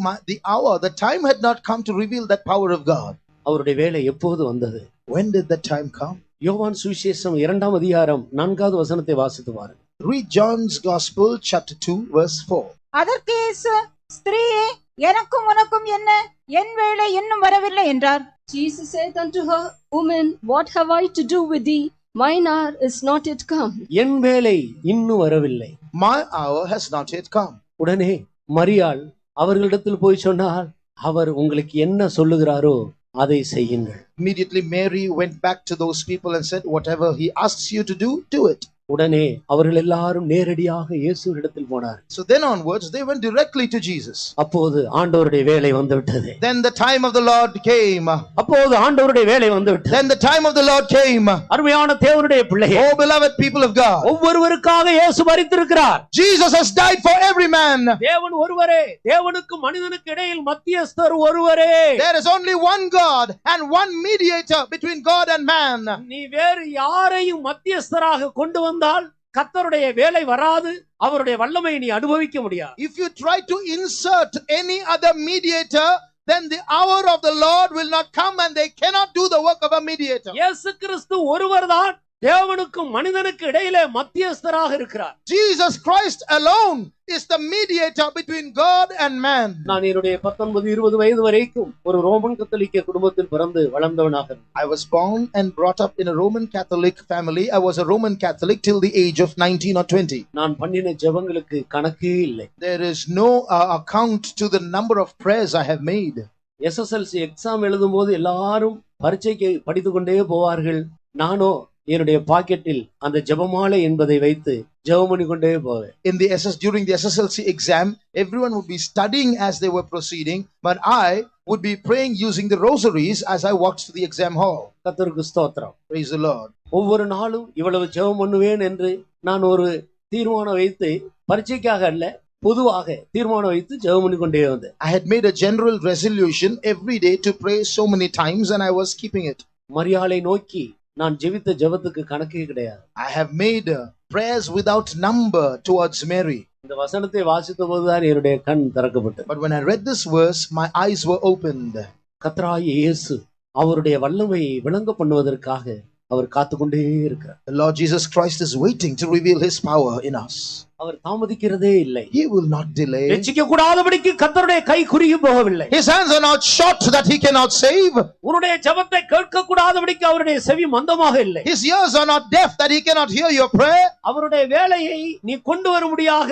[SPEAKER 3] the time had not come to reveal that power of God.
[SPEAKER 2] அவருடைய வேலை எப்போது வந்தது?
[SPEAKER 3] When did that time come?
[SPEAKER 2] யோவான் சுவிசேஷம் 2ஆம் அதிகாரம் 4வது வசனத்தை வாசித்து பாருங்கள்.
[SPEAKER 3] Read John's Gospel chapter 2 verse 4.
[SPEAKER 4] அதற்கு இயேசு, ஸ்திரீயே, எனக்கும் உனக்கும் என்ன? என் வேளை இன்னும் வரவில்லை என்றார்.
[SPEAKER 5] Jesus said unto her, Woman, what have I to do with thee? Mine hour is not yet come.
[SPEAKER 2] என் வேளை இன்னும் வரவில்லை.
[SPEAKER 3] My hour has not yet come.
[SPEAKER 2] உடனே மரியாள் அவர்களிடத்தில் போய் சொன்னார், அவர் உங்களுக்கு என்ன சொல்லுகிறாரோ அதை செய்யுங்கள்.
[SPEAKER 3] Immediately Mary went back to those people and said, whatever he asks you to do, do it.
[SPEAKER 2] உடனே அவர்கள் எல்லாரும் நேரடியாக இயேசுவினிடத்தில் போனார்.
[SPEAKER 3] So then onwards they went directly to Jesus.
[SPEAKER 2] அப்போது ஆண்டவருடைய வேலை வந்துவிட்டது.
[SPEAKER 3] Then the time of the Lord came.
[SPEAKER 2] அப்போது ஆண்டவருடைய வேலை வந்துவிட்டது.
[SPEAKER 3] Then the time of the Lord came.
[SPEAKER 2] அருமையான தேவனுடைய பிள்ளையே,
[SPEAKER 3] Oh beloved people of God,
[SPEAKER 2] ஒவ்வொருவருக்காக இயேசு மரித்திருக்கிறார்.
[SPEAKER 3] Jesus has died for every man.
[SPEAKER 2] தேவன் ஒருவரே, தேவனுக்கும் மனிதனுக்கு இடையில் மத்தியஸ்தர் ஒருவரே.
[SPEAKER 3] There is only one God and one mediator between God and man.
[SPEAKER 2] நீ வேறு யாரையும் மத்தியஸ்தராக கொண்டு வந்தால் கர்த்தருடைய வேலை வராது, அவருடைய வல்லமையை நீ அனுபவிக்க முடியாது.
[SPEAKER 3] If you try to insert any other mediator, then the hour of the Lord will not come and they cannot do the work of a mediator.
[SPEAKER 2] இயேசு கிறிஸ்து ஒருவர்தான் தேவனுக்கும் மனிதனுக்கு இடையிலே மத்தியஸ்தராக இருக்கிறார்.
[SPEAKER 3] Jesus Christ alone is the mediator between God and man.
[SPEAKER 2] நான் என்னுடைய 19-20 வயது வரைக்கும் ஒரு ரோமன் கத்தோலிக்க குடும்பத்தில் பிறந்து வளர்ந்தவனாக.
[SPEAKER 3] I was born and brought up in a Roman Catholic family. I was a Roman Catholic till the age of 19 or 20.
[SPEAKER 2] நான் பண்ணின ஜெபங்களுக்கு கணக்கே இல்லை.
[SPEAKER 3] There is no account to the number of prayers I have made.
[SPEAKER 2] SSLC exam எழுதும் போது எல்லாரும் பரீட்சைக்கு படித்துக் கொண்டே போவார்கள். நானோ என்னுடைய பாக்கெட்டில் அந்த ஜெபமாலை என்பதை வைத்து ஜெபம் பண்ணி கொண்டே போவேன்.
[SPEAKER 3] During the SSLC exam, everyone would be studying as they were proceeding, but I would be praying using the rosaries as I walked to the exam hall.
[SPEAKER 2] கர்த்தருக்கு ஸ்தோத்திரம்.
[SPEAKER 3] Praise the Lord.
[SPEAKER 2] ஒவ்வொரு நாளும் இவ்வளவு ஜெபம் பண்ணுவேன் என்று நான் ஒரு தீர்மானம் வைத்து, பரீட்சைக்காக அல்ல, பொதுவாக தீர்மானம் வைத்து ஜெபம் பண்ணி கொண்டே வந்தேன்.
[SPEAKER 3] I had made a general resolution every day to pray so many times and I was keeping it.
[SPEAKER 2] மரியாளை நோக்கி நான் ஜெபித்த ஜெபத்துக்கு கணக்கே கிடையாது.
[SPEAKER 3] I have made prayers without number towards Mary.
[SPEAKER 2] இந்த வசனத்தை வாசித்த போதுதான் என்னுடைய கண் திறக்கப்பட்டது.
[SPEAKER 3] But when I read this verse, my eyes were opened.
[SPEAKER 2] கர்த்தராகிய இயேசு அவருடைய வல்லமையை விளங்க பண்ணுவதற்காக அவர் காத்துக்கொண்டே இருக்கிறார்.
[SPEAKER 3] The Lord Jesus Christ is waiting to reveal his power in us.
[SPEAKER 2] அவர் தாமதிக்கிறதே இல்லை.
[SPEAKER 3] He will not delay.
[SPEAKER 2] ரட்சிக்க கூடாதபடிக்கு கர்த்தருடைய கை குறுகி போகவில்லை.
[SPEAKER 3] His hands are not short that he cannot save.
[SPEAKER 2] உன்னுடைய ஜெபத்தை கேட்க கூடாதபடிக்கு அவருடைய செவி மந்தமாக இல்லை.
[SPEAKER 3] His ears are not deaf that he cannot hear your prayer.
[SPEAKER 2] அவருடைய வேலையை நீ கொண்டு வரும்படியாக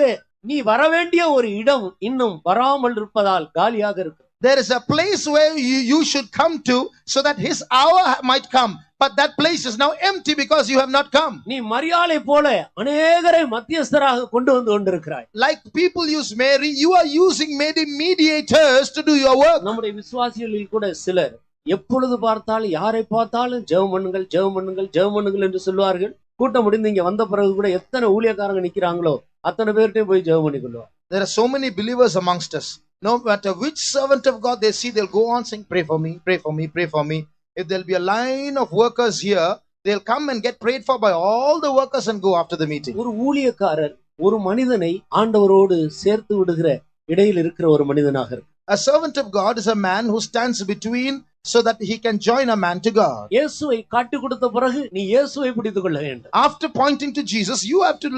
[SPEAKER 2] நீ வர வேண்டிய ஒரு இடம் இன்னும் வராமல் இருப்பதால் காலியாக இருக்கு.
[SPEAKER 3] There is a place where you should come to so that his hour might come, but that place is now empty because you have not come.
[SPEAKER 2] நீ மரியாளை போல அநேகரை மத்தியஸ்தராக கொண்டு வந்து கொண்டிருக்கிறாய்.
[SPEAKER 3] Like people use Mary, you are using many mediators to do your work.
[SPEAKER 2] நம்முடைய விசுவாசிகளில் கூட சிலர் எப்பொழுது பார்த்தாலும் யாரை பார்த்தாலும் ஜெபம் பண்ணுங்கள் ஜெபம் பண்ணுங்கள் ஜெபம் பண்ணுங்கள் என்று சொல்வார்கள். கூட்டம் முடிந்து இங்க வந்த பிறகு கூட எத்தனை ஊழியக்காரங்க நிக்கிறாங்களோ அத்தனை பேர்கிட்டையும் போய் ஜெபம் பண்ணி கொள்வார்.
[SPEAKER 3] There are so many believers amongst us. No matter which servant of God they see, they'll go on saying, pray for me, pray for me, pray for me. If there'll be a line of workers here, they'll come and get prayed for by all the workers and go after the meeting.
[SPEAKER 2] ஒரு ஊழியக்காரர் ஒரு மனிதனை ஆண்டவரோடு சேர்த்து விடுகிற இடையில் இருக்கிற ஒரு மனிதனாக இருக்கு.
[SPEAKER 3] A servant of God is a man who stands between so that he can join a man to God.
[SPEAKER 2] இயேசுவை காட்டி கொடுத்த பிறகு நீ இயேசுவை பிடித்துக் கொள்ள வேண்டும்.
[SPEAKER 3] After pointing to Jesus, you have to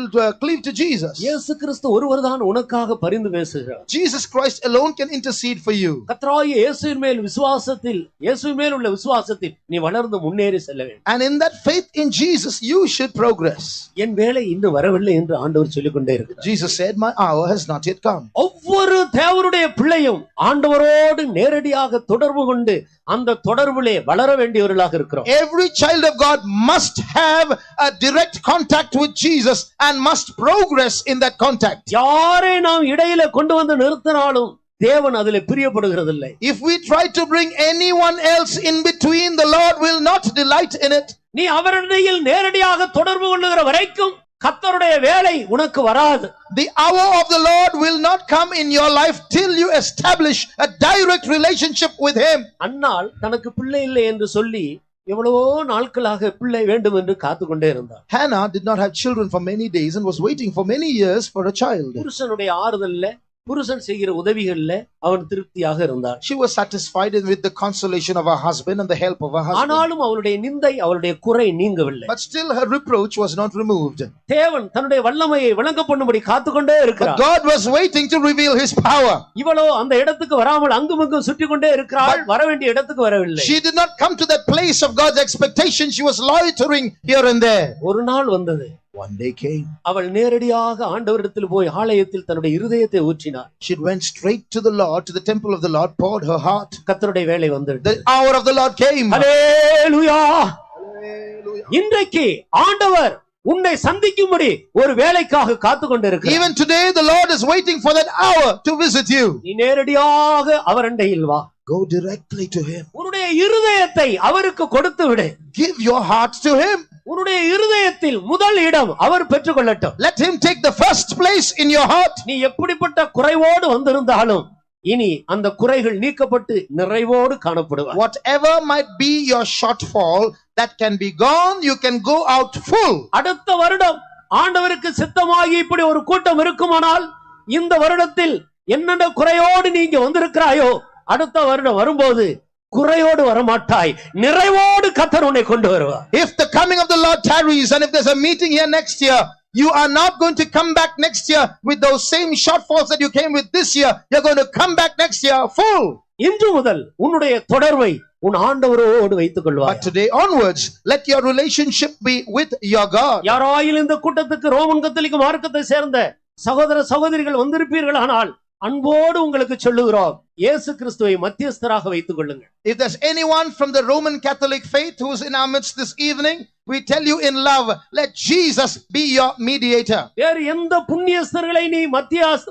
[SPEAKER 3] cleave to Jesus.
[SPEAKER 2] இயேசு கிறிஸ்து ஒருவர்தான் உனக்காக பரிந்து பேசுகிறார்.
[SPEAKER 3] Jesus Christ alone can intercede for you.
[SPEAKER 2] கர்த்தராகிய இயேசுவின் மேல் விசுவாசத்தில், இயேசுவின் மேல் உள்ள விசுவாசத்தில் நீ வளர்ந்து முன்னேறி செல்ல வேண்டும்.
[SPEAKER 3] And in that faith in Jesus, you should progress.
[SPEAKER 2] என் வேளை இன்னும் வரவில்லை என்று ஆண்டவர் சொல்லிக் கொண்டே இருக்கிறார்.
[SPEAKER 3] Jesus said, my hour has not yet come.
[SPEAKER 2] ஒவ்வொரு தேவனுடைய பிள்ளையும் ஆண்டவரோடு நேரடியாக தொடர்பு கொண்டு அந்த தொடர்பிலே வளர வேண்டியவர்களாக இருக்கிறோம்.
[SPEAKER 3] Every child of God must have a direct contact with Jesus and must progress in that contact.
[SPEAKER 2] யாரை நாம் இடையில கொண்டு வந்து நிறுத்தினாலும் தேவன் அதிலே பிரியப்படுகிறதில்லை.
[SPEAKER 3] If we try to bring anyone else in between, the Lord will not delight in it.
[SPEAKER 2] நீ அவரிடையில் நேரடியாக தொடர்பு கொள்ளுகிற வரைக்கும் கர்த்தருடைய வேலை உனக்கு வராது.
[SPEAKER 3] The hour of the Lord will not come in your life till you establish a direct relationship with him.
[SPEAKER 2] அன்னாள் தனக்கு பிள்ளை இல்லை என்று சொல்லி எவ்வளவோ நாட்களாக பிள்ளை வேண்டும் என்று காத்து கொண்டே இருந்தார்.
[SPEAKER 3] Hannah did not have children for many days and was waiting for many years for a child.
[SPEAKER 2] புருஷனுடைய ஆறுதல்ல, புருஷன் செய்கிற உதவிகள்ல அவன் திருப்தியாக இருந்தார்.
[SPEAKER 3] She was satisfied with the consolation of her husband and the help of her husband.
[SPEAKER 2] ஆனாலும் அவளுடைய நிந்தை, அவளுடைய குறை நீங்கவில்லை.
[SPEAKER 3] But still her reproach was not removed.
[SPEAKER 2] தேவன் தன்னுடைய வல்லமையை விளங்க பண்ணும்படி காத்துக்கொண்டே இருக்கிறார்.
[SPEAKER 3] But God was waiting to reveal his power.
[SPEAKER 2] இவளோ அந்த இடத்துக்கு வராமல் அங்குமிங்கும் சுற்றி கொண்டே இருக்கிறாள். வர வேண்டிய இடத்துக்கு வரவில்லை.
[SPEAKER 3] She did not come to that place of God's expectation. She was loitering here and there.
[SPEAKER 2] ஒரு நாள் வந்தது.
[SPEAKER 3] One day came.
[SPEAKER 2] அவள் நேரடியாக ஆண்டவரிடத்தில் போய் ஆலயத்தில் தன்னுடைய இருதயத்தை ஊற்றினார்.
[SPEAKER 3] She went straight to the Lord, to the temple of the Lord, poured her heart.
[SPEAKER 2] கர்த்தருடைய வேலை வந்தது.
[SPEAKER 3] The hour of the Lord came.
[SPEAKER 2] Hallelujah.
[SPEAKER 3] Hallelujah.
[SPEAKER 2] இன்றைக்கு ஆண்டவர் உன்னை சந்திக்கும்படி ஒரு வேலைக்காக காத்து கொண்டிருக்கிறார்.
[SPEAKER 3] Even today the Lord is waiting for that hour to visit you.
[SPEAKER 2] நீ நேரடியாக அவர் அண்டையில் வா.
[SPEAKER 3] Go directly to him.
[SPEAKER 2] உன்னுடைய இருதயத்தை அவருக்கு கொடுத்து விடு.
[SPEAKER 3] Give your heart to him.
[SPEAKER 2] உன்னுடைய இருதயத்தில் முதல் இடம் அவர் பெற்றுக்கொள்ளட்டும்.
[SPEAKER 3] Let him take the first place in your heart.
[SPEAKER 2] நீ எப்படிப்பட்ட குறைவோடு வந்திருந்தாலும் இனி அந்த குறைகள் நீக்கப்பட்டு நிறைவோடு காணப்படுவாய்.
[SPEAKER 3] Whatever might be your shortfall, that can be gone. You can go out full.
[SPEAKER 2] அடுத்த வருடம் ஆண்டவருக்கு சித்தமாகி இப்படி ஒரு கூட்டம் இருக்குமானால் இந்த வருடத்தில் என்னென்ன குறையோடு நீங்க வந்திருக்கிறாயோ அடுத்த வருடம் வரும்போது குறையோடு வரமாட்டாய், நிறைவோடு கர்த்தர் உன்னை கொண்டு வருவார்.
[SPEAKER 3] If the coming of the Lord tarries and if there's a meeting here next year, you are not going to come back next year with those same shortfalls that you came with this year. You're going to come back next year full.
[SPEAKER 2] இன்று முதல் உன்னுடைய தொடர்பை உன் ஆண்டவரோடு வைத்துக் கொள்வாய்.
[SPEAKER 3] But today onwards, let your relationship be with your God.
[SPEAKER 2] யாராயில் இந்த கூட்டத்துக்கு ரோமன் கத்தோலிக்க மார்க்கத்தை சேர்ந்த சகோதர சகோதரிகள் வந்திருப்பீர்கள் ஆனால் அன்போடு உங்களுக்கு சொல்லுகிறோம், இயேசு கிறிஸ்துவை மத்தியஸ்தராக வைத்துக் கொள்ளுங்கள்.
[SPEAKER 3] If there's anyone from the Roman Catholic faith who's in our midst this evening, we tell you in love, let Jesus be your mediator.
[SPEAKER 2] வேறு எந்த புண்ணியஸ்தர்களை நீ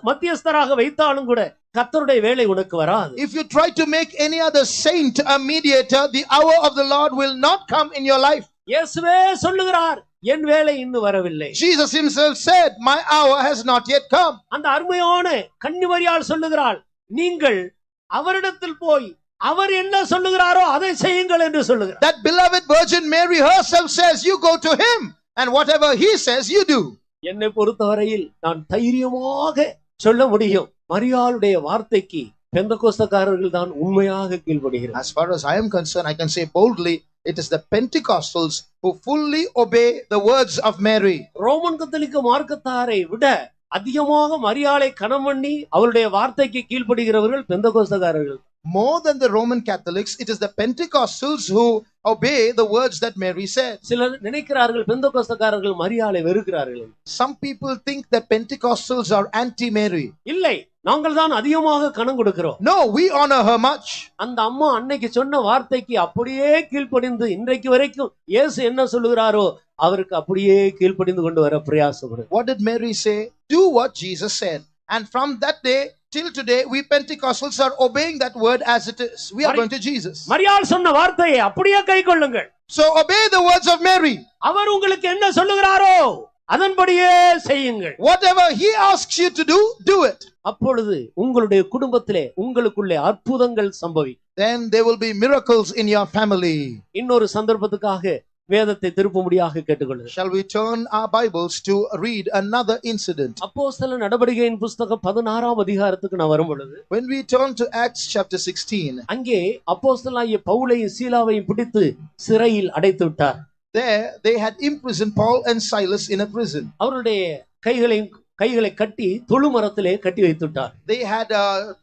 [SPEAKER 2] மத்தியஸ்தராக வைத்தாலும் கூட கர்த்தருடைய வேலை உனக்கு வராது.
[SPEAKER 3] If you try to make any other saint a mediator, the hour of the Lord will not come in your life.
[SPEAKER 2] இயேசுவே சொல்லுகிறார், என் வேலை இன்னும் வரவில்லை.
[SPEAKER 3] Jesus himself said, my hour has not yet come.
[SPEAKER 2] அந்த அருமையான கன்னிமரியாள் சொல்லுகிறாள், நீங்கள் அவரிடத்தில் போய் அவர் என்ன சொல்லுகிறாரோ அதை செய்யுங்கள் என்று சொல்லுகிறார்.
[SPEAKER 3] That beloved Virgin Mary herself says, you go to him and whatever he says you do.
[SPEAKER 2] என்னை பொறுத்தவரையில் நான் தைரியமாக சொல்ல முடியும், மரியாளுடைய வார்த்தைக்கு பெந்தகோஸ்தக்காரர்கள் தான் உண்மையாக கீழ்ப்படுகிறார்.
[SPEAKER 3] As far as I am concerned, I can say boldly, it is the Pentecostals who fully obey the words of Mary.
[SPEAKER 2] Roman கத்தோலிக்க மார்க்கத்தாரை விட அதிகமாக மரியாளை கனம் பண்ணி அவருடைய வார்த்தைக்கு கீழ்ப்படுகிறவர்கள் பெந்தகோஸ்தக்காரர்கள்.
[SPEAKER 3] More than the Roman Catholics, it is the Pentecostals who obey the words that Mary said.
[SPEAKER 2] சிலர் நினைக்கிறார்கள் பெந்தகோஸ்தக்காரர்கள் மரியாளை வெறுக்கிறார்கள்.
[SPEAKER 3] Some people think that Pentecostals are anti-Mary.
[SPEAKER 2] இல்லை, நாங்கள் தான் அதிகமாக கனம் கொடுக்கிறோம்.
[SPEAKER 3] No, we honor her much.
[SPEAKER 2] அந்த அம்மா அன்னைக்கு சொன்ன வார்த்தைக்கு அப்படியே கீழ்ப்படிந்து இன்றைக்கு வரைக்கும் இயேசு என்ன சொல்லுகிறாரோ அவருக்கு அப்படியே கீழ்ப்படிந்து கொண்டு வர பிரயாசப்படுறோம்.
[SPEAKER 3] What did Mary say? Do what Jesus said. And from that day till today, we Pentecostals are obeying that word as it is. We are going to Jesus.
[SPEAKER 2] மரியாள் சொன்ன வார்த்தையை அப்படியே கைக்கொள்ளுங்கள்.
[SPEAKER 3] So obey the words of Mary.
[SPEAKER 2] அவர் உங்களுக்கு என்ன சொல்லுகிறாரோ அதன்படியே செய்யுங்கள்.
[SPEAKER 3] Whatever he asks you to do, do it.
[SPEAKER 2] அப்பொழுது உங்களுடைய குடும்பத்திலே உங்களுக்குள்ளே அற்புதங்கள் சம்பவிக்கும்.
[SPEAKER 3] Then there will be miracles in your family.
[SPEAKER 2] இன்னொரு சந்தர்ப்பத்துக்காக வேதத்தை திருப்பும்படியாக கேட்டுக்கொள்ளுங்கள்.
[SPEAKER 3] Shall we turn our Bibles to read another incident?
[SPEAKER 2] அப்போஸ்தல நடபடிகளின் புத்தகம் 16ஆம் அதிகாரத்துக்கு நான் வரும் பொழுது,
[SPEAKER 3] When we turn to Acts chapter 16,
[SPEAKER 2] அங்கே அப்போஸ்தலனாகிய பவுலையும் சீலாவையும் பிடித்து சிறையில் அடைத்து விட்டார்.
[SPEAKER 3] there they had imprisoned Paul and Silas in a prison.
[SPEAKER 2] அவருடைய கைகளை கட்டி தொழுமரத்திலே கட்டி வைத்து விட்டார்.
[SPEAKER 3] They had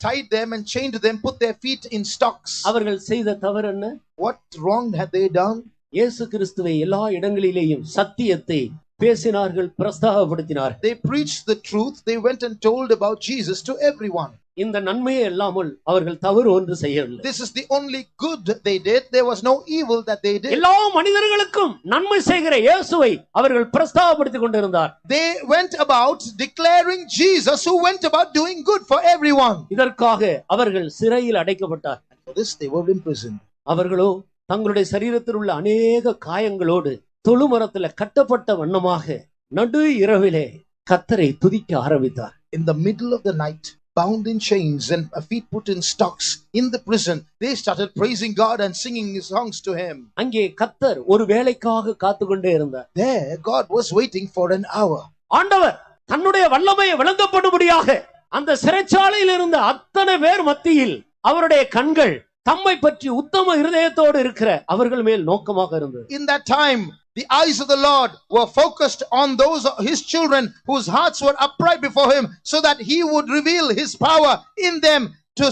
[SPEAKER 3] tied them and chained them, put their feet in stocks.
[SPEAKER 2] அவர்கள் செய்த தவறு என்ன?
[SPEAKER 3] What wrong had they done?
[SPEAKER 2] இயேசு கிறிஸ்துவை எல்லா இடங்களிலேயும் சத்தியத்தை பேசினார்கள், பிரஸ்தாபப்படுத்தினார்கள்.
[SPEAKER 3] They preached the truth. They went and told about Jesus to everyone.
[SPEAKER 2] இந்த நன்மையே இல்லாமல் அவர்கள் தவறு ஒன்று செய்யவில்லை.
[SPEAKER 3] This is the only good they did. There was no evil that they did.
[SPEAKER 2] எல்லா மனிதர்களுக்கும் நன்மை செய்கிற இயேசுவை அவர்கள் பிரஸ்தாபப்படுத்திக் கொண்டிருந்தார்.
[SPEAKER 3] They went about declaring Jesus, who went about doing good for everyone.
[SPEAKER 2] இதற்காக அவர்கள் சிறையில் அடைக்கப்பட்டார்.
[SPEAKER 3] For this they were imprisoned.
[SPEAKER 2] அவர்களோ தங்களுடைய சரீரத்தில் உள்ள அநேக காயங்களோடு தொழுமரத்தில் கட்டப்பட்ட வண்ணமாக நடு இரவிலே கர்த்தரை துதிக்க ஆரம்பித்தார்.
[SPEAKER 3] In the middle of the night, bound in chains and feet put in stocks in the prison, they started praising God and singing songs to him.
[SPEAKER 2] அங்கே கர்த்தர் ஒரு வேளைக்காக காத்துக்கொண்டே இருந்தார்.
[SPEAKER 3] There God was waiting for an hour.
[SPEAKER 2] ஆண்டவர் தன்னுடைய வல்லமையை விளங்கப்படும்படியாக அந்த சிறைச்சாலையில் இருந்த அத்தனை பேர் மத்தியில் அவருடைய கண்கள் தம்மை பற்றி உத்தம இருதயத்தோடு இருக்கிற அவர்கள் மேல் நோக்கமாக இருந்தது.
[SPEAKER 3] In that time, the eyes of the Lord were focused on those his children whose hearts were upright before him, so that he would reveal his power in them,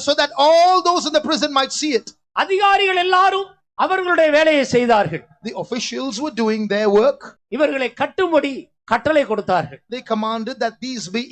[SPEAKER 3] so that all those in the prison might see it.
[SPEAKER 2] அதிகாரிகள் எல்லாரும் அவர்களுடைய வேலையை செய்தார்கள்.
[SPEAKER 3] The officials were doing their work.
[SPEAKER 2] இவர்களை கட்டும்படி கட்டளை கொடுத்தார்கள்.
[SPEAKER 3] They commanded that these be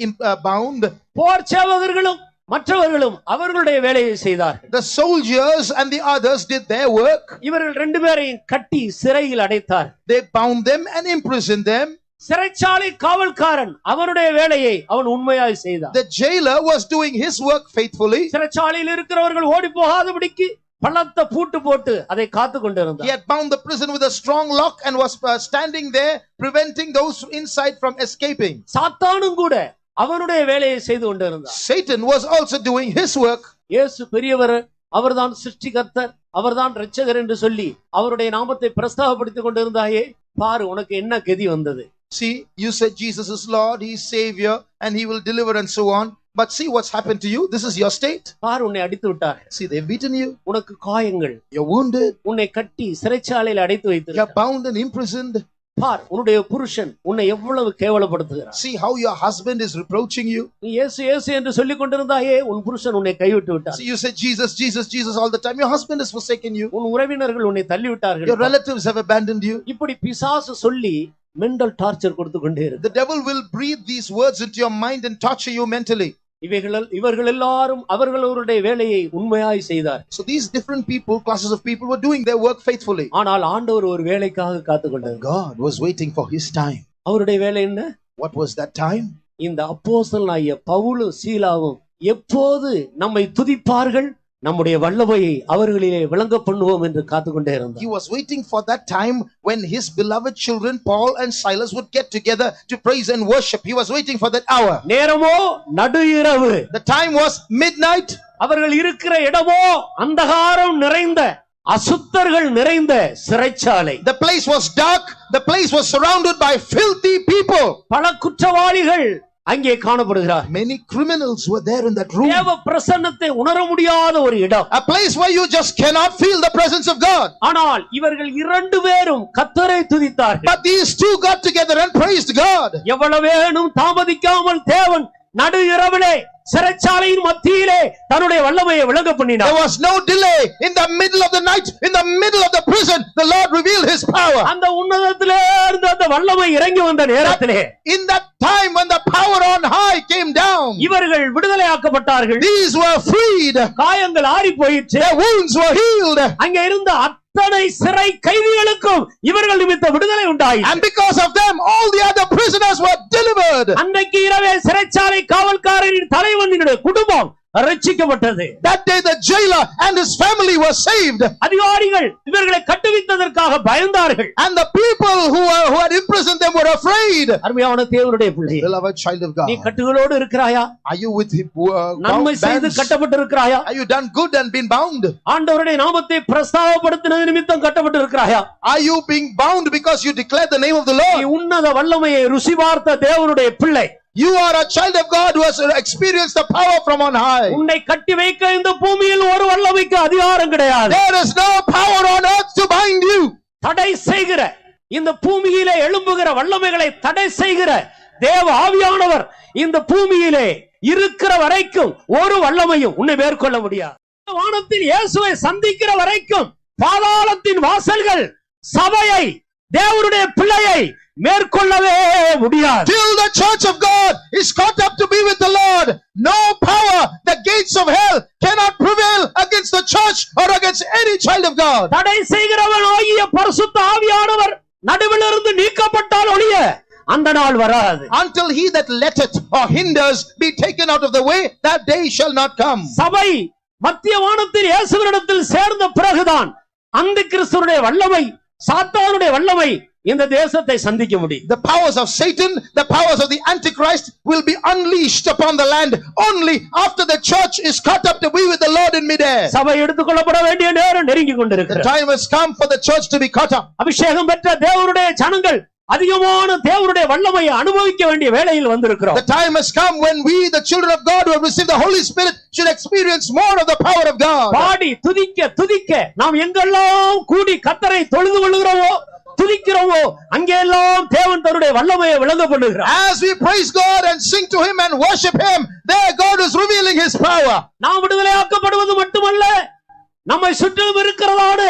[SPEAKER 3] bound.
[SPEAKER 2] போர் சேவகர்களும் மற்றவர்களும் அவர்களுடைய வேலையை செய்தார்கள்.
[SPEAKER 3] The soldiers and the others did their work.
[SPEAKER 2] இவர்கள் ரெண்டு பேரையும் கட்டி சிறையில் அடைத்தார்.
[SPEAKER 3] They bound them and imprisoned them.
[SPEAKER 2] சிறைச்சாலை காவல்காரன் அவனுடைய வேலையை அவன் உண்மையாய் செய்தார்.
[SPEAKER 3] The jailer was doing his work faithfully.
[SPEAKER 2] சிறைச்சாலையில் இருக்கிறவர்கள் ஓடி போகாதபடிக்கு பலத்த பூட்டு போட்டு அதை காத்து கொண்டிருந்தார்.
[SPEAKER 3] He had bound the prison with a strong lock and was standing there preventing those inside from escaping.
[SPEAKER 2] சாத்தானும் கூட அவனுடைய வேலையை செய்து கொண்டிருந்தார்.
[SPEAKER 3] Satan was also doing his work.
[SPEAKER 2] இயேசு பெரியவர், அவர்தான் சிருஷ்டிகர்த்தர், அவர்தான் இரட்சகர் என்று சொல்லி அவருடைய நாமத்தை பிரஸ்தாபப்படுத்திக் கொண்டிருந்தாயே, பாரு உனக்கு என்ன கதி வந்தது.
[SPEAKER 3] See, you said Jesus is Lord, he is Savior, and he will deliver and so on. But see what's happened to you. This is your state.
[SPEAKER 2] பாரு உன்னை அடித்து விட்டார்.
[SPEAKER 3] See, they've beaten you.
[SPEAKER 2] உனக்கு காயங்கள்.
[SPEAKER 3] You're wounded.
[SPEAKER 2] உன்னை கட்டி சிறைச்சாலையில் அடைத்து வைத்து.
[SPEAKER 3] You're bound and imprisoned.
[SPEAKER 2] பார் உன்னுடைய புருஷன் உன்னை எவ்வளவு கேவலப்படுத்துகிறார்.
[SPEAKER 3] See how your husband is reproaching you.
[SPEAKER 2] நீ இயேசு இயேசு என்று சொல்லிக் கொண்டிருந்தாயே, உன் புருஷன் உன்னை கைவிட்டு விட்டார்.
[SPEAKER 3] See, you said Jesus Jesus Jesus all the time. Your husband has forsaken you.
[SPEAKER 2] உன் உறவினர்கள் உன்னை தள்ளி விட்டார்கள்.
[SPEAKER 3] Your relatives have abandoned you.
[SPEAKER 2] இப்படி பிசாசு சொல்லி மெண்டல் டார்ச்சர் கொடுத்து கொண்டே இருக்கு.
[SPEAKER 3] The devil will breathe these words into your mind and torture you mentally.
[SPEAKER 2] இவர்கள் எல்லாரும் அவர்களுடைய வேலையை உண்மையாய் செய்தார்.
[SPEAKER 3] So these different people, classes of people were doing their work faithfully.
[SPEAKER 2] ஆனால் ஆண்டவர் ஒரு வேலைக்காக காத்துக்கொண்டார்.
[SPEAKER 3] God was waiting for his time.
[SPEAKER 2] அவருடைய வேலை என்ன?
[SPEAKER 3] What was that time?
[SPEAKER 2] இந்த அப்போஸ்தலனாகிய பவுலும் சீலாவும் எப்போது நம்மை துதிப்பார்கள், நம்முடைய வல்லமையை அவர்களிலே விளங்க பண்ணுவோம் என்று காத்துக்கொண்டே இருந்தார்.
[SPEAKER 3] He was waiting for that time when his beloved children Paul and Silas would get together to praise and worship. He was waiting for that hour.
[SPEAKER 2] நேரமோ நடு இரவு.
[SPEAKER 3] The time was midnight.
[SPEAKER 2] அவர்கள் இருக்கிற இடமோ அந்தகாரம் நிறைந்த அசுத்தர்கள் நிறைந்த சிறைச்சாலை.
[SPEAKER 3] The place was dark. The place was surrounded by filthy people.
[SPEAKER 2] பல குற்றவாளிகள் அங்கே காணப்படுகிறார்.
[SPEAKER 3] Many criminals were there in that room.
[SPEAKER 2] தேவ பிரசன்னத்தை உணர முடியாத ஒரு இடம்.
[SPEAKER 3] A place where you just cannot feel the presence of God.
[SPEAKER 2] ஆனால் இவர்கள் இரண்டு பேரும் கர்த்தரை துதித்தார்கள்.
[SPEAKER 3] But these two got together and praised God.
[SPEAKER 2] எவ்வளவேனும் தாமதிக்காமல் தேவன் நடு இரவிலே சிறைச்சாலையின் மத்தியிலே தன்னுடைய வல்லமையை விளங்க பண்ணினார்.
[SPEAKER 3] There was no delay. In the middle of the night, in the middle of the prison, the Lord revealed his power.
[SPEAKER 2] அந்த உன்னதத்திலே இருந்து அந்த வல்லமை இறங்கி வந்த நேரத்திலே,
[SPEAKER 3] in that time when the power on high came down,
[SPEAKER 2] இவர்கள் விடுதலையாக்கப்பட்டார்கள்.
[SPEAKER 3] these were freed.
[SPEAKER 2] காயங்கள் ஆறி போயிற்று.
[SPEAKER 3] Their wounds were healed.
[SPEAKER 2] அங்கே இருந்த அத்தனை சிறை கைதிகளுக்கும் இவர்கள் நிமித்த விடுதலை உண்டாயிற்று.
[SPEAKER 3] And because of them, all the other prisoners were delivered.
[SPEAKER 2] அன்னைக்கு இரவே சிறைச்சாலை காவல்காரரின் தலைவனினுடைய குடும்பம் ரட்சிக்கப்பட்டது.
[SPEAKER 3] That day the jailer and his family were saved.
[SPEAKER 2] அதிகாரிகள் இவர்களை கட்டுவித்ததற்காக பயந்தார்கள்.
[SPEAKER 3] And the people who had imprisoned them were afraid.
[SPEAKER 2] அருமையான தேவனுடைய பிள்ளையே,
[SPEAKER 3] Beloved child of God,
[SPEAKER 2] நீ கட்டுகளோடு இருக்கிறாயா?
[SPEAKER 3] are you with
[SPEAKER 2] நன்மை செய்து
[SPEAKER 3] bands?
[SPEAKER 2] கட்டப்பட்டிருக்கிறாயா?
[SPEAKER 3] Are you done good and been bound?
[SPEAKER 2] ஆண்டவருடைய நாமத்தை பிரஸ்தாபப்படுத்தினது நிமித்தம் கட்டப்பட்டிருக்கிறாயா?
[SPEAKER 3] Are you being bound because you declare the name of the
[SPEAKER 2] நீ
[SPEAKER 3] Lord?
[SPEAKER 2] உன்னத வல்லமையை ருசி பார்த்த தேவனுடைய பிள்ளை.
[SPEAKER 3] You are a child of God who has experienced the power from on high.
[SPEAKER 2] உன்னை கட்டி வைக்க இந்த பூமியில் ஒரு வல்லமைக்கு அதிகாரம் கிடையாது.
[SPEAKER 3] There is no power on earth to bind you.
[SPEAKER 2] தடை செய்கிற இந்த பூமியிலே எழும்புகிற வல்லமைகளை தடை செய்கிற தேவ ஆவியானவர் இந்த பூமியிலே இருக்கிற வரைக்கும் ஒரு வல்லமையும் உன்னை மேற்கொள்ள முடியாது. வானத்தில் இயேசுவை சந்திக்கிற வரைக்கும் பாதாளத்தின் வாசல்கள் சபையை, தேவனுடைய பிள்ளையை மேற்கொள்ளவே முடியாது.
[SPEAKER 3] Till the church of God is caught up to be with the Lord, no power, the gates of hell cannot prevail against the church or against any child of God.
[SPEAKER 2] தடை செய்கிறவன் ஆகிய பரிசுத்த ஆவியானவர் நடுவிலிருந்து நீக்கப்பட்டால் ஒழிய அந்த நாள் வராது.
[SPEAKER 3] Until he that letteth or hinders be taken out of the way, that day shall not come.
[SPEAKER 2] சபை மத்திய வானத்தில் இயேசுவினிடத்தில் சேர்ந்த பிறகுதான் அந்த கிறிஸ்துவுடைய வல்லமை, சாத்தானுடைய வல்லமை இந்த தேசத்தை சந்திக்க முடியும்.
[SPEAKER 3] The powers of Satan, the powers of the Antichrist will be unleashed upon the land only after the church is caught up to be with the Lord in midair.
[SPEAKER 2] சபை எடுத்துக்கொள்ளப்பட வேண்டிய நேரம் நெருங்கி
[SPEAKER 3] The
[SPEAKER 2] கொண்டிருக்கிறது.
[SPEAKER 3] time has come for the church to be caught up.
[SPEAKER 2] அபிஷேகம் பெற்ற தேவனுடைய ஜனங்கள் அதிகமான தேவனுடைய வல்லமையை அனுபவிக்க வேண்டிய வேளையில் வந்திருக்கிறோம்.
[SPEAKER 3] The time has come when we, the children of God who have received the Holy Spirit, should experience more of the power of God.
[SPEAKER 2] பாடி துதிக்க துதிக்க நாம் எங்கெல்லாம் கூடி கர்த்தரை தொழுது கொள்கிறோமோ, துதிக்கிறோமோ, அங்கெல்லாம் தேவன் தன்னுடைய வல்லமையை விளங்க பண்ணுகிறார்.
[SPEAKER 3] As we praise God and sing to him and worship him, there God is revealing his power.
[SPEAKER 2] நாம் விடுதலையாக்கப்படுவது மட்டுமல்ல, நம்மை சுற்றிலும் இருக்கிறதான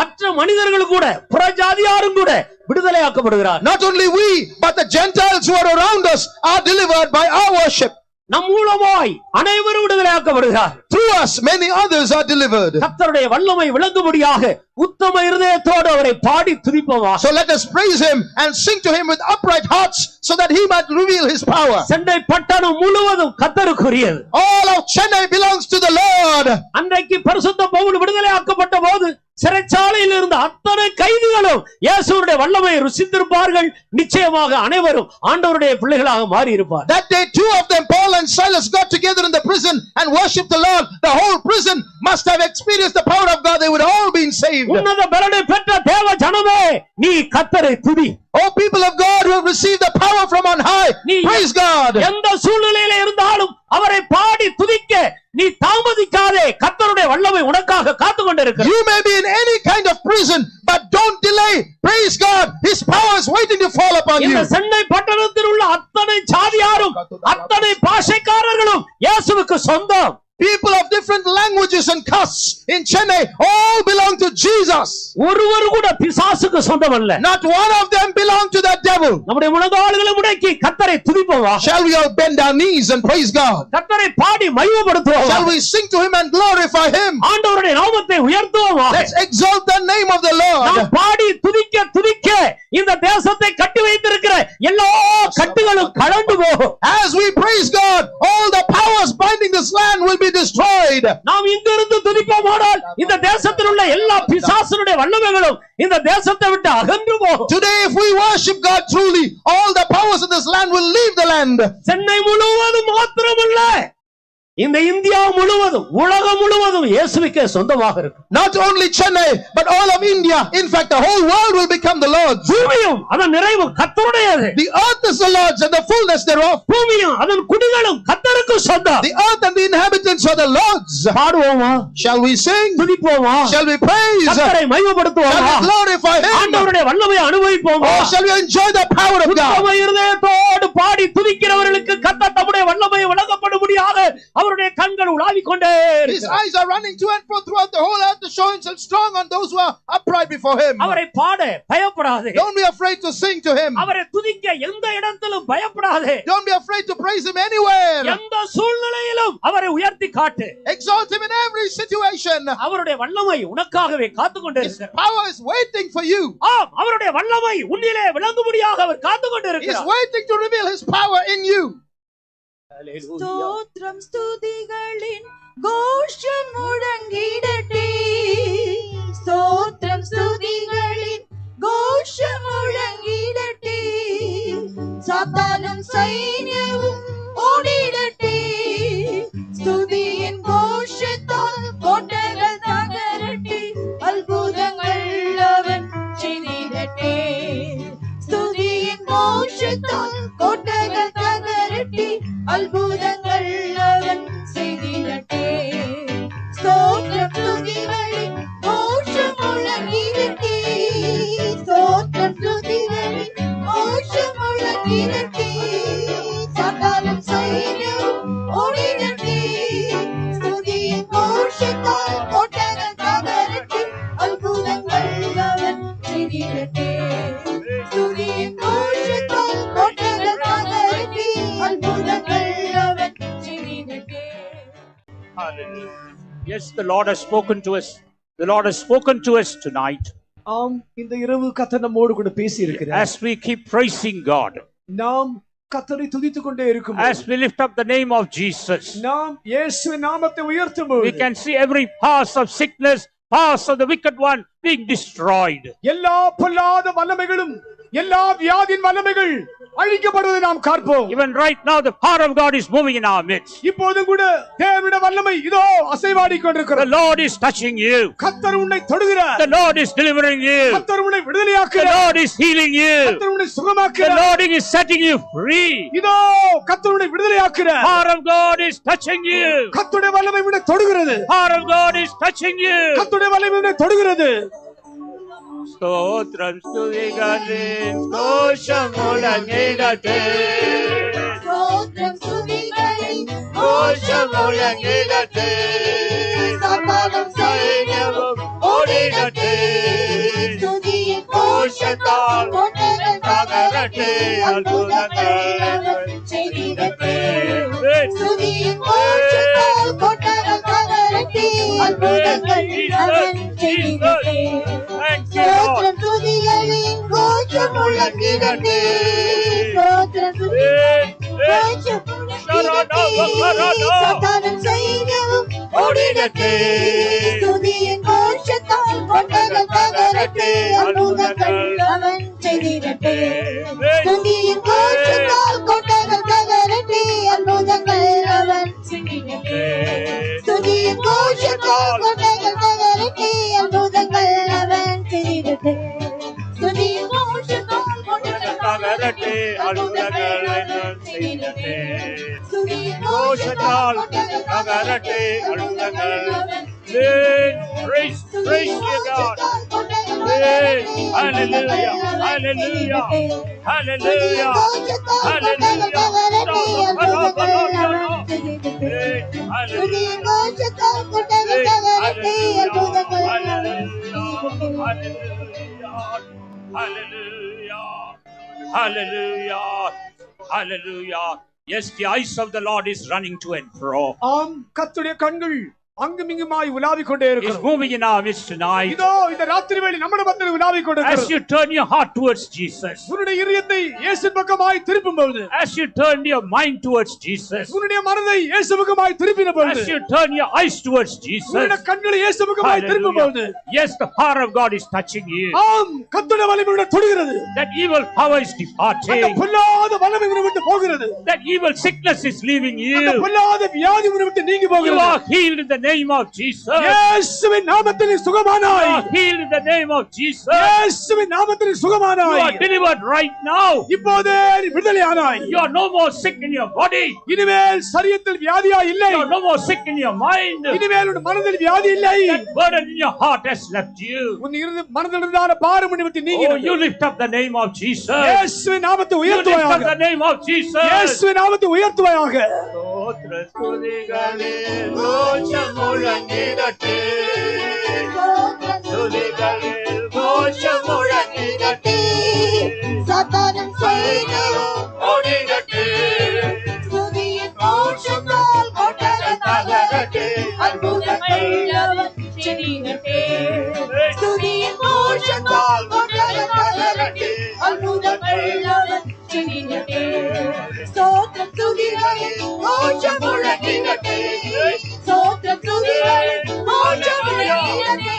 [SPEAKER 2] மற்ற மனிதர்கள் கூட, புறஜாதியாரும் கூட விடுதலையாக்கப்படுகிறார்.
[SPEAKER 3] Not only we, but the Gentiles who are around us are delivered by our worship.
[SPEAKER 2] நம் மூலமாய் அனைவரும் விடுதலையாக்கப்படுகிறார்.
[SPEAKER 3] Through us, many others are delivered.
[SPEAKER 2] கர்த்தருடைய வல்லமை விளங்கும்படியாக உத்தம இருதயத்தோடு அவரை பாடி துதிப்போமா.
[SPEAKER 3] So let us praise him and sing to him with upright hearts so that he might reveal his power.
[SPEAKER 2] Chennai பட்டணம் முழுவதும் கர்த்தருக்குரியது.
[SPEAKER 3] All of Chennai belongs to the Lord.
[SPEAKER 2] அன்றைக்கு பரிசுத்த பவுல் விடுதலையாக்கப்பட்ட போது சிறைச்சாலையில் இருந்த அத்தனை கைதிகளும் இயேசுவுடைய வல்லமையை ருசித்திருப்பார்கள். நிச்சயமாக அனைவரும் ஆண்டவருடைய பிள்ளைகளாக மாறி இருப்பார்.
[SPEAKER 3] That day, two of them, Paul and Silas, got together in the prison and worshipped the Lord. The whole prison must have experienced the power of God. They would all been saved.
[SPEAKER 2] உன்னத பலனை பெற்ற தேவ ஜனமே, நீ கர்த்தரை துதி.
[SPEAKER 3] Oh, people of God who have received the power from on high, praise God.
[SPEAKER 2] எந்த சூழ்நிலையில இருந்தாலும் அவரை பாடி துதிக்க நீ தாமதிக்காதே. கர்த்தருடைய வல்லமை உனக்காக காத்து கொண்டிருக்கிறது.
[SPEAKER 3] You may be in any kind of prison, but don't delay. Praise God. His power is waiting to fall upon you.
[SPEAKER 2] இந்த சென்னை பட்டணத்தில் உள்ள அத்தனை ஜாதியாரும் அத்தனை பாஷைக்காரர்களும் இயேசுவுக்கு சொந்தம்.
[SPEAKER 3] People of different languages and castes in Chennai all belong to Jesus.
[SPEAKER 2] ஒருவர் கூட பிசாசுக்கு சொந்தம் அல்ல.
[SPEAKER 3] Not one of them belong to that devil.
[SPEAKER 2] நம்முடைய முழங்கால்களை முடக்கி கர்த்தரை துதிப்போம்.
[SPEAKER 3] Shall we all bend our knees and praise God?
[SPEAKER 2] கர்த்தரை பாடி மகிமைப்படுத்துவோம்.
[SPEAKER 3] Shall we sing to him and glorify him?
[SPEAKER 2] ஆண்டவருடைய நாமத்தை உயர்த்துவோம்.
[SPEAKER 3] Let's exalt the name of the Lord.
[SPEAKER 2] நாம் பாடி துதிக்க துதிக்க இந்த தேசத்தை கட்டி வைத்திருக்கிற எல்லா கட்டுகளும் கலந்து போகும்.
[SPEAKER 3] As we praise God, all the powers binding this land will be destroyed.
[SPEAKER 2] நாம் இங்கிருந்து துதிப்போமானால் இந்த தேசத்தில் உள்ள எல்லா பிசாசுடைய வல்லமைகளும் இந்த தேசத்தை விட்டு அகன்று போகும்.
[SPEAKER 3] Today if we worship God truly, all the powers in this land will leave the land.
[SPEAKER 2] Chennai முழுவதும் மாத்திரமல்ல, இந்த இந்தியா முழுவதும் உலகம் முழுவதும் இயேசுவுக்கே சொந்தமாக இருக்கும்.
[SPEAKER 3] Not only Chennai but all of India, in fact the whole world will become the Lord's.
[SPEAKER 2] பூமியும் அதன் நிறைவும் கர்த்தருடையது.
[SPEAKER 3] The earth is the Lord's and the fullness thereof.
[SPEAKER 2] பூமியும் அதன் குடிகளும் கர்த்தருக்கு சொந்தம்.
[SPEAKER 3] The earth and the inhabitants are the Lord's.
[SPEAKER 2] பாடுவோமா?
[SPEAKER 3] Shall we sing?
[SPEAKER 2] துதிப்போமா?
[SPEAKER 3] Shall we praise?
[SPEAKER 2] கர்த்தரை மகிமைப்படுத்துவோமா?
[SPEAKER 3] Shall we glorify him?
[SPEAKER 2] ஆண்டவருடைய வல்லமையை அனுபவிப்போமா?
[SPEAKER 3] Or shall we enjoy the power of God?
[SPEAKER 2] உத்தம இருதயத்தோடு பாடி துதிக்கிறவர்களுக்கு கர்த்தர் தம்முடைய வல்லமையை விளங்கப்படும்படியாக அவருடைய கண்கள் உலாவிக் கொண்டே
[SPEAKER 3] His
[SPEAKER 2] இருக்கிறார்.
[SPEAKER 3] eyes are running to and fro throughout the whole earth to show himself strong on those who are upright before him.
[SPEAKER 2] அவரை பாட பயப்படாதே.
[SPEAKER 3] Don't be afraid to sing to him.
[SPEAKER 2] அவரை துதிக்க எந்த இடத்திலும் பயப்படாதே.
[SPEAKER 3] Don't be afraid to praise him anywhere.
[SPEAKER 2] எந்த சூழ்நிலையிலும் அவரை உயர்த்தி காட்டு.
[SPEAKER 3] Exalt him in every situation.
[SPEAKER 2] அவருடைய வல்லமை உனக்காகவே காத்துக் கொண்டே
[SPEAKER 3] His
[SPEAKER 2] இருக்கிறார்.
[SPEAKER 3] power is waiting for you.
[SPEAKER 2] ஆம், அவருடைய வல்லமை உன்னிலே விளங்கும்படியாக அவர் காத்துக் கொண்டே
[SPEAKER 3] He is
[SPEAKER 2] இருக்கிறார்.
[SPEAKER 3] waiting to reveal his power in you.
[SPEAKER 6] ஸ்தோத்திரம் ஸ்துதிகளின் கோஷம் முழங்கிடட்டே, ஸ்தோத்திரம் ஸ்துதிகளின் கோஷம் முழங்கிடட்டே, சாத்தானும் சைன்யமும் ஓடிடட்டே, ஸ்துதியின் கோஷத்தால் கோட்டைகள் தகரட்டே, அற்புதங்கள் அவன் செய்திடட்டே, ஸ்துதியின் கோஷத்தால் கோட்டைகள் தகரட்டே, அற்புதங்கள் அவன் செய்திடட்டே, ஸ்தோத்திரம் ஸ்துதிகளின் கோஷம் முழங்கிடட்டே, ஸ்தோத்திரம் ஸ்துதிகளின் கோஷம் முழங்கிடட்டே, சாத்தானும் சைன்யமும் ஓடிடட்டே, ஸ்துதியின் கோஷத்தால் கோட்டைகள் தகரட்டே, அற்புதங்கள் அவன் செய்திடட்டே, ஸ்துதியின் கோஷத்தால் கோட்டைகள் தகரட்டே, அற்புதங்கள் அவன் செய்திடட்டே.
[SPEAKER 7] Hallelujah. Yes, the Lord has spoken to us. The Lord has spoken to us tonight.
[SPEAKER 8] ஆம், இந்த இரவு கர்த்தர் நம்மோடு கூட பேசி இருக்கிறார்.
[SPEAKER 7] As we keep praising God,
[SPEAKER 8] நாம் கர்த்தரை துதித்துக் கொண்டே இருக்கும்
[SPEAKER 7] as we lift up the name of Jesus,
[SPEAKER 8] நாம் இயேசுவின் நாமத்தை உயர்த்தும்போது
[SPEAKER 7] we can see every powers of sickness, powers of the wicked one being destroyed.
[SPEAKER 8] எல்லா பொல்லாத வல்லமைகளும் எல்லா வியாதியின் வல்லமைகள் அழிக்கப்படுவதை நாம் பார்ப்போம்.
[SPEAKER 7] Even right now the power of God is moving in our midst.
[SPEAKER 8] இப்போதும் கூட தேவனுடைய வல்லமை இதோ அசைவாடிக்
[SPEAKER 7] The
[SPEAKER 8] கொண்டிருக்கிறது.
[SPEAKER 7] Lord is touching you.
[SPEAKER 8] கர்த்தர் உன்னை தொடுகிறார்.
[SPEAKER 7] The Lord is delivering you.
[SPEAKER 8] கர்த்தர் உன்னை
[SPEAKER 7] The
[SPEAKER 8] விடுதலையாக்குகிறார்.
[SPEAKER 7] Lord is healing you.
[SPEAKER 8] கர்த்தர் உன்னை
[SPEAKER 7] The
[SPEAKER 8] சுகமாக்குகிறார்.
[SPEAKER 7] Lord is setting you free.
[SPEAKER 8] இதோ கர்த்தர் உன்னை விடுதலையாக்குகிறார்.
[SPEAKER 7] Power of God is touching you.
[SPEAKER 8] கர்த்தருடைய வல்லமை உன்னை தொடுகிறது.
[SPEAKER 7] Power of God is touching you.
[SPEAKER 8] கர்த்தருடைய வல்லமை உன்னை தொடுகிறது.
[SPEAKER 7] ஸ்தோத்திரம் ஸ்துதிகளின் கோஷம் முழங்கிடட்டே,
[SPEAKER 6] ஸ்தோத்திரம் ஸ்துதிகளின் கோஷம் முழங்கிடட்டே, சாத்தானும் சைன்யமும் ஓடிடட்டே, ஸ்துதியின் கோஷத்தால் கோட்டைகள் தகரட்டே, அற்புதங்கள் அவன் செய்திடட்டே, ஸ்துதியின் கோஷத்தால் கோட்டைகள் தகரட்டே, அற்புதங்கள் அவன் செய்திடட்டே, ஸ்தோத்திரம் ஸ்துதிகளின் கோஷம் முழங்கிடட்டே, ஸ்தோத்திரம் ஸ்துதிகளின் கோஷம் முழங்கிடட்டே, சாத்தானும் சைன்யமும் ஓடிடட்டே, ஸ்துதியின் கோஷத்தால் கோட்டைகள் தகரட்டே, அற்புதங்கள் அவன் செய்திடட்டே, ஸ்துதியின் கோஷத்தால் கோட்டைகள் தகரட்டே, அற்புதங்கள் அவன் செய்திடட்டே, ஸ்துதியின் கோஷத்தால் கோட்டைகள் தகரட்டே, அற்புதங்கள் அவன் செய்திடட்டே, ஸ்துதியின் கோஷத்தால் கோட்டைகள் தகரட்டே, அற்புதங்கள் அவன் செய்திடட்டே, ஸ்துதியின் கோஷத்தால் கோட்டைகள் தகரட்டே, அற்புதங்கள் அவன்
[SPEAKER 7] praise, praise you God. Praise, hallelujah, hallelujah, hallelujah, hallelujah.
[SPEAKER 6] துதி கோஷத்தால் கொட்டகை தகரத்தை அற்புதங்கள்
[SPEAKER 7] Hallelujah. Hallelujah. Yes, the eyes of the Lord is running to and fro.
[SPEAKER 8] ஆம், கர்த்தருடைய கண்கள் அங்குமிங்குமாய் உலாவிக் கொண்டே
[SPEAKER 7] It's
[SPEAKER 8] இருக்கிறது.
[SPEAKER 7] moving in our midst tonight.
[SPEAKER 8] இதோ இந்த ராத்திரி வேளை நம்முடைய மத்தியில் உலாவிக்
[SPEAKER 7] As
[SPEAKER 8] கொண்டிருக்கிறது.
[SPEAKER 7] you turn your heart towards Jesus,
[SPEAKER 8] உன்னுடைய இதயத்தை இயேசுவின் பக்கமாய் திருப்பும் பொழுது,
[SPEAKER 7] as you turn your mind towards Jesus,
[SPEAKER 8] உன்னுடைய மனதை இயேசு பக்கமாய் திருப்பின பொழுது,
[SPEAKER 7] as you turn your eyes towards
[SPEAKER 8] உன்னுடைய
[SPEAKER 7] Jesus,
[SPEAKER 8] கண்களை இயேசு பக்கமாய் திருப்பும் பொழுது,
[SPEAKER 7] hallelujah. Yes, the power of God is touching you.
[SPEAKER 8] ஆம், கர்த்தருடைய வல்லமை உன்னை தொடுகிறது.
[SPEAKER 7] That evil power is
[SPEAKER 8] அந்த
[SPEAKER 7] departing.
[SPEAKER 8] பொல்லாத வல்லமை உன்னை விட்டு போகிறது.
[SPEAKER 7] That evil sickness is leaving
[SPEAKER 8] அந்த
[SPEAKER 7] you.
[SPEAKER 8] பொல்லாத வியாதி உன்னை விட்டு நீங்கி
[SPEAKER 7] You
[SPEAKER 8] போகிறது.
[SPEAKER 7] are healed in the name of Jesus.
[SPEAKER 8] இயேசுவின் நாமத்தில்
[SPEAKER 7] You
[SPEAKER 8] சுகமானாய்.
[SPEAKER 7] are healed in the name of Jesus.
[SPEAKER 8] இயேசுவின் நாமத்தில்
[SPEAKER 7] You
[SPEAKER 8] சுகமானாய்.
[SPEAKER 7] are delivered right now.
[SPEAKER 8] இப்போதே நீ விடுதலையானாய்.
[SPEAKER 7] You are no more sick in your body.
[SPEAKER 8] இனிமேல் சரீரத்தில் வியாதியா இல்லை.
[SPEAKER 7] You are no more sick in your mind.
[SPEAKER 8] இனிமேல் உன் மனதில் வியாதி இல்லை.
[SPEAKER 7] That burden in your heart has left you.
[SPEAKER 8] உன் மனதில் இருந்தான பாரம் உன்னை விட்டு
[SPEAKER 7] Oh,
[SPEAKER 8] நீங்கினது.
[SPEAKER 7] you lift up the name of Jesus.
[SPEAKER 8] இயேசுவின் நாமத்தை
[SPEAKER 7] You lift up
[SPEAKER 8] உயர்த்துவாயாக.
[SPEAKER 7] the name of Jesus.
[SPEAKER 8] இயேசுவின் நாமத்தை உயர்த்துவாயாக.
[SPEAKER 7] ஸ்தோத்திர ஸ்துதிகளில் கோஷம் முழங்கிடட்டே. ஸ்துதிகளில் கோஷம் முழங்கிடட்டே.
[SPEAKER 6] சாத்தானும் சைன்யமும்
[SPEAKER 7] ஓடிடட்டே.
[SPEAKER 6] துதியின் கோஷத்தால் கொட்டகை தகரத்தை அற்புதங்கள் அவர் செய்திடட்டே. துதியின் கோஷத்தால் கொட்டகை தகரத்தை அற்புதங்கள் அவர் செய்திடட்டே. ஸ்தோத்திரம் துதிகளில் கோஷம் முழங்கிடட்டே. ஸ்தோத்திரம் துதிகளில் கோஷம் முழங்கிடட்டே.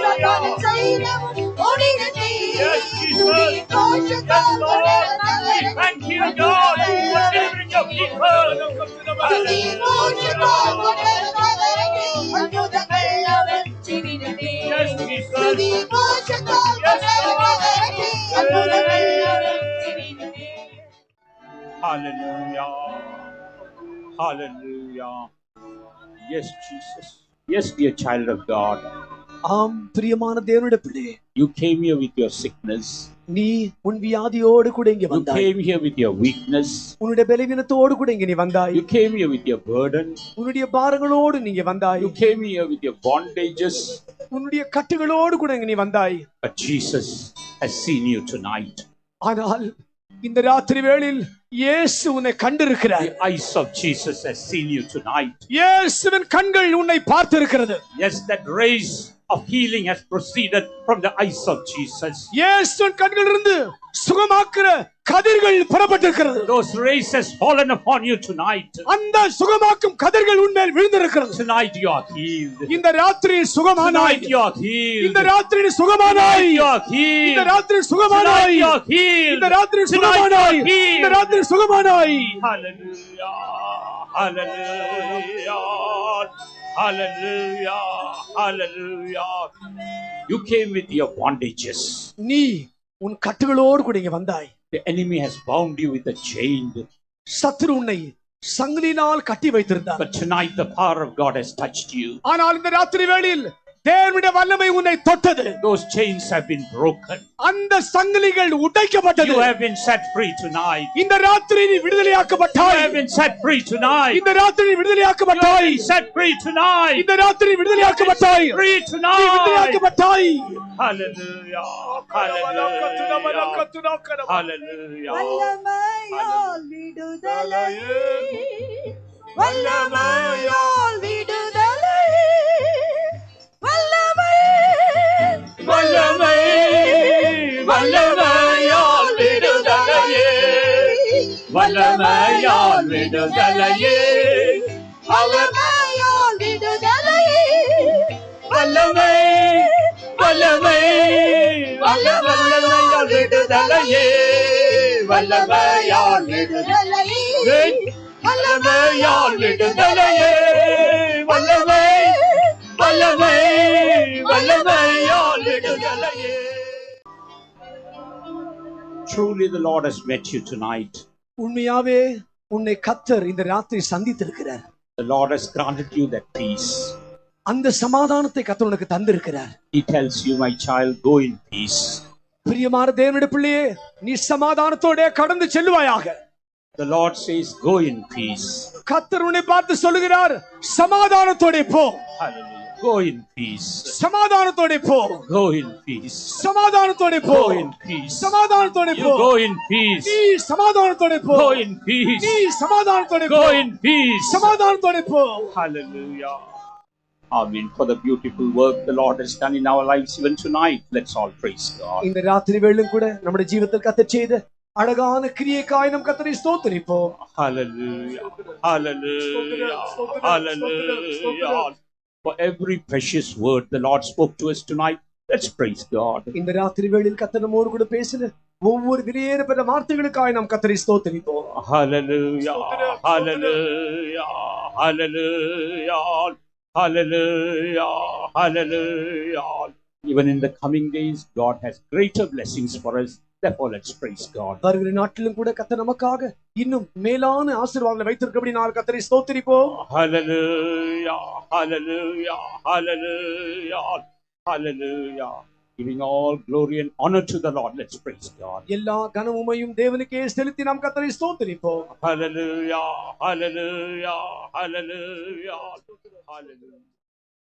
[SPEAKER 6] சாத்தானும் சைன்யமும் ஓடிடட்டே. துதியின் கோஷத்தால் கொட்டகை தகரத்தை
[SPEAKER 7] Thank you, God, for delivering your people.
[SPEAKER 6] துதியின் கோஷத்தால் கொட்டகை தகரத்தை அற்புதங்கள் அவர் செய்திடட்டே.
[SPEAKER 7] Yes, Jesus.
[SPEAKER 6] துதியின் கோஷத்தால் கொட்டகை தகரத்தை அற்புதங்கள் அவர் செய்திடட்டே.
[SPEAKER 7] Hallelujah. Hallelujah. Yes, Jesus. Yes, dear child of God.
[SPEAKER 8] ஆம், பிரியமான தேவனுடைய பிள்ளையே,
[SPEAKER 7] You came here with your sickness.
[SPEAKER 8] நீ உன் வியாதியோடு கூட இங்கே
[SPEAKER 7] You
[SPEAKER 8] வந்தாய்.
[SPEAKER 7] came here with your weakness.
[SPEAKER 8] உன்னுடைய பலவீனத்தோடு கூட இங்கே நீ வந்தாய்.
[SPEAKER 7] You came here with your burden.
[SPEAKER 8] உன்னுடைய பாரங்களோடு நீங்க வந்தாய்.
[SPEAKER 7] You came here with your bondages.
[SPEAKER 8] உன்னுடைய கட்டுகளோடு கூட இங்கே நீ வந்தாய்.
[SPEAKER 7] But Jesus has seen you tonight.
[SPEAKER 8] ஆனால் இந்த ராத்திரி வேளையில் இயேசு உன்னை கண்டிருக்கிறார்.
[SPEAKER 7] The eyes of Jesus has seen you tonight.
[SPEAKER 8] இயேசுவின் கண்கள் உன்னை பார்த்திருக்கிறது.
[SPEAKER 7] Yes, that rays of healing has proceeded from the eyes of Jesus.
[SPEAKER 8] இயேசுவின் கண்களிலிருந்து சுகமாக்குற கதிர்கள் புறப்பட்டிருக்கிறது.
[SPEAKER 7] Those rays has fallen upon you tonight.
[SPEAKER 8] அந்த சுகமாக்கும் கதிர்கள் உன்மேல் விழுந்திருக்கிறது.
[SPEAKER 7] Tonight you are healed.
[SPEAKER 8] இந்த ராத்திரி சுகமானாய்.
[SPEAKER 7] Tonight you are healed.
[SPEAKER 8] இந்த ராத்திரி சுகமானாய்.
[SPEAKER 7] Tonight you are healed.
[SPEAKER 8] இந்த ராத்திரி சுகமானாய்.
[SPEAKER 7] Tonight you are healed.
[SPEAKER 8] இந்த ராத்திரி
[SPEAKER 7] Tonight you
[SPEAKER 8] சுகமானாய்.
[SPEAKER 7] are healed.
[SPEAKER 8] இந்த ராத்திரி சுகமானாய்.
[SPEAKER 7] Hallelujah. Hallelujah. Hallelujah. Hallelujah. You came with your bondages.
[SPEAKER 8] நீ உன் கட்டுகளோடு கூட இங்க வந்தாய்.
[SPEAKER 7] The enemy has bound you with a chain.
[SPEAKER 8] சத்துரு உன்னை சங்கிலினால் கட்டி வைத்திருந்தார்.
[SPEAKER 7] But tonight the power of God has touched you.
[SPEAKER 8] ஆனால் இந்த ராத்திரி வேளையில் தேவனுடைய வல்லமை உன்னை தொட்டது.
[SPEAKER 7] Those chains have been broken.
[SPEAKER 8] அந்த சங்கிலிகள் உடைக்கப்பட்டது.
[SPEAKER 7] You have been set free tonight.
[SPEAKER 8] இந்த ராத்திரி நீ
[SPEAKER 7] You
[SPEAKER 8] விடுதலையாக்கப்பட்டாய்.
[SPEAKER 7] have been set free tonight.
[SPEAKER 8] இந்த ராத்திரி நீ
[SPEAKER 7] You have
[SPEAKER 8] விடுதலையாக்கப்பட்டாய்.
[SPEAKER 7] been set free tonight.
[SPEAKER 8] இந்த ராத்திரி நீ விடுதலையாக்கப்பட்டாய்.
[SPEAKER 7] Free
[SPEAKER 8] நீ
[SPEAKER 7] tonight.
[SPEAKER 8] விடுதலையாக்கப்பட்டாய்.
[SPEAKER 7] Hallelujah. Hallelujah. Hallelujah.
[SPEAKER 6] வல்லமையால் விடுதலையே வல்லமையால் விடுதலை வல்லமை
[SPEAKER 7] வல்லமை வல்லமையால் விடுதலையே வல்லமையால் விடுதலையே
[SPEAKER 6] வல்லமையால் விடுதலையே
[SPEAKER 7] வல்லமை வல்லமை வல்லமையால் விடுதலையே வல்லமையால்
[SPEAKER 6] விடுதலையே
[SPEAKER 7] வல்லமையால் விடுதலையே வல்லமை வல்லமை வல்லமையால் விடுதலையே. Truly the Lord has met you tonight.
[SPEAKER 8] உண்மையாவே உன்னை கர்த்தர் இந்த ராத்திரி சந்தித்திருக்கிறார்.
[SPEAKER 7] The Lord has granted you that peace.
[SPEAKER 8] அந்த சமாதானத்தை கர்த்தர் உனக்கு தந்திருக்கிறார்.
[SPEAKER 7] He tells you, my child, go in peace.
[SPEAKER 8] பிரியமான தேவனுடைய பிள்ளையே, நீ சமாதானத்தோட கடந்து செல்லுவாயாக.
[SPEAKER 7] The Lord says, go in peace.
[SPEAKER 8] கர்த்தர் உன்னை பார்த்து சொல்லுகிறார், சமாதானத்தோட போ.
[SPEAKER 7] Hallelujah. Go in peace.
[SPEAKER 8] சமாதானத்தோட போ.
[SPEAKER 7] Go in peace.
[SPEAKER 8] சமாதானத்தோட போ.
[SPEAKER 7] Go in peace.
[SPEAKER 8] சமாதானத்தோட
[SPEAKER 7] You
[SPEAKER 8] போ.
[SPEAKER 7] go in peace.
[SPEAKER 8] நீ சமாதானத்தோட போ.
[SPEAKER 7] Go in peace.
[SPEAKER 8] நீ சமாதானத்தோட போ.
[SPEAKER 7] Go in peace.
[SPEAKER 8] சமாதானத்தோட போ.
[SPEAKER 7] Hallelujah. Amen. For the beautiful work the Lord has done in our lives even tonight. Let's all praise God.
[SPEAKER 8] இந்த ராத்திரி வேளையிலும் கூட நம்முடைய ஜீவிதத்தில் கர்த்தர் செய்த அழகான கிரியைக்காய் நாம் கர்த்தரை ஸ்தோத்திரிப்போம்.
[SPEAKER 7] Hallelujah. Hallelujah. Hallelujah. For every precious word the Lord spoke to us tonight, let's praise God.
[SPEAKER 8] இந்த ராத்திரி வேளையில் கர்த்தர் நம்மோடு கூட பேசின ஒவ்வொரு விலையேறப்பட்ட வார்த்தைகளுக்காய் நாம் கர்த்தரை ஸ்தோத்திரிப்போம்.
[SPEAKER 7] Hallelujah. Hallelujah. Hallelujah. Hallelujah. Hallelujah. Even in the coming days, God has greater blessings for us. Therefore, let's praise God.
[SPEAKER 8] வருகிற நாட்டிலும் கூட கர்த்தர் நமக்காக இன்னும் மேலான ஆசீர்வாதங்களை வைத்திருக்கிறபடி நான் கர்த்தரை ஸ்தோத்திரிப்போம்.
[SPEAKER 7] Hallelujah. Hallelujah. Hallelujah. Hallelujah. Giving all glory and honor to the Lord. Let's praise God.
[SPEAKER 8] எல்லா கனமுமையும் தேவனுக்கே செலுத்தி நாம் கர்த்தரை ஸ்தோத்திரிப்போம்.
[SPEAKER 7] Hallelujah. Hallelujah. Hallelujah. Hallelujah.